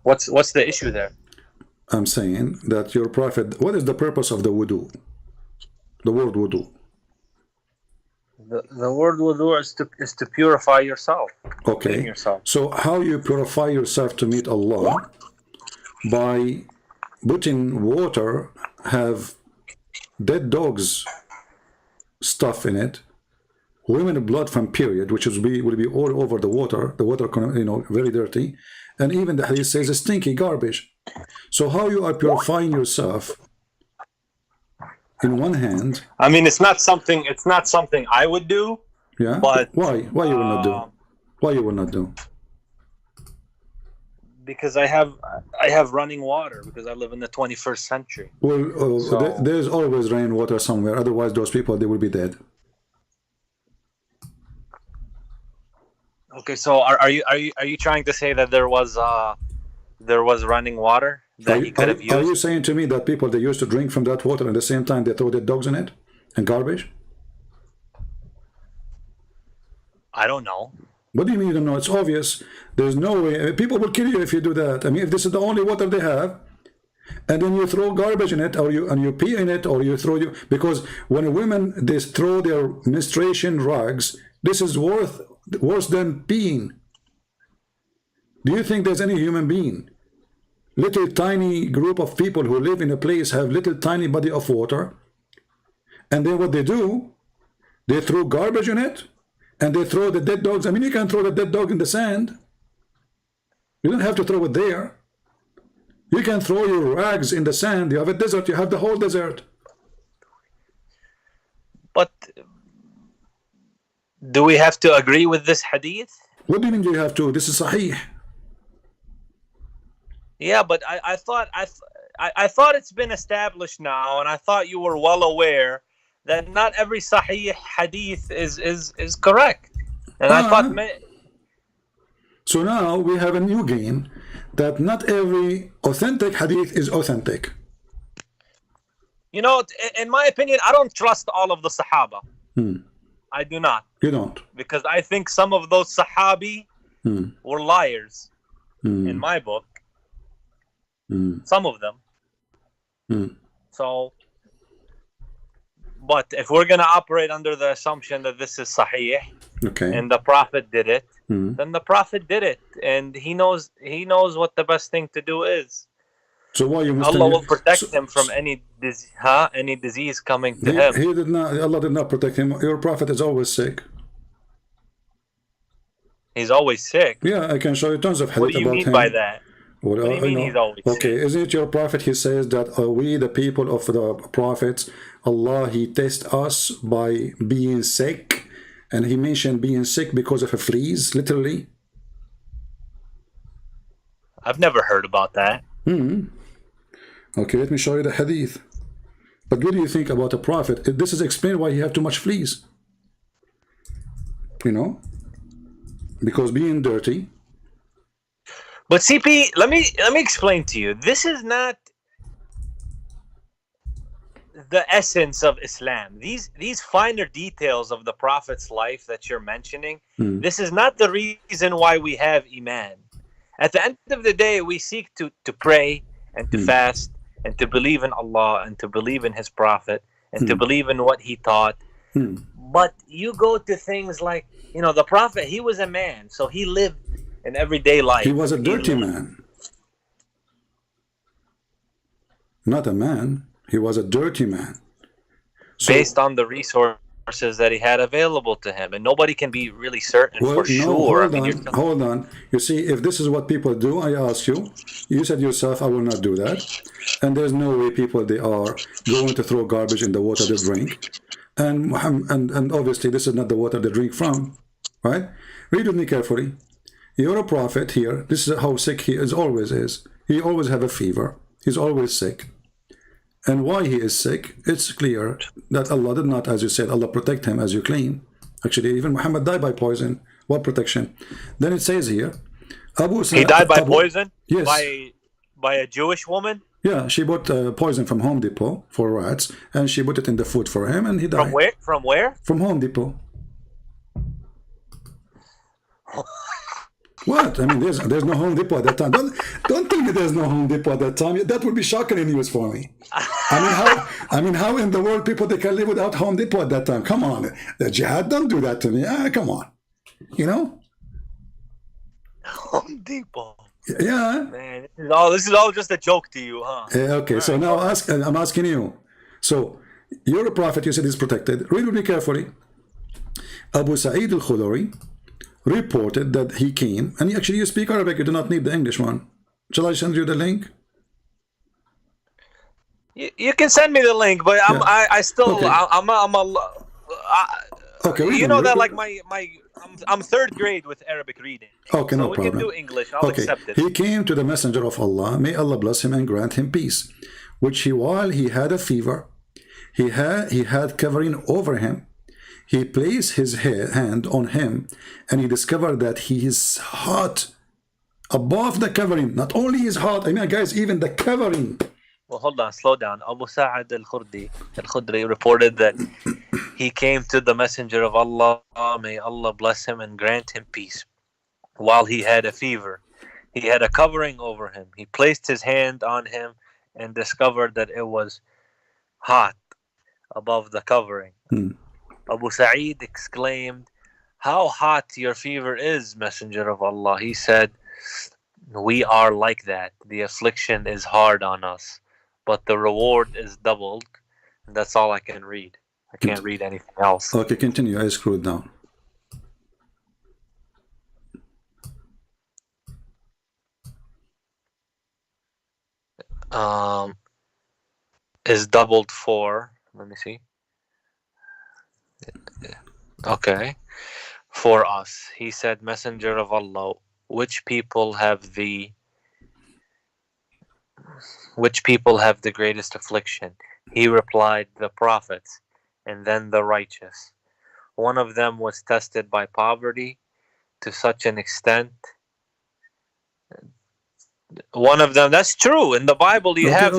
What's the issue there? I'm saying that your prophet, what is the purpose of the wudu? The word wudu. The word wudu is to purify yourself. Okay. Clean yourself. So how you purify yourself to meet Allah? By putting water, have dead dogs stuff in it, women blood from period, which will be all over the water, very dirty, and even the hadith says stinky garbage. So how you are purifying yourself? In one hand, I mean, it's not something I would do. Yeah. But why you will not do? Why you will not do? Because I have running water, because I live in the 21st century. Well, there's always rainwater somewhere. Otherwise, those people, they will be dead. Okay, so are you trying to say that there was running water that he could have used? Are you saying to me that people, they used to drink from that water, and at the same time they throw their dogs in it and garbage? I don't know. What do you mean you don't know? It's obvious. There's no way. People will kill you if you do that. I mean, if this is the only water they have, and then you throw garbage in it, or you pee in it, or you throw because when women, they throw their menstruation rags, this is worse than peeing. Do you think there's any human being, little tiny group of people who live in a place, have little tiny body of water, and then what they do, they throw garbage in it, and they throw the dead dogs? I mean, you can throw the dead dog in the sand. You don't have to throw it there. You can throw your rags in the sand. You have a desert. You have the whole desert. But do we have to agree with this hadith? What do you mean you have to? This is sahih. Yeah, but I thought it's been established now, and I thought you were well aware that not every sahih hadith is correct. And I thought... So now we have a new game, that not every authentic hadith is authentic. You know, in my opinion, I don't trust all of the Sahaba. I do not. You don't? Because I think some of those Sahabi were liars in my book. Some of them. So, but if we're going to operate under the assumption that this is Sahih, and the Prophet did it, then the Prophet did it, and he knows what the best thing to do is. So why you Allah will protect him from any disease coming to him. He did not. Allah did not protect him. Your Prophet is always sick. He's always sick. Yeah, I can show you tons of hadith about him. What do you mean by that? What do you mean he's always sick? Okay, isn't it your Prophet? He says that we, the people of the prophets, Allah, He tests us by being sick, and He mentioned being sick because of a fleas, literally. I've never heard about that. Okay, let me show you the hadith. But what do you think about the Prophet? This is explained why he had too much fleas. You know, because being dirty. But CP, let me explain to you. This is not the essence of Islam. These finer details of the Prophet's life that you're mentioning, this is not the reason why we have Iman. At the end of the day, we seek to pray and to fast and to believe in Allah and to believe in His Prophet and to believe in what He taught. But you go to things like, you know, the Prophet, he was a man, so he lived in everyday life. He was a dirty man. Not a man. He was a dirty man. So, based on the resources that he had available to him. And nobody can be really certain for sure. Hold on. You see, if this is what people do, I ask you, you said yourself, I will not do that. And there's no way people, they are going to throw garbage in the water they drink. And obviously this is not the water they drink from, right? Read with me carefully. You're a prophet here. This is how sick he is, always is. He always have a fever. He's always sick. And why he is sick, it's clear that Allah did not, as you said, Allah protect him as you claim. Actually, even Muhammad died by poison. What protection? Then it says here, he died by poison? Yes. By a Jewish woman? Yeah, she bought poison from Home Depot for rats, and she put it in the food for him, and he died. From where? From where? From Home Depot. What? I mean, there's no Home Depot at that time. Don't tell me there's no Home Depot at that time. That would be shocking news for me. I mean, how in the world people they can live without Home Depot at that time? Come on, the jihad, don't do that to me. Come on, you know. Home Depot. Yeah. Man, this is all just a joke to you, huh? Yeah, okay, all so right. Now I'm asking you. So you're a prophet. You said he's protected. Read with me carefully. Abu Sa'id al-Khudri reported that he came, and actually you speak Arabic, you do not need the English one. Shall I send you the link? You can send me the link, but I still, okay. Okay, you know that like I'm third grade with Arabic reading. Okay, so no problem. We can do English, I'll accept it. He came to the messenger of Allah, may Allah bless him and grant him peace, while he had a fever, he had covering over him. he placed his hand on him, and he discovered that he is hot above the covering. Not only is hot, I mean, guys, even the covering. Well, hold on, slow down. Abu Sa'ad al-Khudri reported that he came to the Messenger of Allah, may Allah bless him and grant him peace, while he had a fever. He had a covering over him. He placed his hand on him and discovered that it was hot above the covering. Abu Sa'id exclaimed, "How hot your fever is, Messenger of Allah." He said, "We are like that. The affliction is hard on us, but the reward is doubled." And that's all I can read. I can't read anything else. Okay, continue. I screwed down. Is doubled for, let me see. Okay. For us. He said, "Messenger of Allah, which people have the greatest affliction?" He replied, "The prophets, and then the righteous. One of them was tested by poverty to such an extent. One of them, that's true. In the Bible, you have.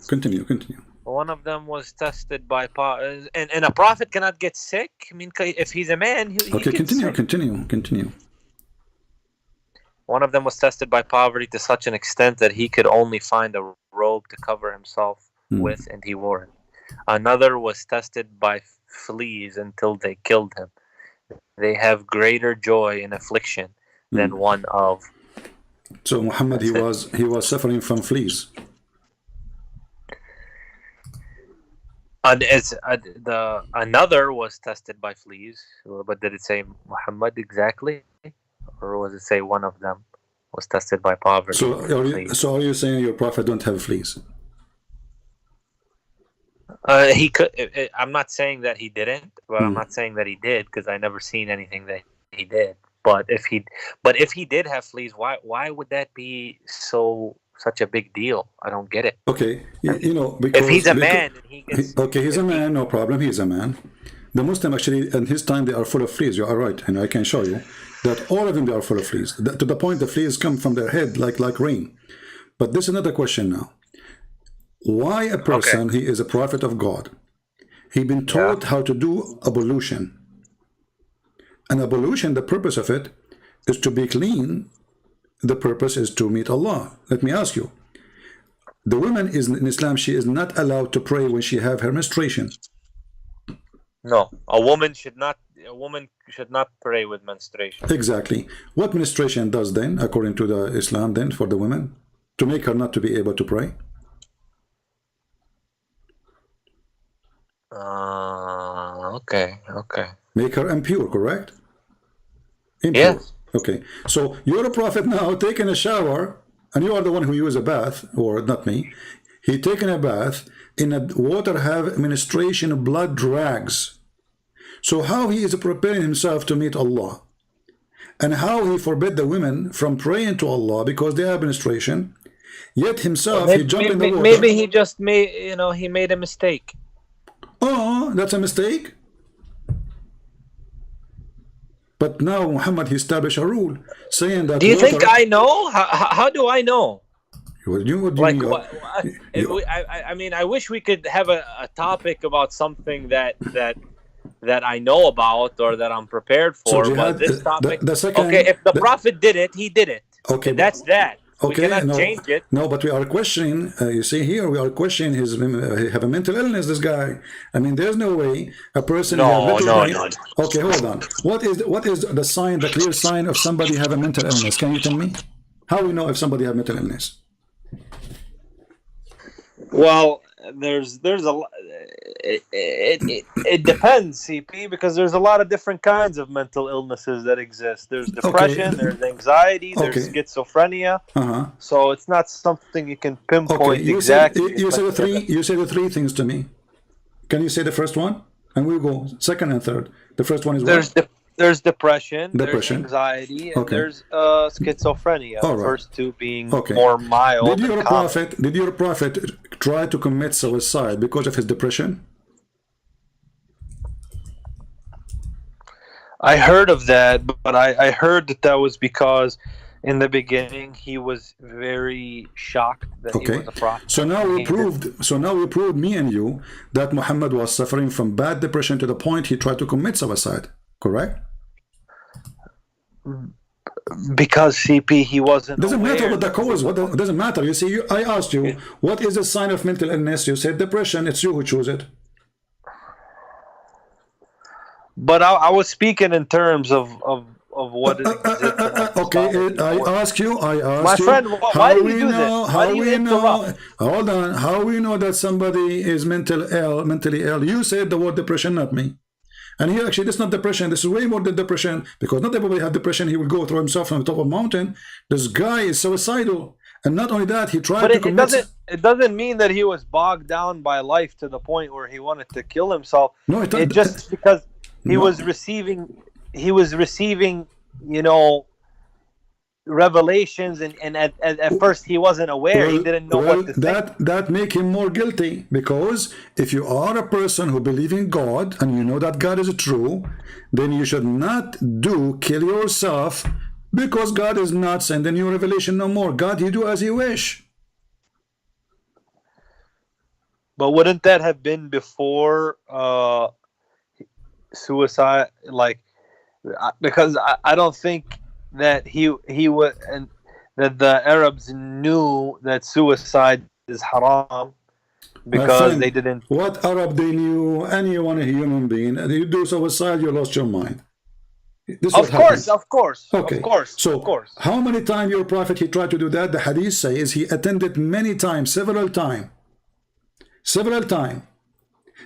Continue. One of them was tested by poverty, and a prophet cannot get sick. I mean, if he's a man, he gets sick. Continue. One of them was tested by poverty to such an extent that he could only find a robe to cover himself with, and he wore it. Another was tested by fleas until they killed him. They have greater joy in affliction than one of." So Muhammad, he was suffering from fleas. And another was tested by fleas, but did it say Muhammad exactly, or was it say one of them was tested by poverty? So are you saying your prophet don't have fleas? He could. I'm not saying that he didn't, but I'm not saying that he did, because I never seen anything that he did. But if he did have fleas, why would that be such a big deal? I don't get it. Okay, because if he's a man, and he gets, he's a man, no problem. He's a man. The Muslim actually, in his time, they are full of fleas. You are right, and I can show you that all of them, they are full of fleas. To the point the fleas come from their head like rain. But this is another question now. Why a person, he is a prophet of God, he been taught how to do ablution. And ablution, the purpose of it is to be clean. The purpose is to meet Allah. Let me ask you, the woman in Islam, she is not allowed to pray when she have her menstruation. No, a woman should not pray with menstruation. Exactly. What menstruation does then, according to the Islam, then for the woman, to make her not to be able to pray? Okay. Make her impure, correct? Impure. Yes. Okay. So you're a prophet now, taking a shower, and you are the one who use a bath, or not me. He taking a bath in a water have menstruation, blood drags. So how he is preparing himself to meet Allah, and how he forbid the women from praying to Allah because they have menstruation, yet himself he jumped in the water. Maybe he just made he made a mistake. Oh, that's a mistake. But now Muhammad, he established a rule saying that. Do you think I know? How do I know? I mean, I wish we could have a topic about something that I know about or that I'm prepared for. So but this topic, second, if the Prophet did it, he did it. Okay, that's that. Okay, we cannot change it. No, but we are questioning. You see here, we are questioning his. He have a mental illness. This guy. I mean, there's no way a person. No. Okay, hold on. What is the sign, the clear sign of somebody have a mental illness? Can you tell me? How we know if somebody have mental illness? Well, there's a it depends, CP, because there's a lot of different kinds of mental illnesses that exist. There's depression, there's anxiety, there's schizophrenia. So it's not something you can pinpoint exactly. You said the three things to me. Can you say the first one? And we'll go second and third. The first one is there's depression, there's anxiety, and there's schizophrenia. All right. The first two being more mild. Did your prophet try to commit suicide because of his depression? I heard of that, but I heard that was because in the beginning he was very shocked that he was a prophet. So now we proved, me and you, that Muhammad was suffering from bad depression to the point he tried to commit suicide. Correct? Because CP, he wasn't. Doesn't matter what the cause. What doesn't matter. You see, I asked you, what is the sign of mental illness? You said depression. It's you who chose it. But I was speaking in terms of what it okay, I ask you. My friend, why do you do this? How we know? Hold on. How we know that somebody is mentally ill? You said the word depression, not me. And here, actually, this is not depression. This is way more than depression, because not everybody have depression. He will go throw himself from the top of a mountain. This guy is suicidal, and not only that, he tried to commit. It doesn't mean that he was bogged down by life to the point where he wanted to kill himself. No, it just because he was receiving, you know, revelations, and at first he wasn't aware. He didn't know what to think. That make him more guilty, because if you are a person who believes in God and you know that God is true, then you should not kill yourself, because God is not sending you revelation no more. God, you do as you wish. But wouldn't that have been before suicide? Like, because I don't think that he would, and that the Arabs knew that suicide is haram, because they didn't. What Arab they knew? Anyone, a human being, you do suicide, you lost your mind. Of course. Okay. So how many times your prophet he tried to do that? The hadith says he attended many times, several times,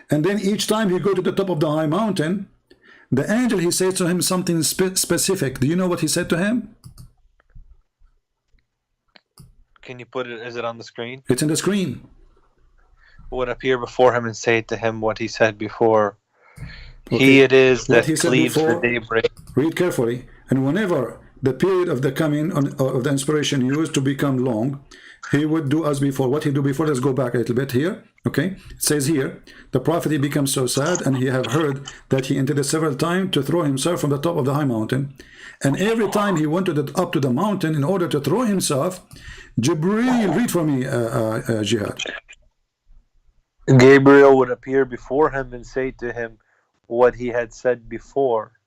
and then each time he go to the top of the high mountain, the angel, he said to him something specific. Do you know what he said to him? Can you put it? Is it on the screen? It's in the screen. Would appear before him and say to him what he said before. Okay. He it is that cleaves the daybreak. Read carefully. And whenever the period of the coming of the inspiration used to become long, he would do as before. What he do before? Let's go back a little bit here. Okay, it says here, the prophet, he becomes so sad, and he have heard that he intended several times to throw himself from the top of the high mountain, and every time he wanted up to the mountain in order to throw himself, Jibreel, read for me, Jihad. Gabriel would appear before him and say to him what he had said before.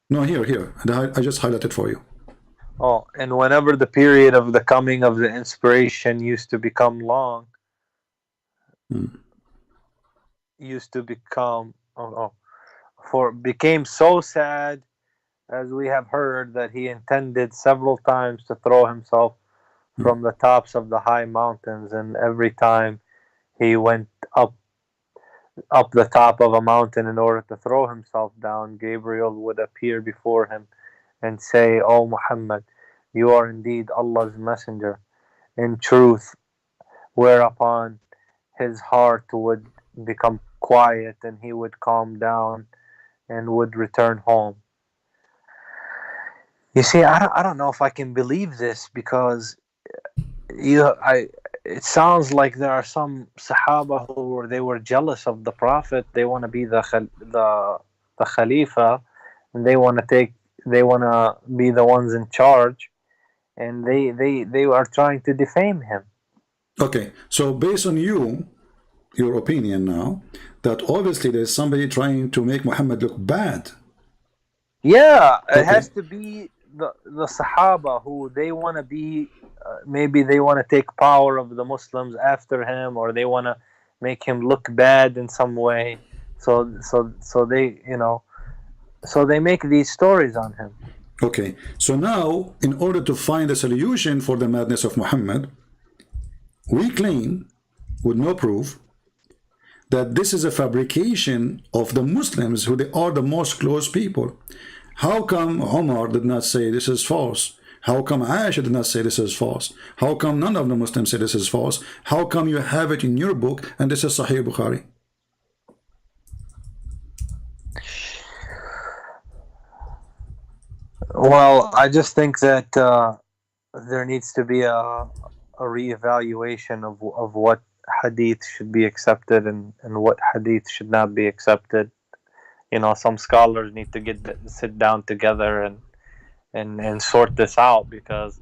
No, here, I just highlighted for you. Oh, and whenever the period of the coming of the inspiration used to become long, became so sad, as we have heard, that he intended several times to throw himself from the tops of the high mountains, and every time he went up the top of a mountain in order to throw himself down, Gabriel would appear before him and say, "O Muhammad, you are indeed Allah's messenger in truth," whereupon his heart would become quiet and he would calm down and would return home. You see, I don't know if I can believe this, because it sounds like there are some Sahaba who they were jealous of the Prophet. They want to be the Khalifa, and they want to be the ones in charge, and they are trying to defame him. Okay, so based on your opinion now, that obviously there's somebody trying to make Muhammad look bad. Yeah, it has to be the Sahaba who they want to be. Maybe they want to take power of the Muslims after him, or they want to make him look bad in some way. So they, so they make these stories on him. Okay, so now in order to find a solution for the madness of Muhammad, we claim, with no proof, that this is a fabrication of the Muslims, who they are the most close people. How come Omar did not say this is false? How come Aisha did not say this is false? How come none of the Muslims say this is false? How come you have it in your book and this is Sahih Bukhari? Well, I just think that there needs to be a reevaluation of what hadith should be accepted and what hadith should not be accepted. you know, some scholars need to sit down together and sort this out, because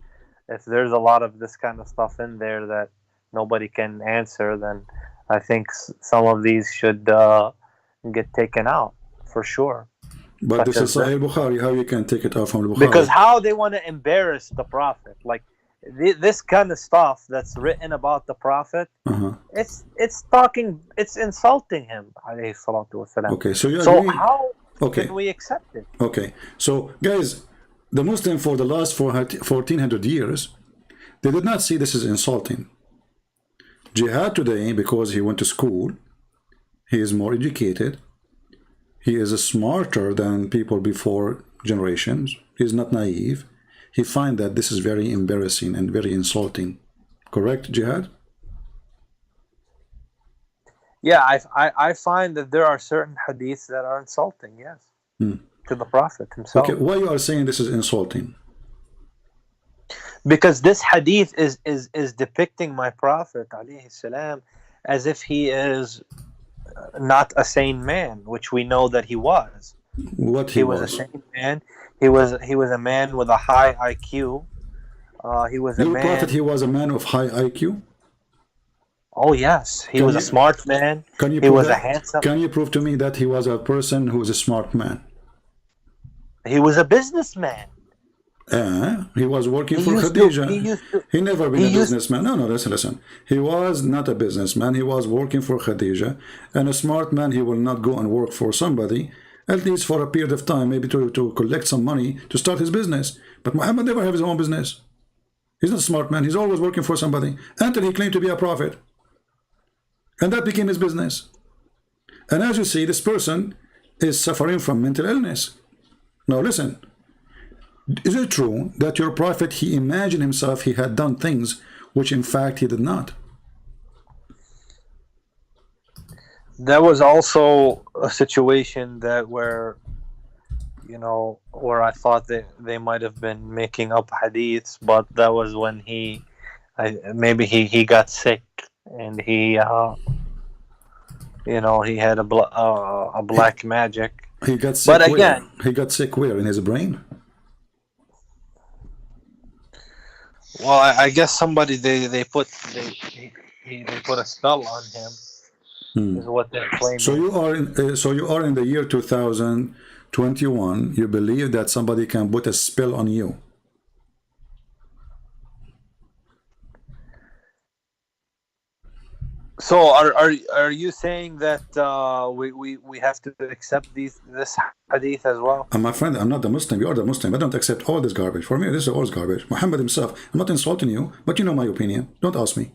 if there's a lot of this kind of stuff in there that nobody can answer, then I think some of these should get taken out for sure. But this is Sahih Bukhari. How you can take it out from Bukhari? Because how they want to embarrass the Prophet, like this kind of stuff that's written about the Prophet, it's insulting him. Alayhi salatu wasalam. Okay, so you So agree? how Okay. can we accept it? Okay, so guys, the Muslim for the last 1400 years, they did not see this as insulting. Jihad today, because he went to school, he is more educated, he is smarter than people before generations, he is not naive, he finds that this is very embarrassing and very insulting. Correct, Jihad? Yeah, I find that there are certain hadiths that are insulting, yes, to the Prophet himself. Okay, why you are saying this is insulting? Because this hadith is depicting my Prophet alayhi salam as if he is not a sane man, which we know that he was. What He was a sane man. He was a man with a high IQ. He was a You man. Prophet, he was a man of high IQ? Oh yes, he Can was you- a smart man. Can you He prove was a that? handsome. Can you prove to me that he was a person who was a smart man? He was a businessman. He was working He for used to- Khadija. he used to- He never been he a used- businessman. No, listen. He was not a businessman. He was working for Khadija. And a smart man, he will not go and work for somebody, at least for a period of time, maybe to collect some money to start his business. But Muhammad never had his own business. He's not a smart man. He's always working for somebody until he claimed to be a prophet. And that became his business. And as you see, this person is suffering from mental illness. Now listen. Is it true that your prophet, he imagined himself he had done things which in fact he did not? There was also a situation that where I thought that they might have been making up hadiths, but that was when maybe he got sick and he had a black magic. He got sick. But where? again, He got sick where? In his brain? well, I guess somebody they put a spell on him. Is what they're claiming. So you are in the year 2021. You believe that somebody can put a spell on you? So are you saying that we have to accept this hadith as well? My friend, I'm not the Muslim. You are the Muslim. I don't accept all this garbage. For me, this is all garbage. Muhammad himself. I'm not insulting you, but you know my opinion. Don't ask me.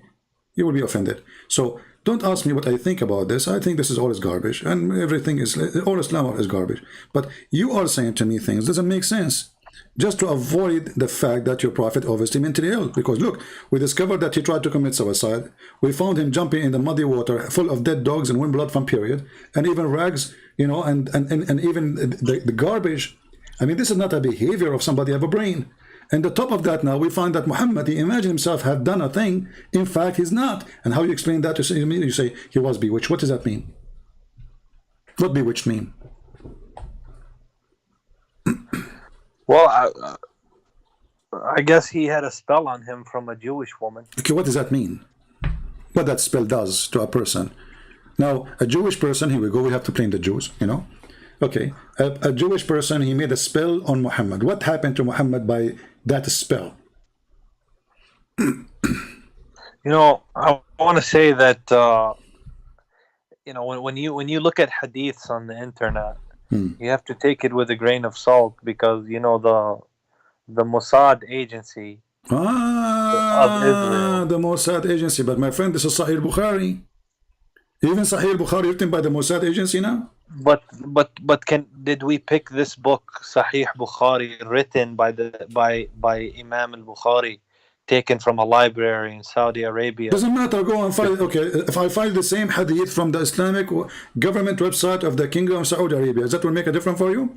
You will be offended. So don't ask me what I think about this. I think this is all garbage, and everything is all Islam is garbage. But you are saying to me things doesn't make sense, just to avoid the fact that your prophet obviously mentally ill. Because look, we discovered that he tried to commit suicide. We found him jumping in the muddy water full of dead dogs and wind blood from period, and even rags, and even the garbage. I mean, this is not a behavior of somebody have a brain. And the top of that, now we find that Muhammad, he imagined himself had done a thing. In fact, he's not. And how you explain that? You say he was bewitched. What does that mean? What bewitched mean? Well, I guess he had a spell on him from a Jewish woman. Okay, what does that mean? What that spell does to a person? Now, a Jewish person, here we go, we have to blame the Jews, Okay, a Jewish person, he made a spell on Muhammad. What happened to Muhammad by that spell? I want to say that when you look at hadiths on the internet, you have to take it with a grain of salt, because the Mossad agency of Israel. The Mossad agency. But my friend, this is Sahih Bukhari. Even Sahih Bukhari written by the Mossad agency now. But did we pick this book Sahih Bukhari, written by Imam al-Bukhari, taken from a library in Saudi Arabia? Doesn't matter, go and find. Okay, if I find the same hadith from the Islamic government website of the Kingdom of Saudi Arabia, does that will make a difference for you?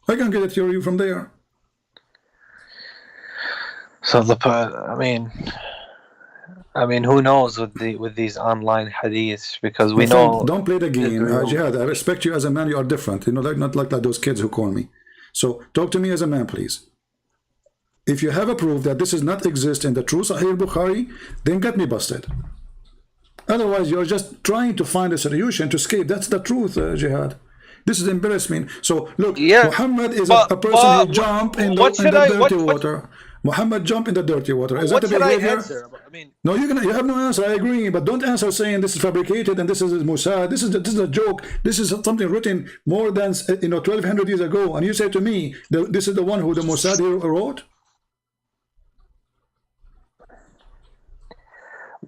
I can get it to you from there. So I mean, who knows with these online hadiths, because we My friend, know don't play the game. Israel. Jihad, I respect you as a man. You are different. You know, like not like those kids who call me. So talk to me as a man, please. If you have a proof that this does not exist in the true Sahih Bukhari, then get me busted. Otherwise, you're just trying to find a solution to escape. That's the truth, Jihad. This is embarrassment. So look, Yeah, Muhammad is a person who jumped in the dirty water. Muhammad jumped in the dirty water. Is that What a should I behavior? answer? I mean, No, you have no answer. I agree, but don't answer saying this is fabricated and this is Mossad. This is a joke. This is something written more than 1,200 years ago. And you say to me, this is the one who the Mossad wrote.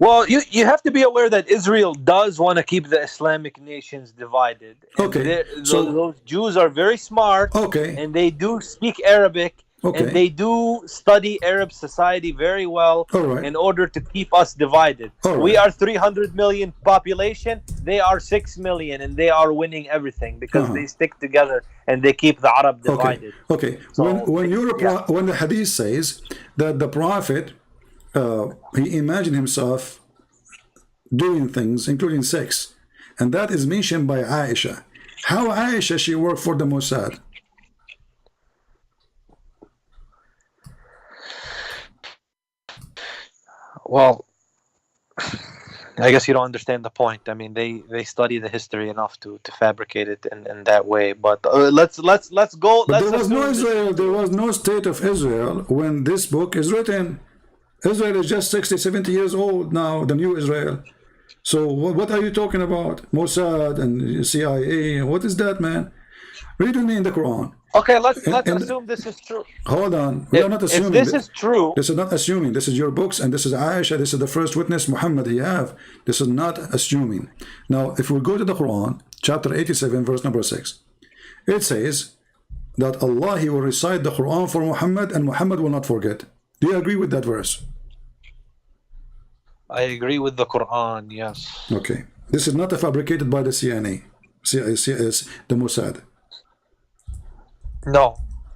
well, you have to be aware that Israel does want to keep the Islamic nations divided. And Okay, so those Jews are very smart. okay, And they do speak Arabic. okay, And they do study Arab society very well all right, in order to keep us divided. all We right. are 300 million population. They are 6 million, and they are winning everything because they stick together and they keep the Arab divided. Okay. So, When the hadith says that the prophet he imagined himself doing things, including sex, and that is mentioned by Aisha. How Aisha she worked for the Mossad? Well, I guess you don't understand the point. I mean, they study the history enough to fabricate it in that way. But let's go. But Let's there was no assume Israel. There was no state of Israel when this book is written. Israel is just 60, 70 years old now, the new Israel. So what are you talking about? Mossad and CIA. What is that, man? Read with me in the Quran. Okay, let's And assume this is true. hold on. We are not If assuming. this is true, This is not assuming. This is your books, and this is Aisha. This is the first witness, Muhammad. He have. This is not assuming. Now, if we go to the Quran, chapter 87, verse number 6, it says that Allah, He will recite the Quran for Muhammad, and Muhammad will not forget. Do you agree with that verse? I agree with the Quran. Yes. Okay. This is not fabricated by the CNA, the Mossad. No.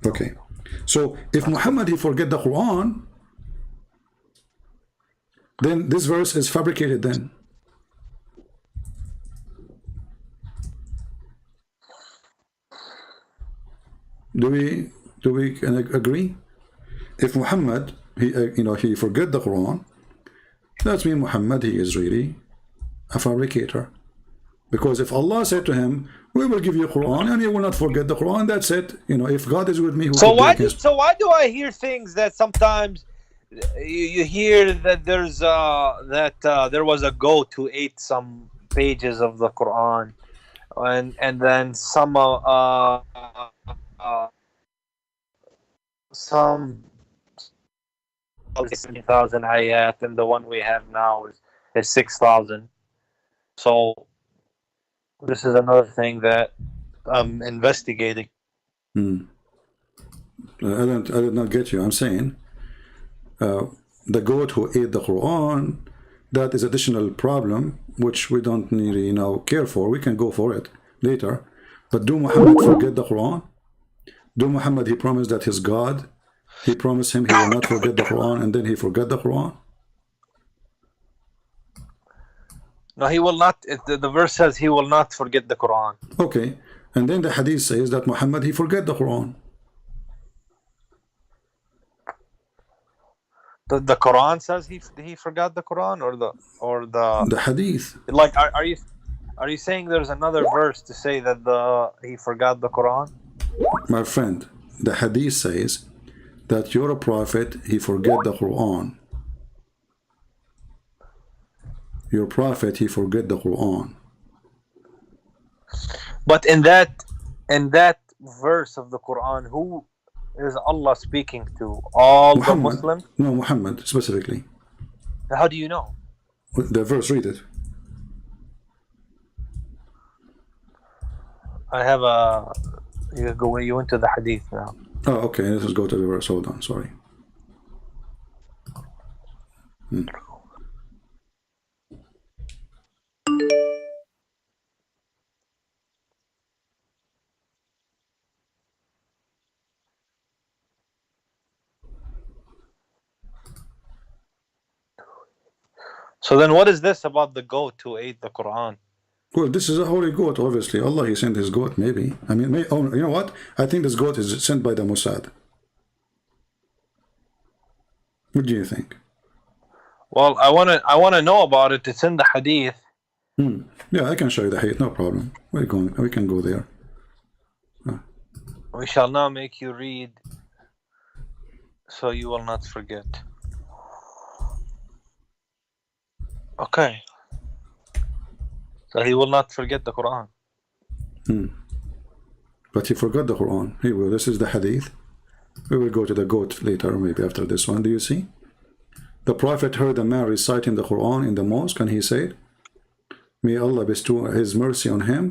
Okay. So if Muhammad he forget the Quran, then this verse is fabricated then. Do we agree? If Muhammad he forget the Quran, that means Muhammad he is really a fabricator. Because if Allah said to him, we will give you Quran and you will not forget the Quran, that's it. If God is with me, So why do I hear things that sometimes you hear that there was a goat who ate some pages of the Quran, and then some 60,000 ayat, and the one we have now is 6,000. So this is another thing that I'm investigating. I did not get you. I'm saying the goat who ate the Quran, that is additional problem which we don't really care for. We can go for it later. But do Muhammad forget the Quran? Do Muhammad he promised that his God, he promised him he will not forget the Quran, and then he forgot the Quran? No, he will not. The verse says he will not forget the Quran. Okay, and then the hadith says that Muhammad he forget the Quran. The Quran says he forgot the Quran, or the hadith. Like, are you saying there's another verse to say that he forgot the Quran? My friend, the hadith says that you're a prophet, he forget the Quran. Your prophet, he forget the Quran. But in that verse of the Quran, who is Allah speaking to? All Muhammad, the Muslims? No, Muhammad specifically. How do you know? The verse, read it. I have you went to the hadith now. Oh, okay, let's just go to the verse. Hold on, sorry. So then what is this about the goat who ate the Quran? Well, this is a holy goat, obviously. Allah, he sent his goat, maybe. I mean, oh, you know what? I think this goat is sent by the Mossad. What do you think? Well, I wanna know about it. It's in the hadith. Yeah, I can show you the hadith, no problem. We can go there. We shall now make you read, so you will not forget. Okay. So he will not forget the Quran. But he forgot the Quran. Here we go. This is the hadith. We will go to the goat later, maybe after this one. Do you see? The Prophet heard a man reciting the Quran in the mosque, and he said, "May Allah bestow His mercy on him,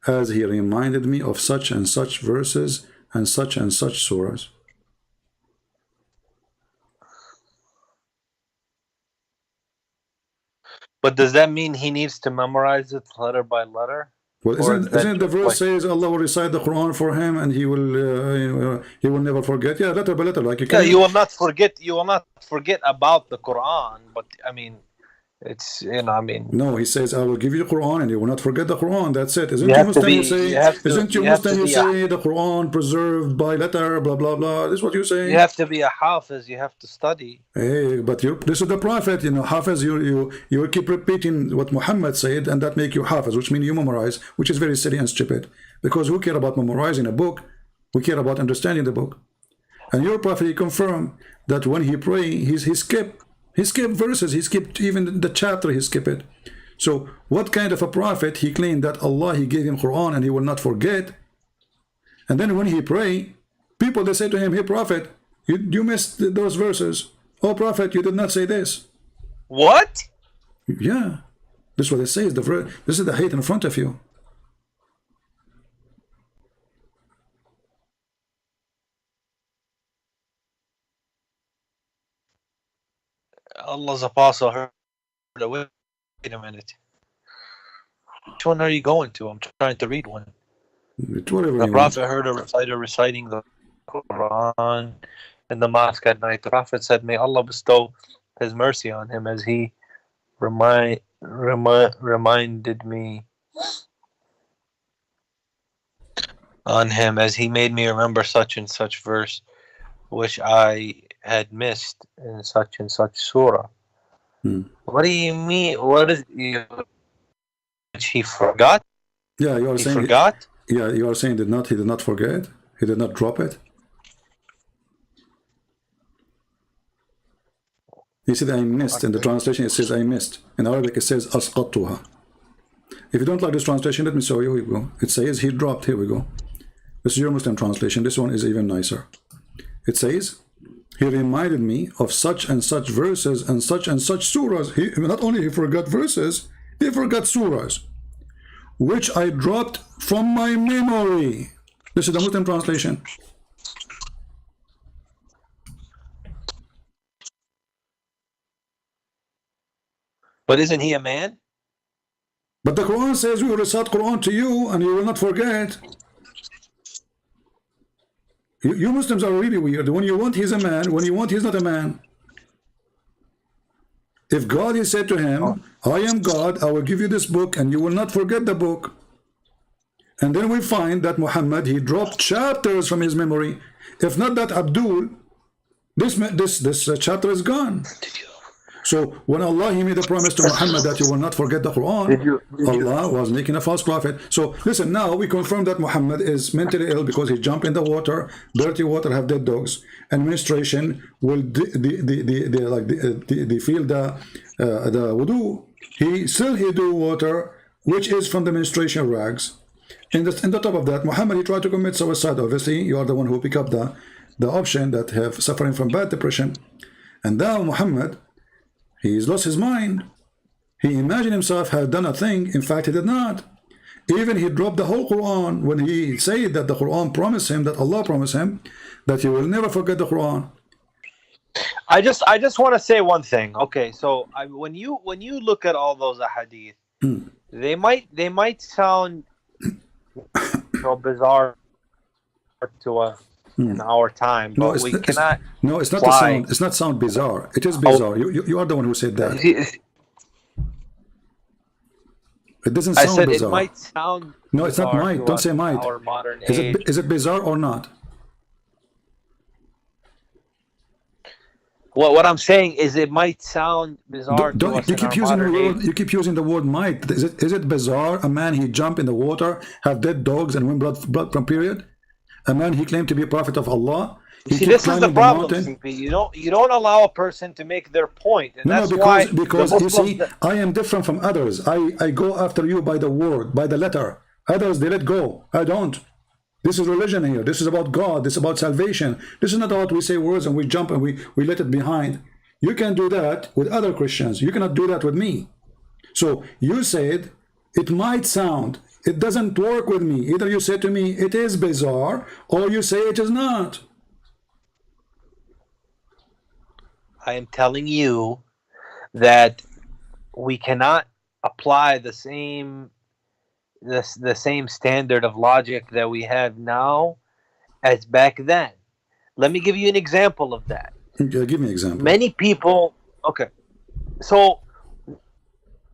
as he reminded me of such and such verses and such surahs." But does that mean he needs to memorize it letter by letter? Well, isn't the verse says Allah will recite the Quran for him and he will never forget? Yeah, letter by letter, like you can. Yeah, you will not forget. You will not forget about the Quran. But I mean, it's No, he says I will give you the Quran and you will not forget the Quran. That's it. Isn't you Muslim? You say the Quran preserved by letter, blah blah blah. This is what you say. You have to be a hafiz. You have to study. Hey, but this is the Prophet. Hafiz. You keep repeating what Muhammad said, and that make you hafiz, which means you memorize, which is very silly and stupid. Because who care about memorizing a book? We care about understanding the book. And your Prophet, he confirmed that when he pray, he skipped verses, he skipped even the chapter, he skipped it. So what kind of a prophet he claimed that Allah, he gave him Quran and he will not forget? And then when he pray, people, they say to him, "Hey Prophet, you missed those verses. Oh Prophet, you did not say this." What? Yeah, this is what it says. This is the hate in front of you. Allah's apostle heard it. Wait a minute. Which one are you going to? I'm trying to read one. The Prophet heard a reciter reciting the Quran in the mosque at night. The Prophet said, "May Allah bestow His mercy on him as he reminded me on him, as he made me remember such and such verse, which I had missed in such and such surah." What do you mean? What is he forgot? Yeah, you are saying forgot. Yeah, you are saying he did not forget. He did not drop it. He said, "I missed." In the translation, it says, "I missed." In Arabic, it says, "Asqattuha." If you don't like this translation, let me show you. Here we go. It says, "He dropped." Here we go. This is your Muslim translation. This one is even nicer. It says, "He reminded me of such and such verses and such surahs." Not only he forgot verses, he forgot surahs, which I dropped from my memory. This is the Muslim translation. But isn't he a man? But the Quran says, "We will recite Quran to you and you will not forget." You Muslims are really weird. When you want, he's a man. When you want, he's not a man. If God, he said to him, "I am God, I will give you this book and you will not forget the book." And then we find that Muhammad, he dropped chapters from his memory. If not that Abdul, this chapter is gone. So when Allah, he made a promise to Muhammad that you will not forget the Quran, Allah was making a false prophet. So listen, now we confirm that Muhammad is mentally ill because he jumped in the water. Dirty water have dead dogs. And menstruation will feel the wudu. He do water, which is from the menstruation rags. In the top of that, Muhammad, he tried to commit suicide. Obviously, you are the one who pick up the option that have suffering from bad depression. And now Muhammad, he's lost his mind. He imagined himself had done a thing. In fact, he did not. Even he dropped the whole Quran when he said that the Quran promised him, that Allah promised him, that he will never forget the Quran. I just want to say one thing. Okay, so when you look at all those ahadith, they might sound bizarre to us in our time, but we cannot. No, it's not the sound. It's not sound bizarre. It is bizarre. You are the one who said that. It doesn't I sound said bizarre. it might sound. No, it's not bizarre might. to Don't us say in might. Our modern Is age. it bizarre or not? What I'm saying is, it might sound bizarre to us You in keep our using the modern word. age. You keep using the word might. Is it bizarre? A man he jump in the water, have dead dogs, and win blood from period. A man he claimed to be a prophet of Allah. He See, keep this is the climbing problem, mountain. CP. You don't allow a person to make their point, and No, that's because why the you Muslims. see, I am different from others. I go after you by the word, by the letter. Others they let go. I don't. This is religion here. This is about God. This is about salvation. This is not about we say words and we jump and we let it behind. You can do that with other Christians. You cannot do that with me. So you said it might sound. It doesn't work with me. Either you say to me it is bizarre, or you say it is not. I am telling you that we cannot apply the same standard of logic that we have now as back then. Let me give you an example of that. Yeah, give me an example. Many people. Okay, so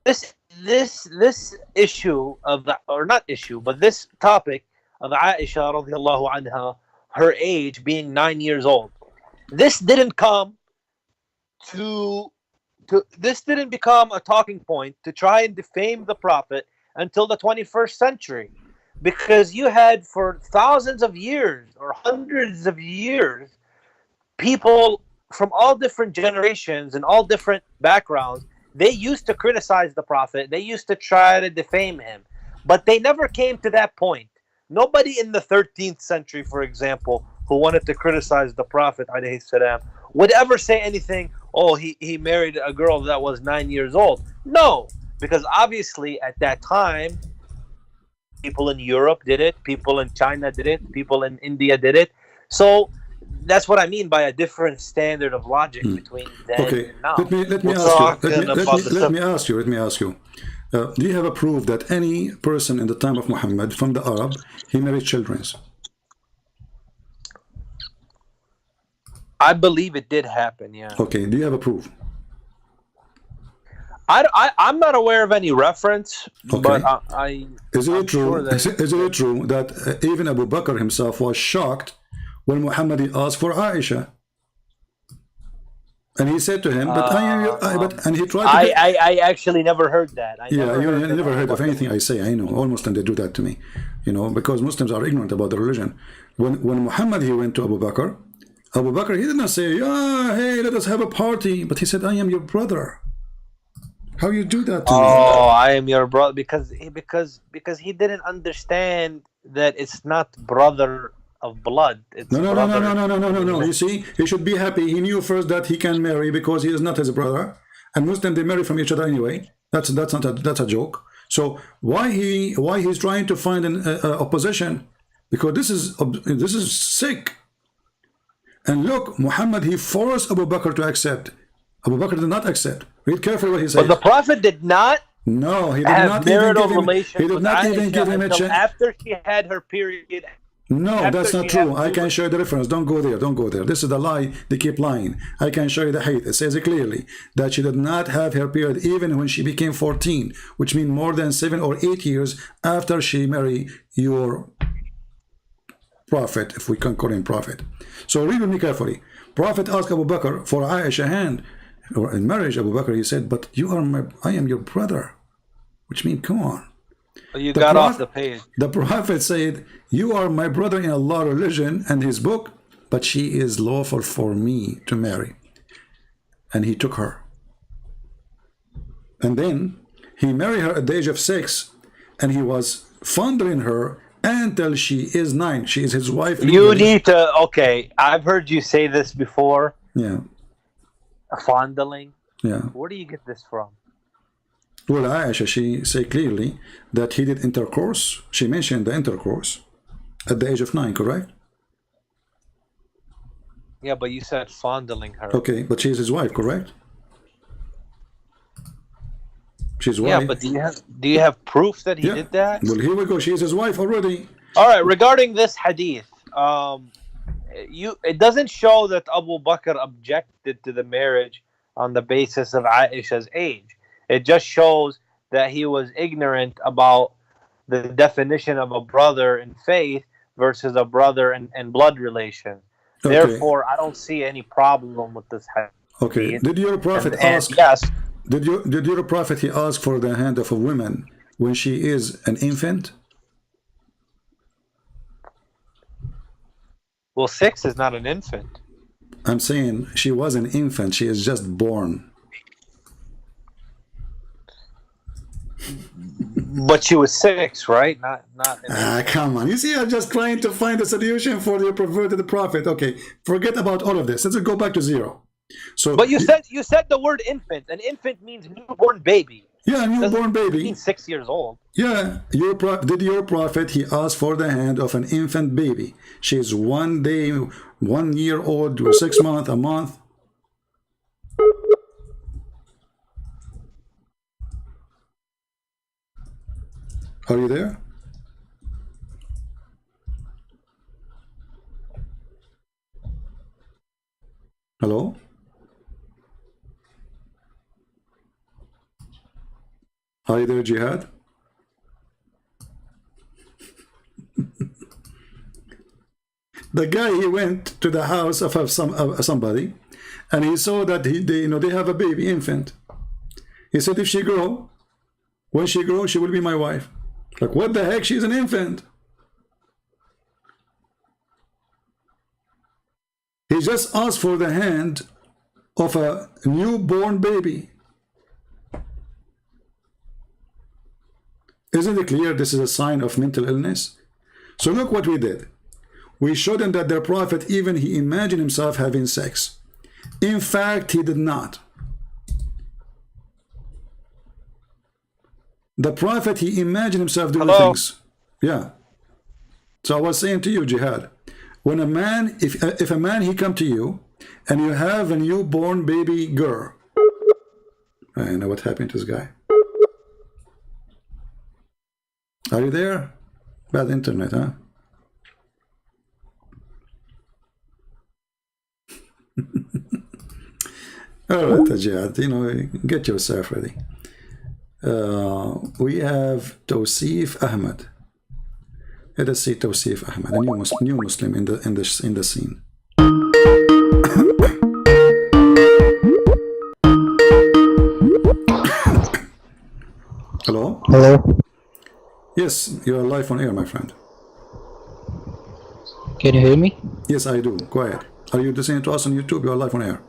this issue of the, or not issue, but this topic of Aisha radiallahu anha, her age being 9 years old. This didn't come this didn't become a talking point to try and defame the Prophet until the 21st century, because you had for thousands of years or hundreds of years people from all different generations and all different backgrounds. They used to criticize the Prophet. They used to try to defame him, but they never came to that point. Nobody in the 13th century, for example, who wanted to criticize the Prophet alayhi salam, would ever say anything, oh, he married a girl that was 9 years old. No, because obviously at that time, people in Europe did it, people in China did it, people in India did it. So that's what I mean by a different standard of logic between then and now. Let me ask you. Do you have a proof that any person in the time of Muhammad from the Arab he married children? I believe it did happen. Yeah. Okay. Do you have a proof? I'm not aware of any reference, Okay. but Is it true? Sure that is it true that even Abu Bakr himself was shocked when Muhammad asked for Aisha, and he said to him, "But and he tried to." I actually never heard that. You never heard of anything I say. I know all Muslims they do that to me, because Muslims are ignorant about the religion. When Muhammad he went to Abu Bakr he did not say, "Yeah, hey, let us have a party," but he said, "I am your brother." How you do that to me? Oh, I am your brother, because he didn't understand that it's not brother of blood. It's No. You see, he should be happy. He knew first that he can marry because he is not his brother, and Muslims they marry from each other anyway. That's a joke. So why he's trying to find an opposition? Because this is sick. And look, Muhammad he forced Abu Bakr to accept. Abu Bakr did not accept. Read carefully what he said. But the Prophet did not. No, he did have not marital even give him. relations He did with not Aisha even give him a until chance. after she had her period. No, that's After not she true. had I can show you the reference. Don't go there. Don't go there. This is the lie. They keep lying. I can show you the hadith. It says it clearly that she did not have her period even when she became 14, which means more than 7 or 8 years after she married your prophet, if we can call him prophet. So read with me carefully. Prophet asked Abu Bakr for Aisha hand, or in marriage. Abu Bakr he said, "But I am your brother," which means, come on. You got off the page. The Prophet said, "You are my brother in Allah religion and his book, but she is lawful for me to marry." And he took her. And then he married her at the age of 6, and he was fondling her until she is 9. She is his wife. You need to. Okay, I've heard you say this before. Yeah. Fondling. Yeah. Where do you get this from? Well, Aisha, she said clearly that he did intercourse. She mentioned the intercourse at the age of 9, correct? Yeah, but you said fondling her. Okay, but she's his wife, correct? She's wife. Yeah, but do you have proof that he did that? Well, here we go. She's his wife already. All right. Regarding this hadith, it doesn't show that Abu Bakr objected to the marriage on the basis of Aisha's age. It just shows that he was ignorant about the definition of a brother in faith versus a brother and blood relation. Okay. Therefore, I don't see any problem with this hadith. Okay. Did your prophet ask? Yes. Did your prophet he ask for the hand of a woman when she is an infant? Well, 6 is not an infant. I'm saying she was an infant. She is just born. But she was 6, right? Not. Come on. You see, I'm just trying to find a solution for your perverted prophet. Okay, forget about all of this. Let's go back to 0. So, but you said the word infant. An infant means newborn baby. Yeah, newborn baby. Means 6 years old. Yeah, did your prophet he asked for the hand of an infant baby? She's 1 day, 1 year old, 6 months, a month. Are you there? Hello? Are you there, Jihad? The guy, he went to the house of somebody, and he saw that they have a baby infant. He said, if she grow, when she grows, she will be my wife. Like, what the heck? She's an infant. He just asked for the hand of a newborn baby. Isn't it clear this is a sign of mental illness? So look what we did. We showed them that their prophet, even he imagined himself having sex. In fact, he did not. The prophet, he imagined himself doing things. Yeah. So I was saying to you, Jihad, when a man, if a man, he come to you, and you have a newborn baby girl. I know what happened to this guy. Are you there? Bad internet, huh? All right, Jihad, get yourself ready. We have Tawsif Ahmad. Let us see Tawsif Ahmad, a new Muslim in the scene. Hello? Hello? Yes, you are live on air, my friend. Can you hear me? Yes, I do. Go ahead. Are you listening to us on YouTube? You are live on air.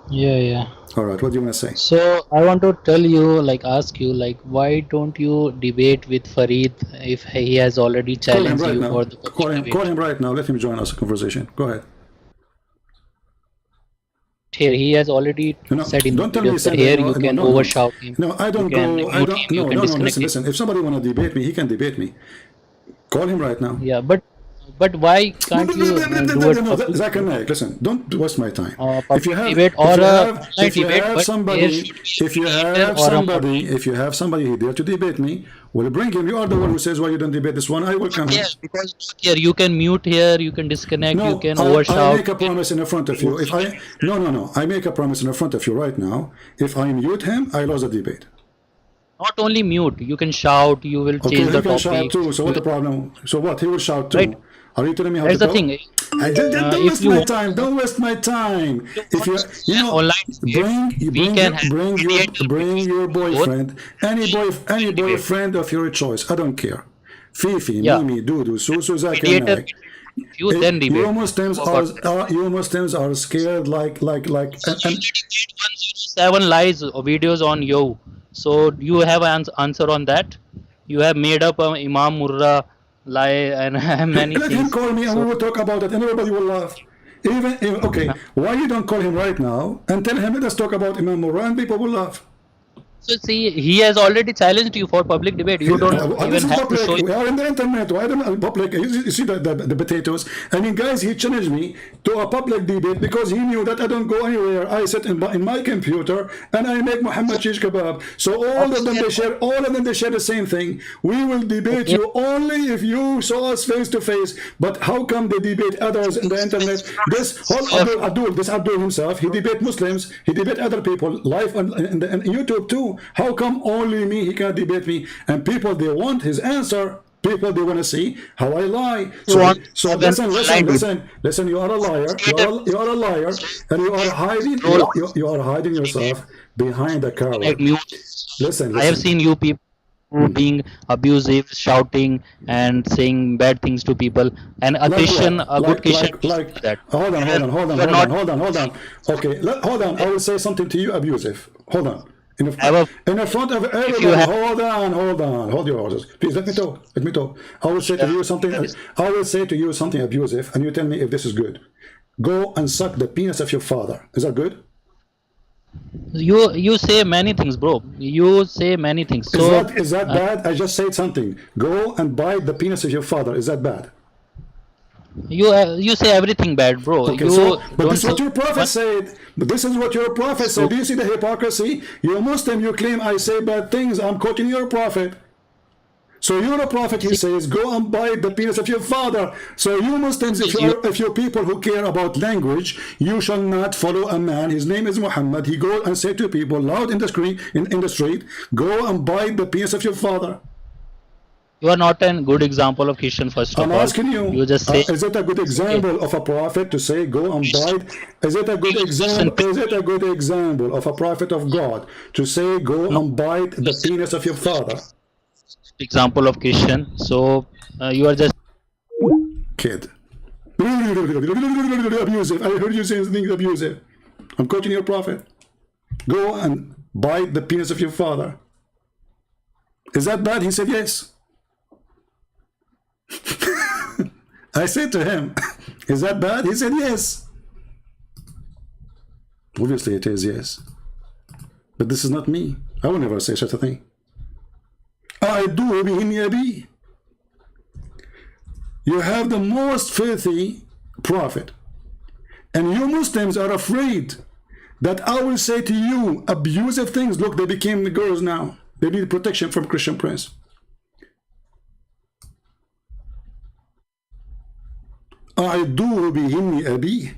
Yeah. All right, what do you want to say? So I want to tell you, ask you, why don't you debate with Farid if he has already challenged you for the call him right now. Let him join us a conversation. Go ahead. Here, he has already said in don't the tell me here you can overshout him. No, I don't go. I don't. No. Listen. If somebody want to debate me, he can debate me. Call him right now. Yeah, but why can't you do it? Zakir Naik, listen, don't waste my time. If you have somebody here to debate me, well, bring him. You are the one who says why you don't debate this one. I will come here. Because here you can mute here, you can disconnect, you can overshout. I make a promise in front of you. If I I make a promise in front of you right now. If I mute him, I lose the debate. Not only mute, you can shout, you will change the topic. Shout too. So what the problem? So what? He will shout too. Right. Are you telling me how That's to the go? thing. Don't waste my time. Don't waste my time. If bring your boyfriend, any boyfriend of your choice. I don't care. Fifi, Mimi, Dudu, Susu, Zakir Naik. You Muslims are scared like 7 lies videos on you. So you have an answer on that. You have made up Imam Murrah lie and many Let things. him call me and we will talk about it and everybody will laugh. Okay, why you don't call him right now and tell him let us talk about Imam Murrah and people will laugh. So see, he has already challenged you for public debate. You don't even have to show. We are in the internet. Why don't public? You see the potatoes. I mean, guys, he challenged me to a public debate because he knew that I don't go anywhere. I sit in my computer and I make Muhammad shish kebab. So all of them they share the same thing. We will debate you only if you saw us face to face. But how come they debate others in the internet? This whole Abdul himself, he debate Muslims. He debate other people live on YouTube too. you. How come only me, he can't debate me? And people, they want his answer. People, they want to see how I lie. So listen, you are a liar. You are a liar, and you are hiding. You are hiding yourself behind a coward. Listen. I have seen you people being abusive, shouting, and saying bad things to people. And a Christian, a good Christian, that. Hold on. Okay, hold on. I will say something to you abusive. Hold on. In the front of everybody. Hold your horses. Please let me talk. I will say to you something. I will say to you something abusive, and you tell me if this is good. Go and suck the penis of your father. Is that good? You say many things, bro. You say many things. So is that bad? I just said something. Go and bite the penis of your father. Is that bad? You say everything bad, bro. Okay, but this is what your prophet said. But this is what your prophet said. Do you see the hypocrisy? You're a Muslim, you claim I say bad things. I'm quoting your prophet. So you're a prophet, he says, go and bite the penis of your father. So you Muslims, if you're people who care about language, you shall not follow a man. His name is Muhammad. He go and say to people loud in the street, go and bite the penis of your father. You are not a good example of Christian, first of all. I'm asking you, you just say, is it a good example of a prophet to say go and bite? Is it a good example? Is it a good example of a prophet of God to say go and bite the penis of your father? Example of Christian. So you are just kid. Abusive. I heard you saying things abusive. I'm quoting your prophet. Go and bite the penis of your father. Is that bad? He said yes. I said to him, is that bad? He said yes. Obviously it is, yes. But this is not me. I will never say such a thing. I do be. You have the most filthy prophet, and you Muslims are afraid that I will say to you abusive things. Look, they became the girls now. They need protection from Christian Prince. I do be.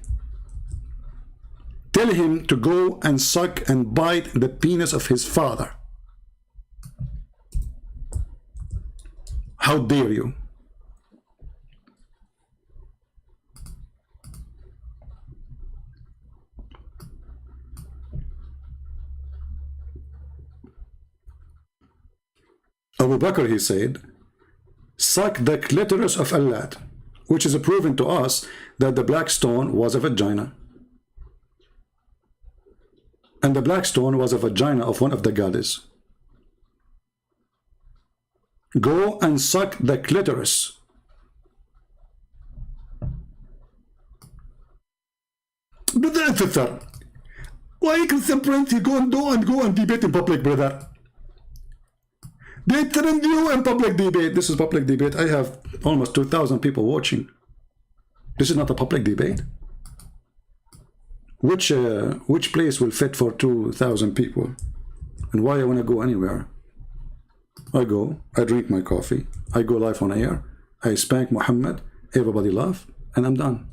Tell him to go and suck and bite the penis of his father. How dare you? Abu Bakr, he said, suck the clitoris of Allah, which is proven to us that the black stone was a vagina. And the black stone was a vagina of one of the goddesses. Go and suck the clitoris. Brother, why Christian Prince you go and debate in public, brother? They trend you in public debate. This is public debate. I have almost 2,000 people watching. This is not a public debate. Which place will fit for 2,000 people? And why I want to go anywhere? I go, I drink my coffee, I go live on air, I spank Muhammad, everybody laugh, and I'm done.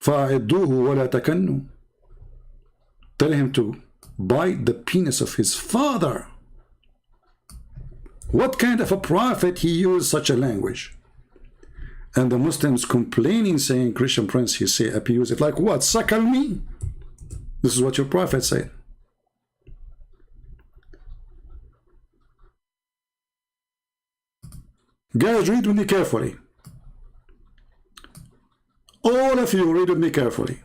فَأَعِدُّوهُ وَلَا تَكَنُّوا. Tell him to bite the penis of his father. What kind of a prophet he used such a language? And the Muslims complaining, saying, Christian Prince, he say abusive. Like what? Suckle me? This is what your prophet said. Guys, read with me carefully. All of you read with me carefully.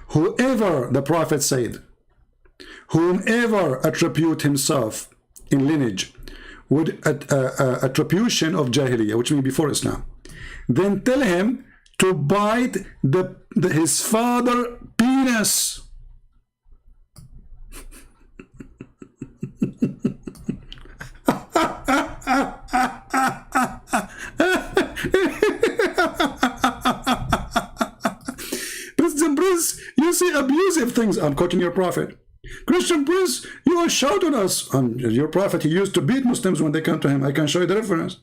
Whoever, the prophet said, whomever attribute himself in lineage with attribution of Jahiliyyah, which means before Islam, then tell him to bite his father penis. Christian Prince, you say abusive things. I'm quoting your prophet. Christian Prince, you are shouting us. Your prophet, he used to beat Muslims when they come to him. I can show you the reference.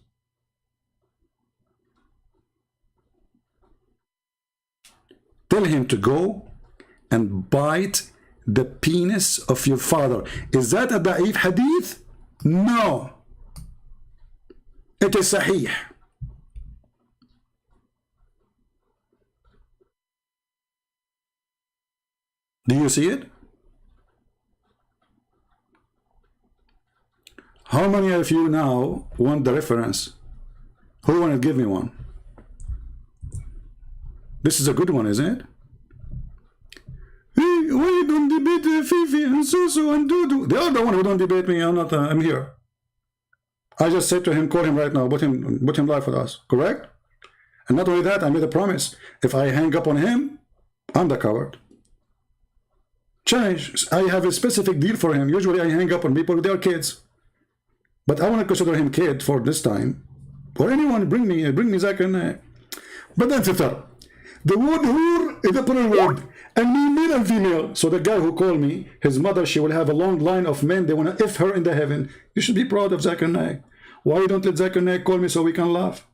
Tell him to go and bite the penis of your father. Is that a da'if hadith? No. It is sahih. Do you see it? How many of you now want the reference? Who want to give me one? This is a good one, isn't it? Hey, why you don't debate Fifi and Susu and Dudu? They are the one who don't debate me. I'm not. I'm here. I just said to him, call him right now. Put him live with us. Correct? And not only that, I made a promise. If I hang up on him, I'm the coward. Change. I have a specific deal for him. Usually I hang up on people with their kids. But I want to consider him kid for this time. Or anyone, bring me Zakan. But then the word hur is a plural word. And me, male and female. So the guy who called me, his mother, she will have a long line of men. They want to if her in the heaven. You should be proud of Zakir Naik. Why you don't let Zakir Naik call me so we can laugh?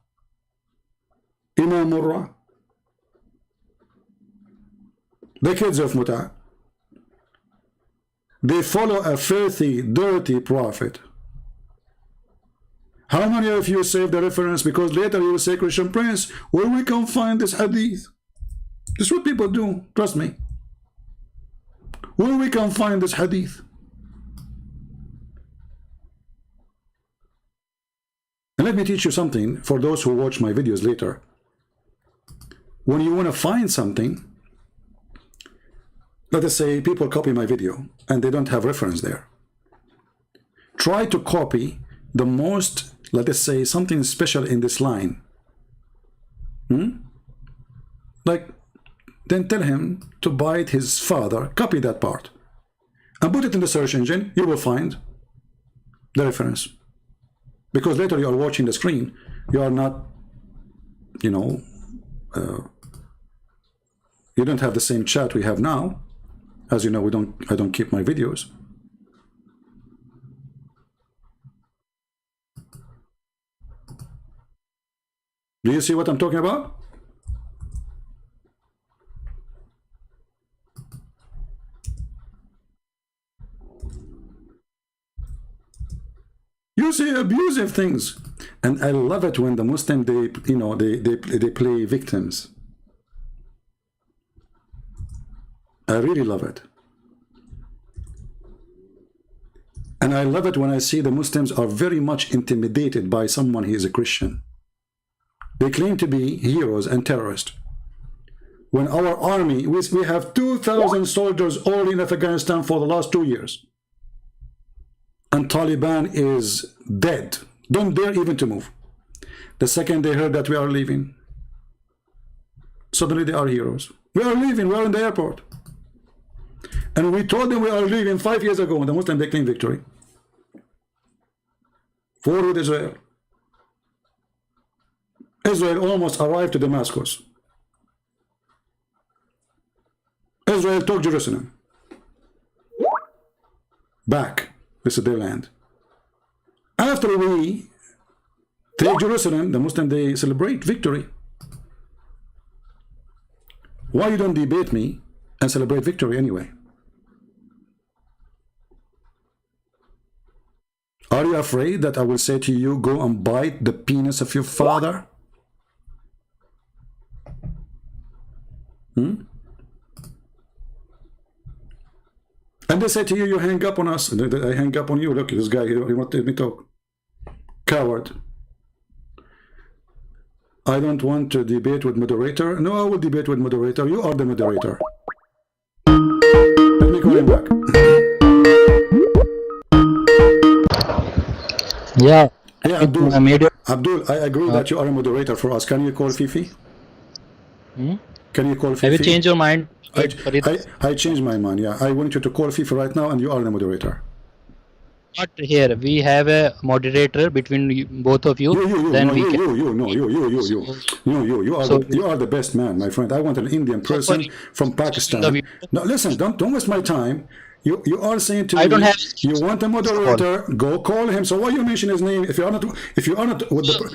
Imam Murrah. The kids of Muta. They follow a filthy, dirty prophet. How many of you save the reference? Because later you will say, Christian Prince, where we can find this hadith? This is what people do, trust me. Where we can find this hadith? And let me teach you something for those who watch my videos later. When you want to find something, let us say people copy my video and they don't have reference there. Try to copy the most, let us say, something special in this line. Like, then tell him to bite his father, copy that part, and put it in the search engine. You will find the reference. Because later you are watching the screen, you are not, you know, you don't have the same chat we have now. As you know, I don't keep my videos. Do you see what I'm talking about? You say abusive things, and I love it when the Muslim they play victims. I really love it. And I love it when I see the Muslims are very much intimidated by someone who is a Christian. They claim to be heroes and terrorists. When our army, we have 2,000 soldiers all in Afghanistan for the last 2 years. And Taliban is dead. Don't dare even to move. The second they heard that we are leaving, suddenly they are heroes. We are leaving, we are in the airport. And we told them we are leaving 5 years ago, and the Muslims, they claim victory. Forward Israel. Israel almost arrived to Damascus. Israel took Jerusalem. Back. This is their land. After we take Jerusalem, the Muslims, they celebrate victory. Why you don't debate me and celebrate victory anyway? Are you afraid that I will say to you, go and bite the penis of your father? And they say to you, you hang up on us. I hang up on you. Look, this guy, he won't let me talk. Coward. I don't want to debate with moderator. No, I will debate with moderator. You are the moderator. Let me call him back. Yeah. Yeah, Abdul, I agree that you are a moderator for us. Can you call Fifi? Can you call Fifi? Have you changed your mind? I changed my mind, yeah. I want you to call Fifi right now, and you are the moderator. Not here. We have a moderator between both of you. You are the best man, my friend. I want an Indian person from Pakistan. No, listen, don't waste my time. You are saying to I me, don't have. you want a moderator, go call him. So why you mention his name if you are not with the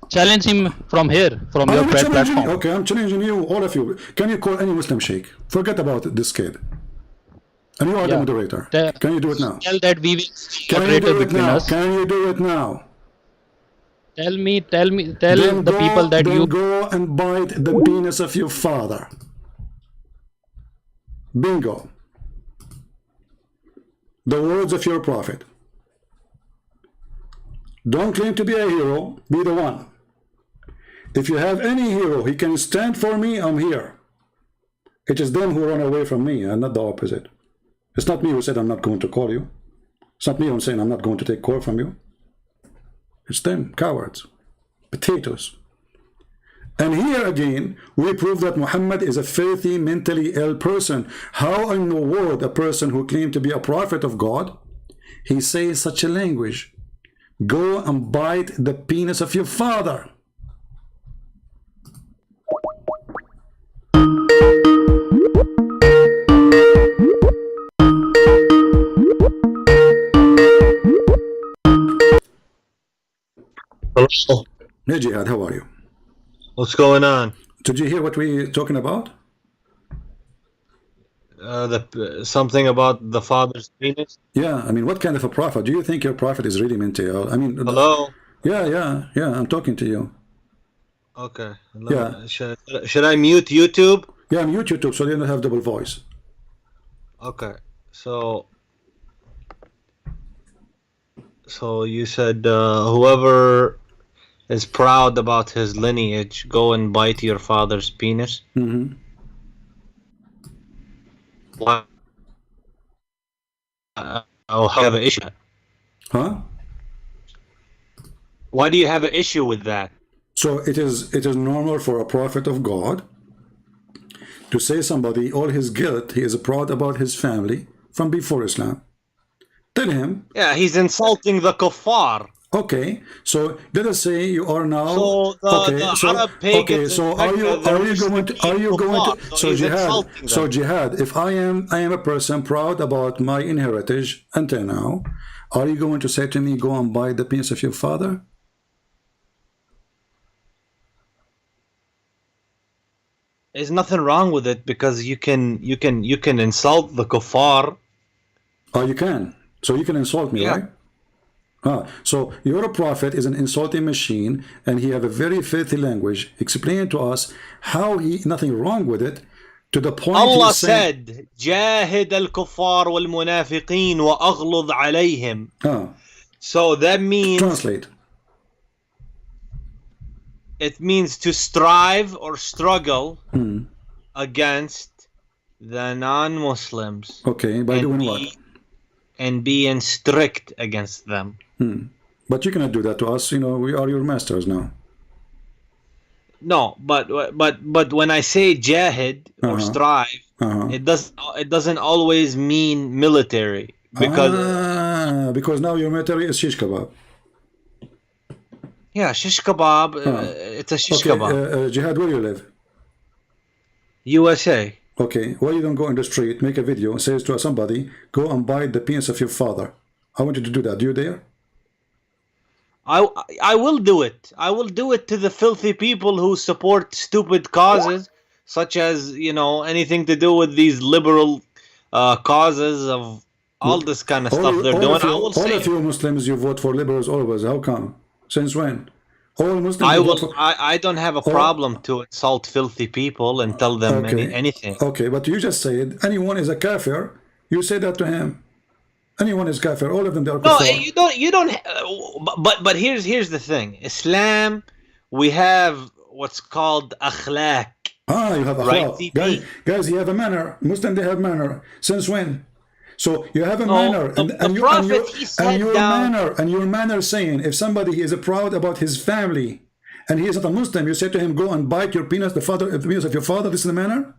Challenge him from here, from your I'm challenging you. platform. Okay, I'm challenging you, all of you. Can you call any Muslim sheikh? Forget about this kid. And you are the Yeah. moderator. Can you do it now? Tell that we will Can you moderator do it between now? us. Can you do it now? Tell Then the people that then you. go and bite the penis of your father. Bingo. The words of your prophet. Don't claim to be a hero, be the one. If you have any hero, he can stand for me, I'm here. It is them who run away from me and not the opposite. It's not me who said I'm not going to call you. It's not me who's saying I'm not going to take call from you. It's them, cowards, potatoes. And here again, we prove that Muhammad is a filthy, mentally ill person. How in the world a person who claimed to be a prophet of God, he says such a language? Go and bite the penis of your father. Hello. Hey Jihad, how are you? What's going on? Did you hear what we're talking about? Something about the father's penis. Yeah, I mean, what kind of a prophet? Do you think your prophet is really mentally ill? I mean, Hello. yeah, I'm talking to you. Okay. Yeah. Should I mute YouTube? Yeah, mute YouTube so you don't have double voice. Okay. So you said whoever is proud about his lineage, go and bite your father's penis. Mm-hmm. Why? I'll have an issue. Huh? Why do you have an issue with that? So it is normal for a prophet of God to say somebody all his guilt, he is proud about his family from before Islam. Tell him. Yeah, he's insulting the kuffar. Okay, so let us say you are now. So Arab pagans so are you going to so Jihad, if I am a person proud about my inheritance until now, are you going to say to me, go and buy the penis of your father? There's nothing wrong with it because you can insult the kuffar. Oh, you can. So you can insult me, right? So your prophet is an insulting machine, and he have a very filthy language. Explain to us how he nothing wrong with it, to the point Allah said, "Jahid al-kuffar wal-munafiqeen wa aghlud alayhim." So that means translate. It means to strive or struggle against the non-Muslims. Okay, by doing what? And being strict against them. But you cannot do that to us. You know, we are your masters now. No, but when I say jahid or strive, it doesn't always mean military because now your military is shish kebab. Yeah, shish kebab. It's a shish kebab. Jihad, where you live? USA. Okay, why you don't go in the street, make a video, and says to somebody, go and bite the penis of your father? I want you to do that. Do you dare? I will do it. I will do it to the filthy people who support stupid causes, such as, you know, anything to do with these liberal causes of all this kind of stuff they're doing. All of you Muslims, you vote for liberals always. How come? Since when? All Muslims. I don't have a problem to insult filthy people and tell them anything. Okay, but you just said anyone is a kafir. You say that to him. Anyone is kafir. All of them, they are kuffar. No, you don't. But here's the thing. Islam, we have what's called akhlaq. You have akhlaq. Right? Guys, you have a manner. Muslim, they have manner. Since when? So you have a manner, and your manner saying if somebody is proud about his family and he is not a Muslim, you say to him, go and bite your penis, the penis of your father. This is the manner.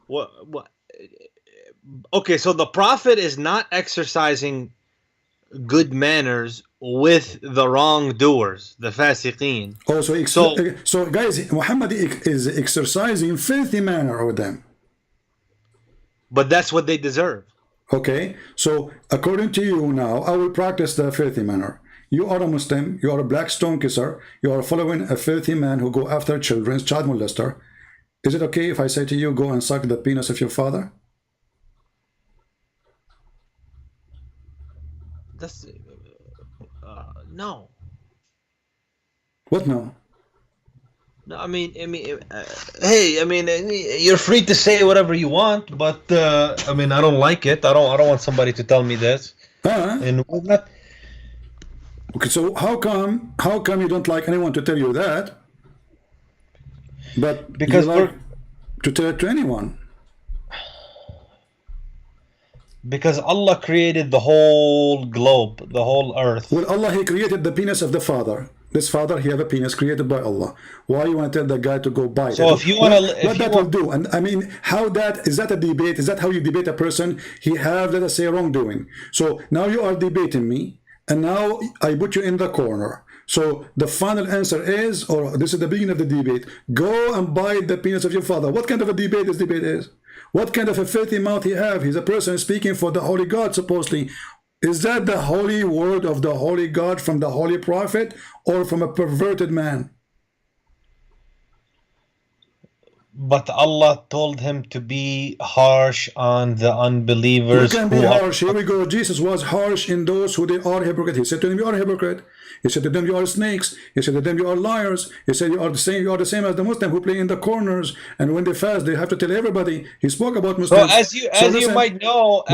What? Okay, so the Prophet is not exercising good manners with the wrongdoers, the fasiqeen. Oh, so guys, Muhammad is exercising filthy manner with them. But that's what they deserve. Okay, so according to you now, I will practice the filthy manner. You are a Muslim, you are a black stone kisser, you are following a filthy man who go after children, child molester. Is it okay if I say to you, go and suck the penis of your father? That's no. What no? No, hey, you're free to say whatever you want, but I don't like it. I don't want somebody to tell me this. And we're not. Okay, so how come you don't like anyone to tell you that? But because you like to tell it to anyone. Because Allah created the whole globe, the whole earth. Well, Allah, He created the penis of the father. This father, he have a penis created by Allah. Why you want to tell the guy to go bite so it? If you want to, what that will do? And I mean, how that is that a debate? Is that how you debate a person? He have, let us say, wrongdoing. So now you are debating me, and now I put you in the corner. So the final answer is, or this is the beginning of the debate, go and bite the penis of your father. What kind of a debate this debate is? What kind of a filthy mouth he have? He's a person speaking for the holy God, supposedly. Is that the holy word of the holy God from the holy prophet, or from a perverted man? But Allah told him to be harsh on the unbelievers. You can be harsh. Here we go. Jesus was harsh in those who they are hypocrite. He said to them, you are a hypocrite. He said to them, you are snakes. He said to them, you are liars. He said, you are the same as the Muslim who play in the corners, and when they fast, they have to tell everybody. He spoke about Muslims. So you might know,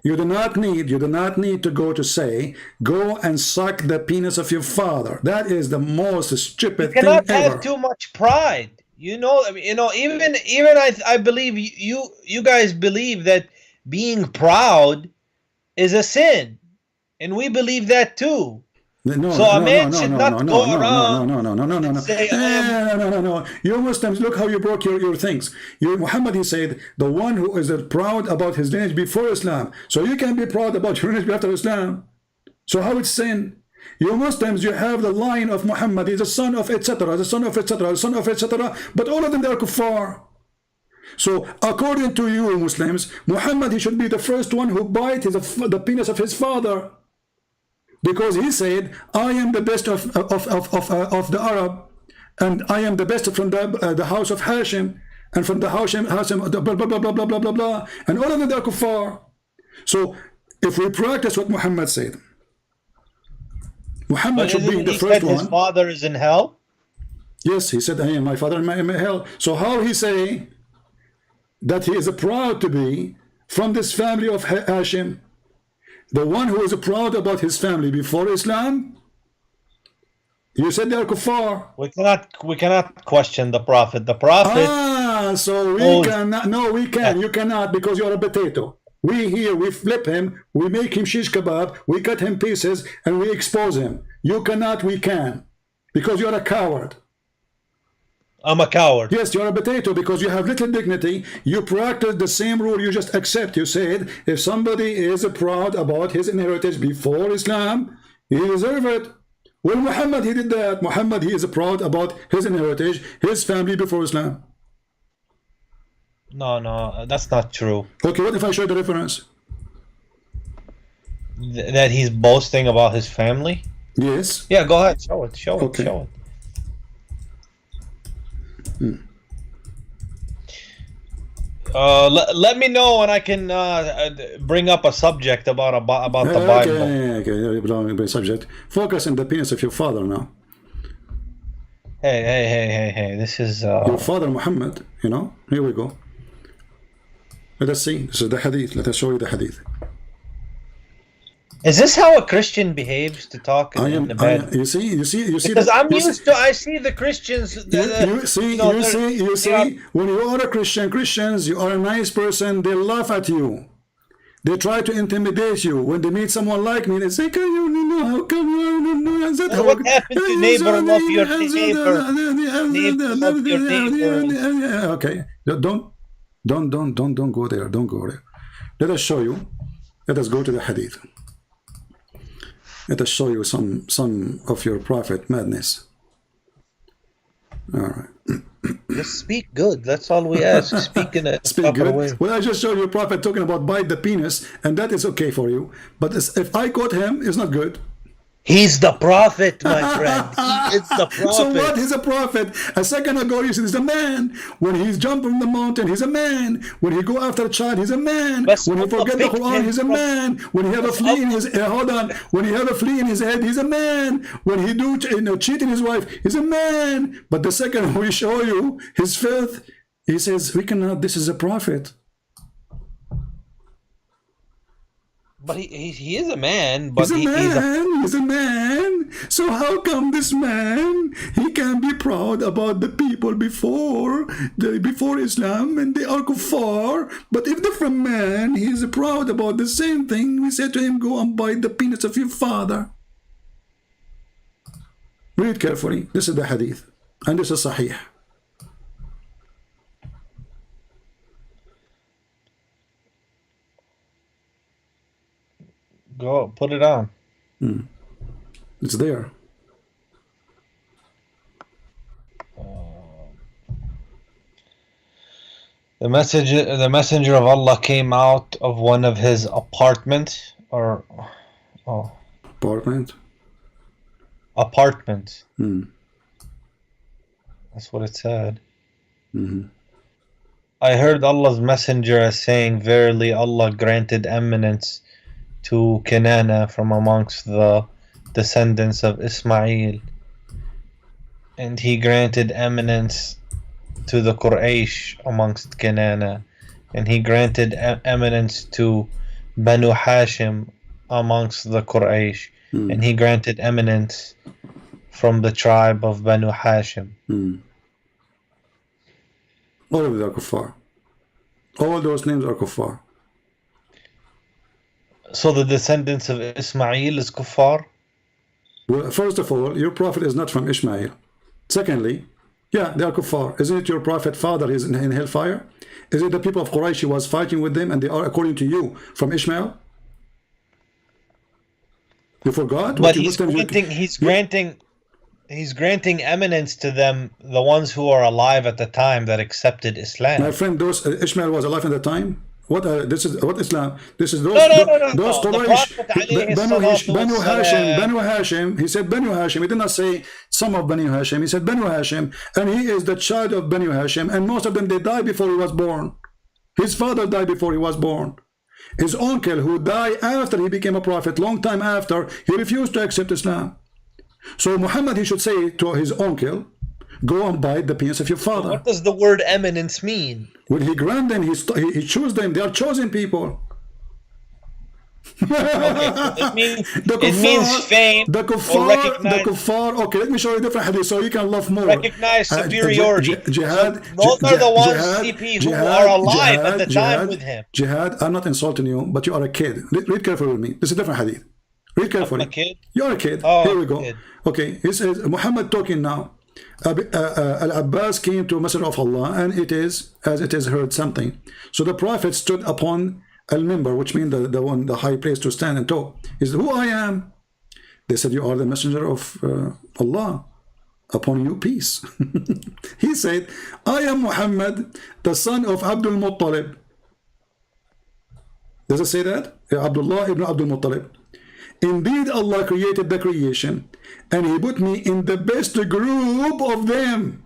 you do not need to go to say, go and suck the penis of your father. That is the most stupid thing ever. You cannot have too much pride. Even I believe you guys believe that being proud is a sin, and we believe that too. No. You Muslims, look how you broke your things. Muhammad, he said, the one who is proud about his lineage before Islam. So you can be proud about your lineage after Islam. So how it's sin? You Muslims, you have the line of Muhammad, he's the son of etc., the son of etc., the son of etc., but all of them, they are kuffar. So according to you Muslims, Muhammad, he should be the first one who bite the penis of his father. Because he said, I am the best of the Arab, and I am the best from the house of Hashim, and from the Hashim blah, blah, blah, blah, blah, blah, blah, blah. And all of them, they are kuffar. So if we practice what Muhammad said, Muhammad should be the first one. His father is in hell? Yes, he said, I am my father in hell. So how he say that he is proud to be from this family of Hashim? The one who is proud about his family before Islam, you said they are kuffar. We cannot question the Prophet. The Prophet. So we cannot. No, we can. You cannot, because you are a potato. We flip him, we make him shish kebab, we cut him pieces, and we expose him. You cannot, we can, because you are a coward. I'm a coward. Yes, you're a potato because you have little dignity. You practice the same rule you just accept. You said if somebody is proud about his inheritance before Islam, he deserves it. Well, Muhammad, he did that. Muhammad, he is proud about his inheritance, his family before Islam. No, that's not true. Okay, what if I show the reference? That he's boasting about his family? Yes. Yeah, go ahead. Show it. Okay. Show it. Let me know and I can bring up a subject about the Bible. Okay, subject. Focus on the penis of your father now. Hey, this is... your father, Muhammad, here we go. Let us see. This is the hadith. Let us show you the hadith. Is this how a Christian behaves to talk in the bed? You see. Because I see the Christians. You see. When you are a Christians, you are a nice person. They laugh at you. They try to intimidate you. When they meet someone like me, they say, how come you are? What happened to neighbor love your neighbor? Love your neighbor. Okay. Don't go there. Don't go there. Let us show you. Let us go to the hadith. Let us show you some of your prophet madness. All right. Just speak good. That's all we ask. Speak in a Speak proper good. way. Well, I just showed you a prophet talking about bite the penis, and that is okay for you. But if I quote him, it's not good. He's the prophet, my friend. He is the prophet. So what? He's a prophet. A second ago you said he's a man. When he's jumping from the mountain, he's a man. When he go after a child, he's a man. When he forget the Quran, he's a man. When he have a flea in his hold on. When he have a flea in his head, he's a man. When he do cheating his wife, he's a man. But the second we show you his filth, he says we cannot. This is a prophet. But he is a man. But He's a man. So how come this man, he can be proud about the people before Islam and they are kuffar? But if different man, he is proud about the same thing. We say to him, go and bite the penis of your father. Read carefully. This is the hadith. And this is sahih. Go, put it on. It's there. The messenger of Allah came out of one of his apartments, or Apartment. That's what it said. I heard Allah's messenger as saying, verily Allah granted eminence to Kinana from amongst the descendants of Ismail, and he granted eminence to the Quraysh amongst Kinana, and he granted eminence to Banu Hashim amongst the Quraysh, and he granted eminence from the tribe of Banu Hashim. All of them are kuffar. All those names are kuffar. So the descendants of Ismail is kuffar? Well, first of all, your prophet is not from Ishmael. Secondly, yeah, they are kuffar. Isn't it your prophet father is in hellfire? Is it the people of Quraysh was fighting with them and they are, according to you, from Ishmael? You forgot? But he's granting eminence to them, the ones who are alive at the time that accepted Islam. My friend, those Ishmael was alive at the time. What this is what Islam? This is those those Quraysh, Banu Hashim. He said Banu Hashim. He did not say some of Banu Hashim. He said Banu Hashim, and he is the child of Banu Hashim. And most of them they died before he was born. His father died before he was born. His uncle, who died after he became a prophet, long time after, he refused to accept Islam. So Muhammad, he should say to his uncle, go and bite the penis of your father. What does the word eminence mean? When he grant them, he chose them. They are chosen people. It means fame the kuffar. Okay, let me show you a different hadith so you can love more. Recognize superiority. Jihad. Those are the ones, CP, who are alive at the time with him. Jihad, I'm not insulting you, but you are a kid. Read carefully with me. This is a different hadith. Read carefully. I'm a kid? You're a kid. Oh, here we go. Kid. Okay, he says, Muhammad talking now. Al-Abbas came to Messenger of Allah, and it is, as it is heard something. So the Prophet stood upon al-Mimbar, which means the high place to stand and talk. He said, who I am? They said, you are the Messenger of Allah. Upon you peace. He said, I am Muhammad, the son of Abdul Muttalib. Does it say that? Abdullah ibn Abdul Muttalib. Indeed, Allah created the creation, and He put me in the best group of them.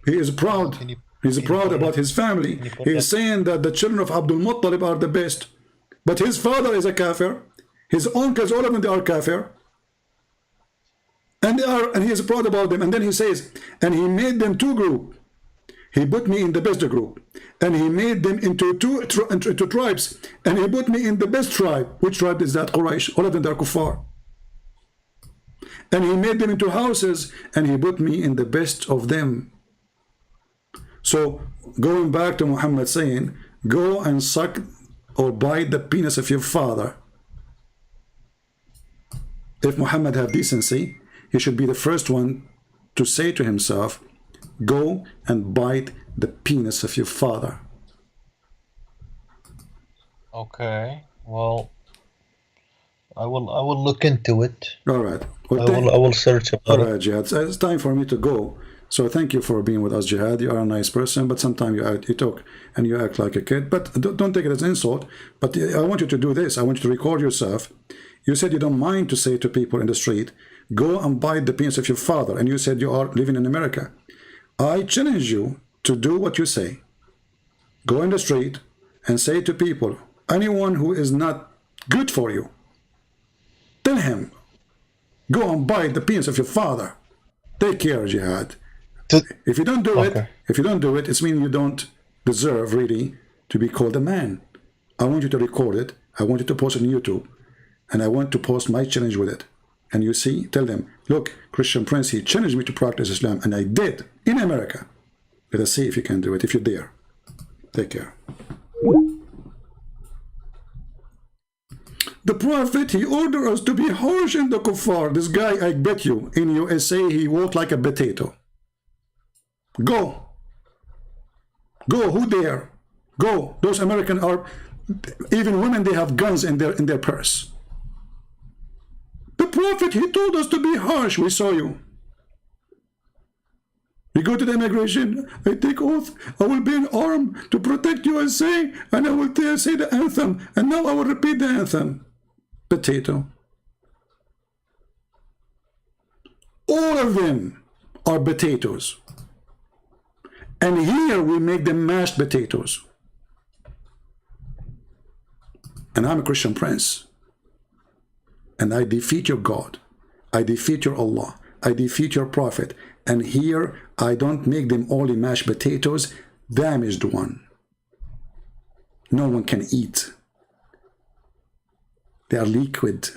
He is proud. He's proud about his family. He is saying that the children of Abdul Muttalib are the best. But his father is a kafir. His uncles, all of them, they are kafir. And he is proud about them. And then he says, and He made them two groups. He put me in the best group, and He made them into two tribes, and He put me in the best tribe. Which tribe is that? Quraysh. All of them are kuffar. And He made them into houses, and He put me in the best of them. So going back to Muhammad saying, go and suck or bite the penis of your father. If Muhammad have decency, he should be the first one to say to himself, go and bite the penis of your father. Okay. Well, I will look into it. All right. Well, I will search about all it. right, Jihad. So it's time for me to go. So thank you for being with us, Jihad. You are a nice person, but sometimes you talk and you act like a kid. But don't take it as an insult. But I want you to do this. I want you to record yourself. You said you don't mind to say to people in the street, go and bite the penis of your father. And you said you are living in America. I challenge you to do what you say. Go in the street and say to people, anyone who is not good for you, tell him, go and bite the penis of your father. Take care, Jihad. If you don't do it, it means you don't deserve really to be called a man. I want you to record it. I want you to post it on YouTube. And I want to post my challenge with it. And you see, tell them, look, Christian Prince, he challenged me to practice Islam, and I did in America. Let us see if you can do it, if you dare. Take care. The Prophet, he ordered us to be harsh in the kuffar. This guy, I bet you, in USA, he walked like a potato. Go. Go, who dare? Go. Those Americans are, even women, they have guns in their purse. The Prophet, he told us to be harsh. We saw you. We go to the immigration. I take oath. I will be in armed to protect USA, and I will say the anthem. And now I will repeat the anthem. Potato. All of them are potatoes. And here we make them mashed potatoes. And I'm a Christian Prince. And I defeat your God. I defeat your Allah. I defeat your Prophet. And here I don't make them only mashed potatoes, damaged one. No one can eat. They are liquid,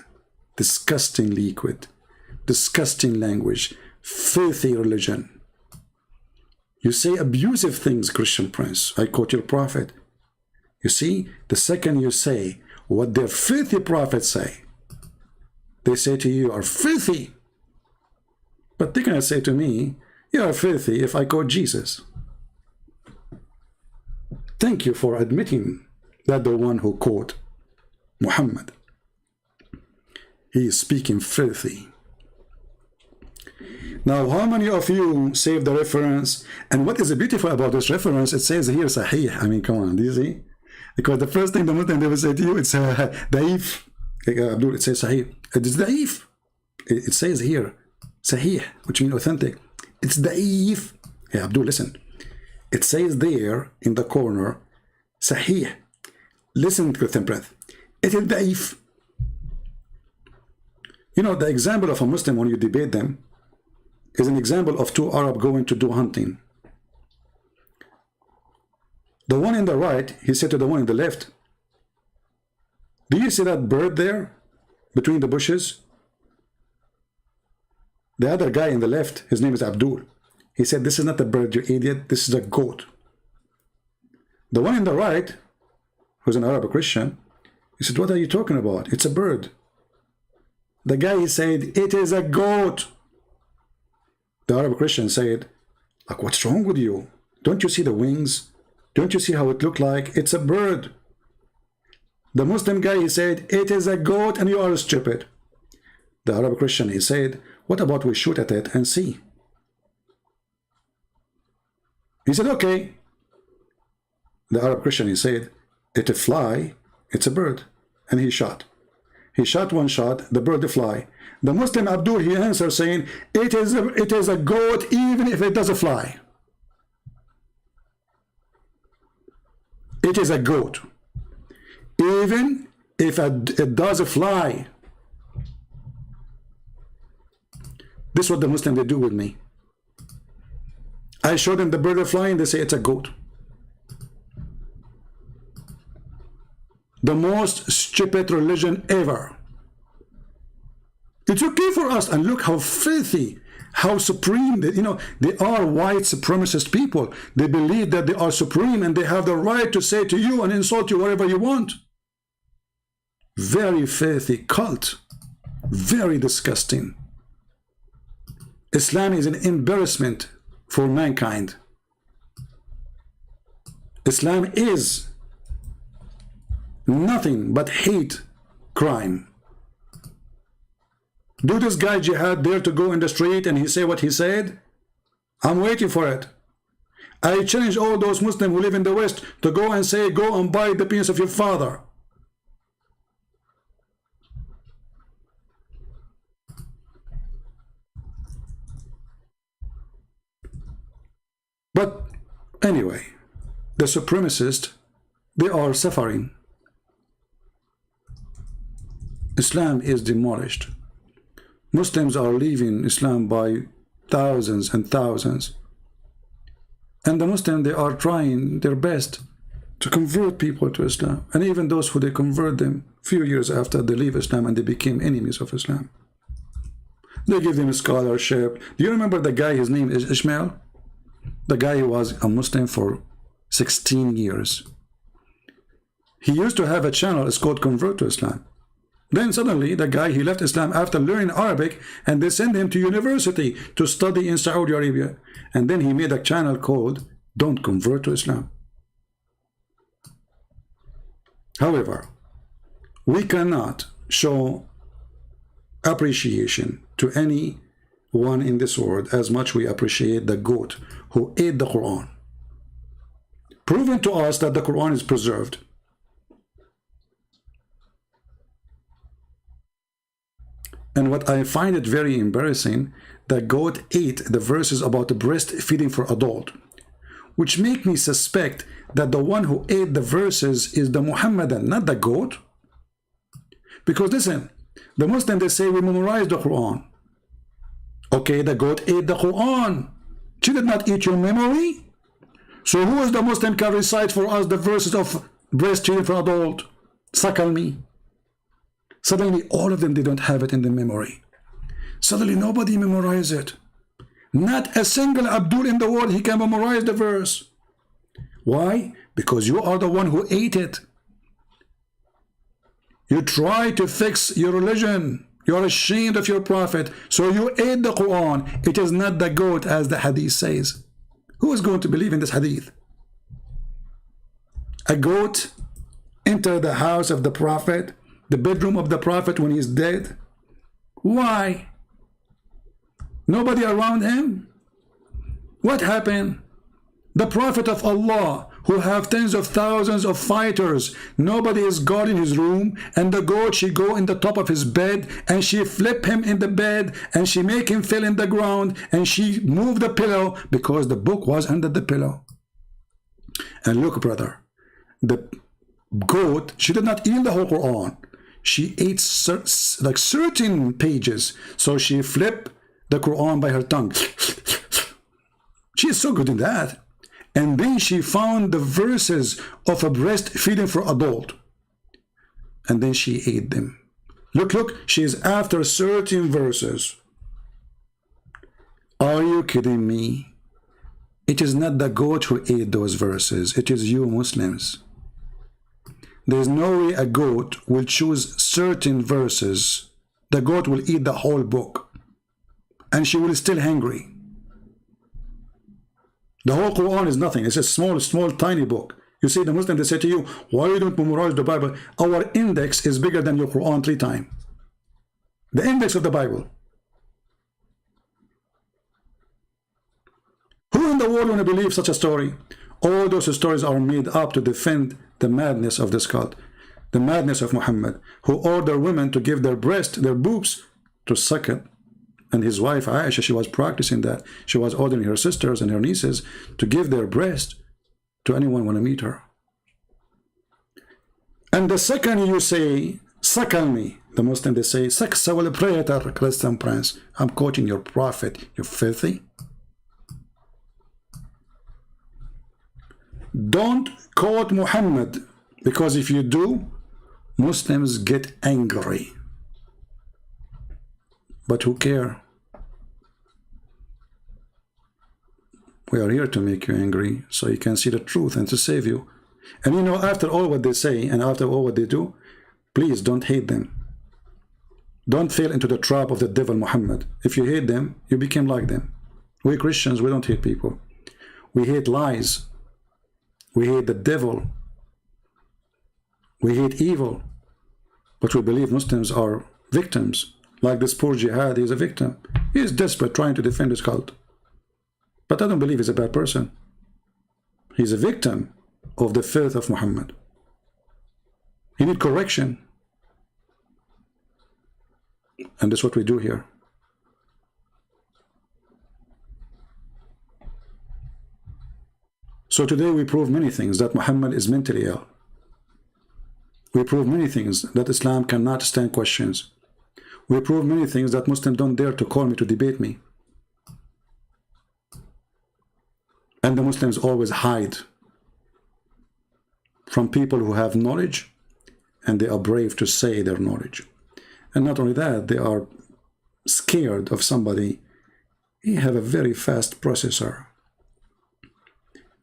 disgusting liquid, disgusting language, filthy religion. You say abusive things, Christian Prince. I quote your Prophet. You see, the second you say what their filthy prophets say, they say to you, you are filthy. But they cannot say to me, you are filthy if I quote Jesus. Thank you for admitting that the one who quote Muhammad, he is speaking filthy. Now, how many of you save the reference? And what is beautiful about this reference? It says here, Sahih. I mean, come on, do you see? Because the first thing the Muslim they will say to you, it's Da'if. Abdul, it says Sahih. It is Da'if. It says here, Sahih, which means authentic. It's Da'if. Hey, Abdul, listen. It says there in the corner, Sahih. Listen to the breath. It is Da'if. You know, the example of a Muslim when you debate them is an example of two Arab going to do hunting. The one in the right, he said to the one in the left, do you see that bird there between the bushes? The other guy in the left, his name is Abdul. He said, this is not a bird, you idiot, this is a goat. The one in the right, who's an Arab Christian, he said, what are you talking about? It's a bird. The guy, he said, it is a goat. The Arab Christian said, like, what's wrong with you? Don't you see the wings? Don't you see how it looked like? It's a bird. The Muslim guy, he said, it is a goat and you are stupid. The Arab Christian, he said, what about we shoot at it and see? He said, okay. The Arab Christian, he said, it's a fly, it's a bird. And he shot. He shot one shot, the bird fly. The Muslim Abdul, he answered saying, it is a goat even if it doesn't fly. It is a goat. Even if it does fly. This is what the Muslims they do with me. I show them the bird flying, they say it's a goat. The most stupid religion ever. It's okay for us, and look how filthy, how supreme, they are white supremacist people. They believe that they are supreme and they have the right to say to you and insult you whatever you want. Very filthy cult, very disgusting. Islam is an embarrassment for mankind. Islam is Nothing but hate crime. Do this guy Jihad dare to go in the street and he say what he said? I'm waiting for it. I challenge all those Muslims who live in the West to go and say, go and buy the penis of your father. But anyway, the supremacists, they are suffering. Islam is demolished. Muslims are leaving Islam by thousands and thousands. And the Muslims, they are trying their best to convert people to Islam. And even those who they convert them few years after they leave Islam and they became enemies of Islam. They give them a scholarship. Do you remember the guy, his name is Ishmael? The guy was a Muslim for 16 years. He used to have a channel, it's called Convert to Islam. Then suddenly the guy, he left Islam after learning Arabic, and they sent him to university to study in Saudi Arabia. And then he made a channel called Don't Convert to Islam. However, we cannot show appreciation to anyone in this world as much we appreciate the goat who ate the Quran. Proven to us that the Quran is preserved. And what I find it very embarrassing, the goat ate the verses about the breastfeeding for adult, which make me suspect that the one who ate the verses is the Muhammadan, not the goat. Because listen, the Muslims, they say we memorize the Quran. Okay, the goat ate the Quran. She did not eat your memory. So who is the Muslim can recite for us the verses of breastfeeding for adult? Suckle me. Suddenly, all of them, they don't have it in the memory. Suddenly, nobody memorize it. Not a single Abdul in the world, he can memorize the verse. Why? Because you are the one who ate it. You try to fix your religion. You are ashamed of your prophet. So you ate the Quran. It is not the goat, as the hadith says. Who is going to believe in this hadith? A goat entered the house of the prophet, the bedroom of the prophet when he's dead. Why? Nobody around him? What happened? The prophet of Allah, who have tens of thousands of fighters, nobody is guarding his room, and the goat, she go in the top of his bed, and she flip him in the bed, and she make him fall in the ground, and she move the pillow, because the book was under the pillow. And look, brother, the goat, she did not eat the whole Quran. She ate certain pages. So she flipped the Quran by her tongue. She is so good in that. And then she found the verses of a breastfeeding for adult. And then she ate them. Look, she is after certain verses. Are you kidding me? It is not the goat who ate those verses. It is you Muslims. There's no way a goat will choose certain verses. The goat will eat the whole book. And she will still hungry. The whole Quran is nothing. It's a small, tiny book. You see, the Muslim, they say to you, why you don't memorize the Bible? Our index is bigger than your Quran 3 times. The index of the Bible. Who in the world want to believe such a story? All those stories are made up to defend the madness of this cult, the madness of Muhammad, who ordered women to give their breast, their boobs, to suck it. And his wife Aisha, she was practicing that. She was ordering her sisters and her nieces to give their breast to anyone want to meet her. And the second you say, suckle me, the Muslim, they say, Saksawal prayer, Christian prince. I'm quoting your prophet, you filthy. Don't quote Muhammad, because if you do, Muslims get angry. But who care? We are here to make you angry, so you can see the truth and to save you. And you know, after all what they say and after all what they do, please don't hate them. Don't fall into the trap of the devil Muhammad. If you hate them, you become like them. We Christians, we don't hate people. We hate lies. We hate the devil. We hate evil, but we believe Muslims are victims. Like this poor jihad, he's a victim. He is desperate, trying to defend his cult. But I don't believe he's a bad person. He's a victim of the filth of Muhammad. He needs correction. And that's what we do here. So today we prove many things, that Muhammad is mentally ill. We prove many things, that Islam cannot stand questions. We prove many things, that Muslims don't dare to call me to debate me. And the Muslims always hide from people who have knowledge, and they are brave to say their knowledge. And not only that, they are scared of somebody. He have a very fast processor.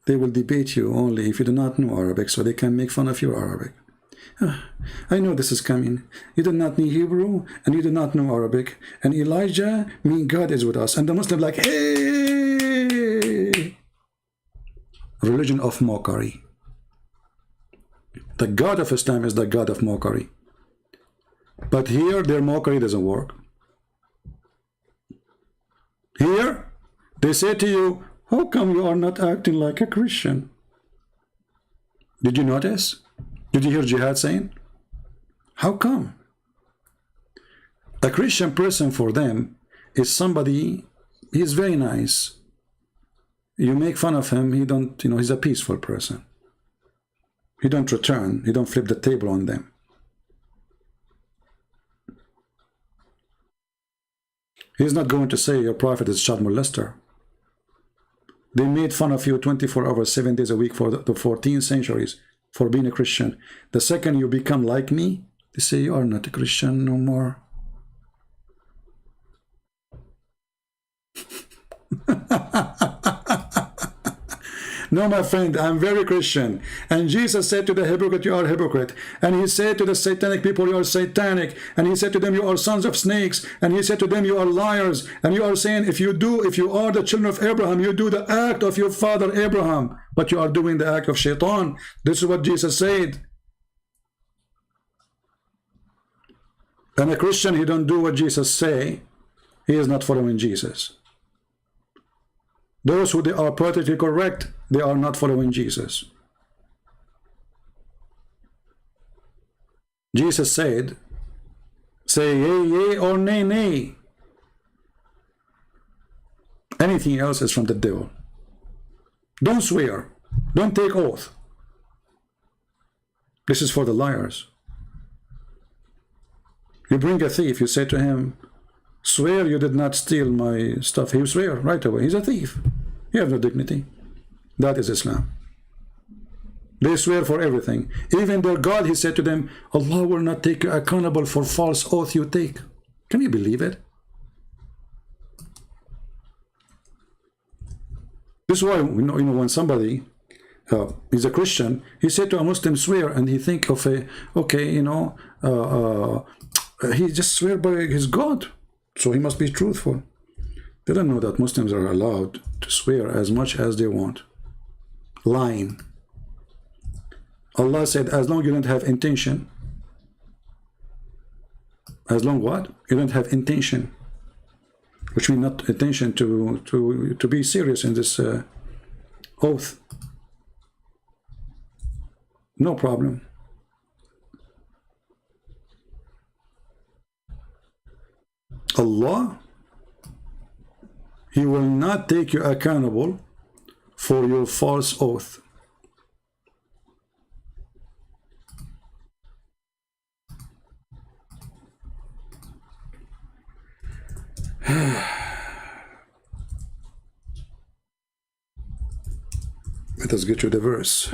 They will debate you only if you do not know Arabic, so they can make fun of your Arabic. I know this is coming. You do not know Hebrew, and you do not know Arabic. And Elijah means God is with us. And the Muslim like, hey! Religion of mockery. The God of Islam is the God of mockery. But here, their mockery doesn't work. Here, they say to you, how come you are not acting like a Christian? Did you notice? Did you hear Jihad saying? How come? A Christian person for them is somebody, he's very nice. You make fun of him, he don't, he's a peaceful person. He don't return, he don't flip the table on them. He's not going to say your prophet is child molester. They made fun of you 24 hours, 7 days a week for the 14 centuries for being a Christian. The second you become like me, they say you are not a Christian no more. No, my friend, I'm very Christian. And Jesus said to the hypocrite, you are a hypocrite. And he said to the satanic people, you are satanic. And he said to them, you are sons of snakes. And he said to them, you are liars. And you are saying, if you are the children of Abraham, you do the act of your father Abraham. But you are doing the act of shaitan. This is what Jesus said. And a Christian, he don't do what Jesus say. He is not following Jesus. Those who they are politically correct, they are not following Jesus. Jesus said, say yea, yea, or nay, nay. Anything else is from the devil. Don't swear. Don't take oath. This is for the liars. You bring a thief, you say to him, swear you did not steal my stuff. He will swear right away. He's a thief. He has no dignity. That is Islam. They swear for everything. Even their God, he said to them, Allah will not take you accountable for false oath you take. Can you believe it? This is why, when somebody is a Christian, he said to a Muslim, swear, and he think of he just swear by his God. So he must be truthful. They don't know that Muslims are allowed to swear as much as they want. Lying. Allah said, as long as you don't have intention. As long what? You don't have intention. Which means not intention to be serious in this oath. No problem. Allah, He will not take you accountable for your false oath. Let us get to the verse.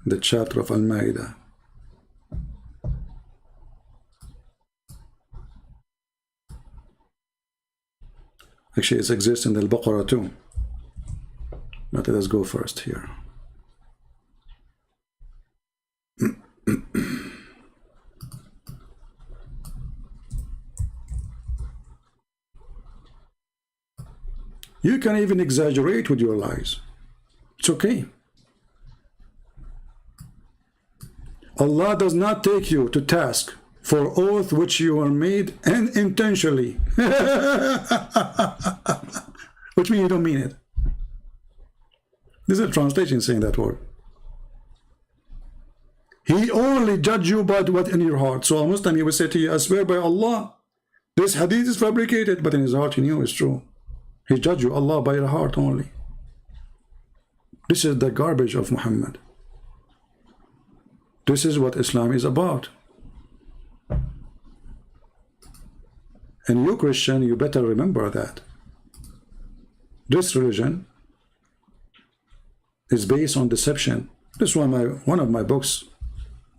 The chapter of Al-Ma'idah. Actually, it exists in Al-Baqarah too. But let us go first here. You can even exaggerate with your lies. It's okay. Allah does not take you to task for oath which you are made unintentionally. Which means you don't mean it. This is a translation saying that word. He only judge you by what in your heart. So a Muslim, he will say to you, I swear by Allah, this hadith is fabricated, but in his heart he knew it's true. He judge you, Allah, by your heart only. This is the garbage of Muhammad. This is what Islam is about. And you Christian, you better remember that. This religion is based on deception. This is one of my books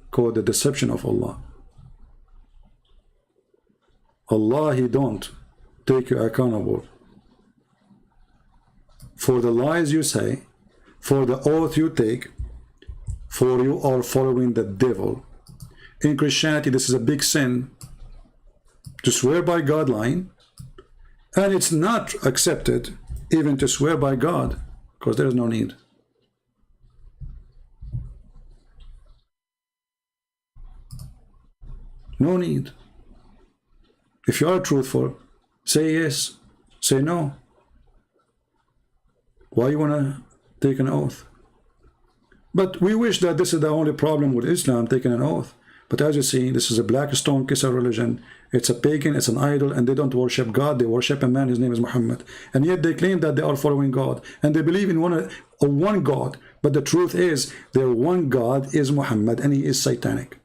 called The Deception of Allah. Allah, He don't take you accountable for the lies you say, for the oath you take, for you are following the devil. In Christianity, this is a big sin to swear by God lying, and it's not accepted even to swear by God, because there is no need. No need. If you are truthful, say yes, say no. Why you want to take an oath? But we wish that this is the only problem with Islam, taking an oath. But as you see, this is a black stone kisser religion. It's a pagan, it's an idol, and they don't worship God. They worship a man, his name is Muhammad. And yet they claim that they are following God. And they believe in one God. But the truth is, their one God is Muhammad, and he is satanic.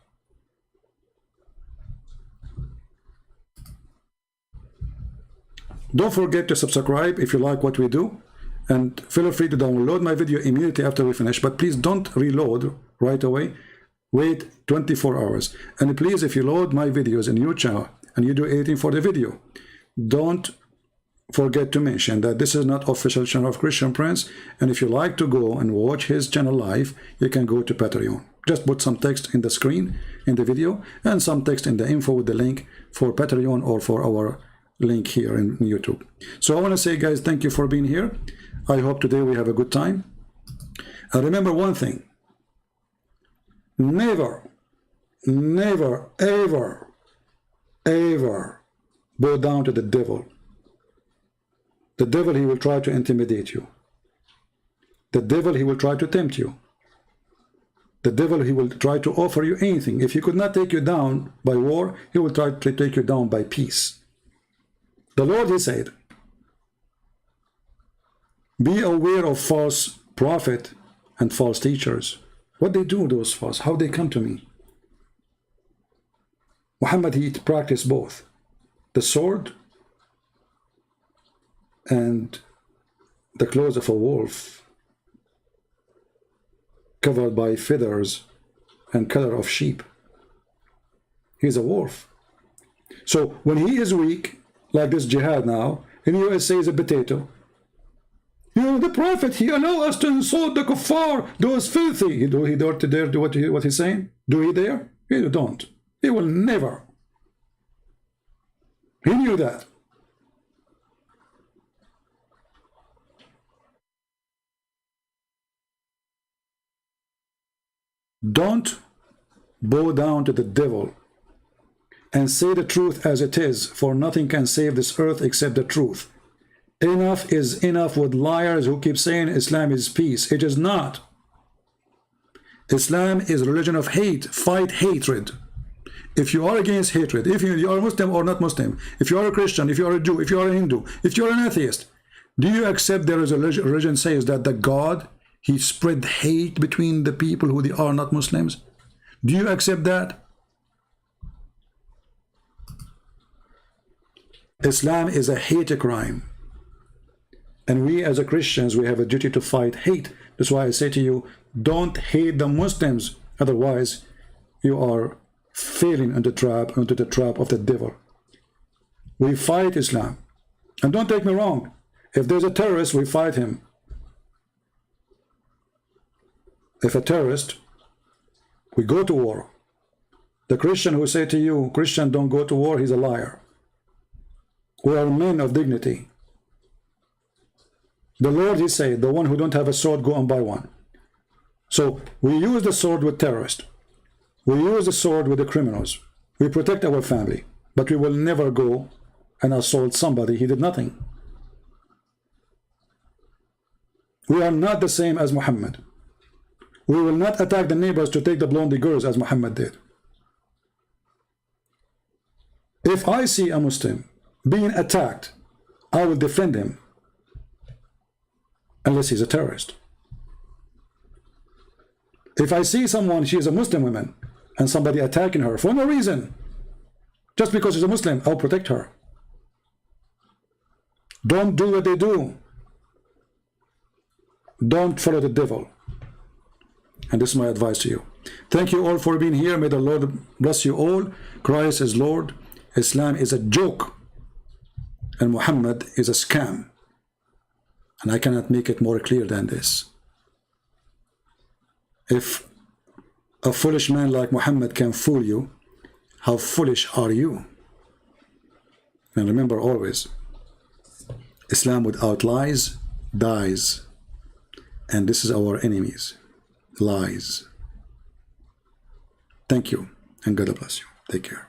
Don't forget to subscribe if you like what we do. And feel free to download my video immediately after we finish. But please don't reload right away. Wait 24 hours. And please, if you load my videos in your channel and you do editing for the video, don't forget to mention that this is not official channel of Christian Prince. And if you like to go and watch his channel live, you can go to Patreon. Just put some text in the screen in the video and some text in the info with the link for Patreon or for our link here in YouTube. So I want to say, guys, thank you for being here. I hope today we have a good time. And remember one thing. Never, never, ever, ever bow down to the devil. The devil, he will try to intimidate you. The devil, he will try to tempt you. The devil, he will try to offer you anything. If he could not take you down by war, he will try to take you down by peace. The Lord, he said, be aware of false prophet and false teachers. What they do, those false, how they come to me. Muhammad, he practiced both. The sword and the clothes of a wolf, covered by feathers and color of sheep. He's a wolf. So when he is weak, like this jihad now, in the USA is a potato. You know, the Prophet, he allowed us to insult the kuffar, those filthy. Do he dare to do what he's saying? Do he dare? He don't. He will never. He knew that. Don't bow down to the devil and say the truth as it is, for nothing can save this earth except the truth. Enough is enough with liars who keep saying Islam is peace. It is not. Islam is a religion of hate. Fight hatred. If you are against hatred, if you are Muslim or not Muslim, if you are a Christian, if you are a Jew, if you are a Hindu, if you are an atheist, do you accept there is a religion says that the God, he spread hate between the people who they are not Muslims? Do you accept that? Islam is a hate crime. And we as a Christians, we have a duty to fight hate. That's why I say to you, don't hate the Muslims. Otherwise, you are falling into the trap of the devil. We fight Islam. And don't take me wrong. If there's a terrorist, we fight him. If a terrorist, we go to war. The Christian who say to you, Christian, don't go to war, he's a liar. We are men of dignity. The Lord, he said, the one who don't have a sword, go and buy one. So we use the sword with terrorists. We use the sword with the criminals. We protect our family, but we will never go and assault somebody. He did nothing. We are not the same as Muhammad. We will not attack the neighbors to take the blondie girls as Muhammad did. If I see a Muslim being attacked, I will defend him unless he's a terrorist. If I see someone, she is a Muslim woman, and somebody attacking her for no reason, just because she's a Muslim, I'll protect her. Don't do what they do. Don't follow the devil. And this is my advice to you. Thank you all for being here. May the Lord bless you all. Christ is Lord. Islam is a joke. And Muhammad is a scam. And I cannot make it more clear than this. If a foolish man like Muhammad can fool you, how foolish are you? And remember always, Islam without lies dies. And this is our enemies. Lies. Thank you, and God bless you. Take care.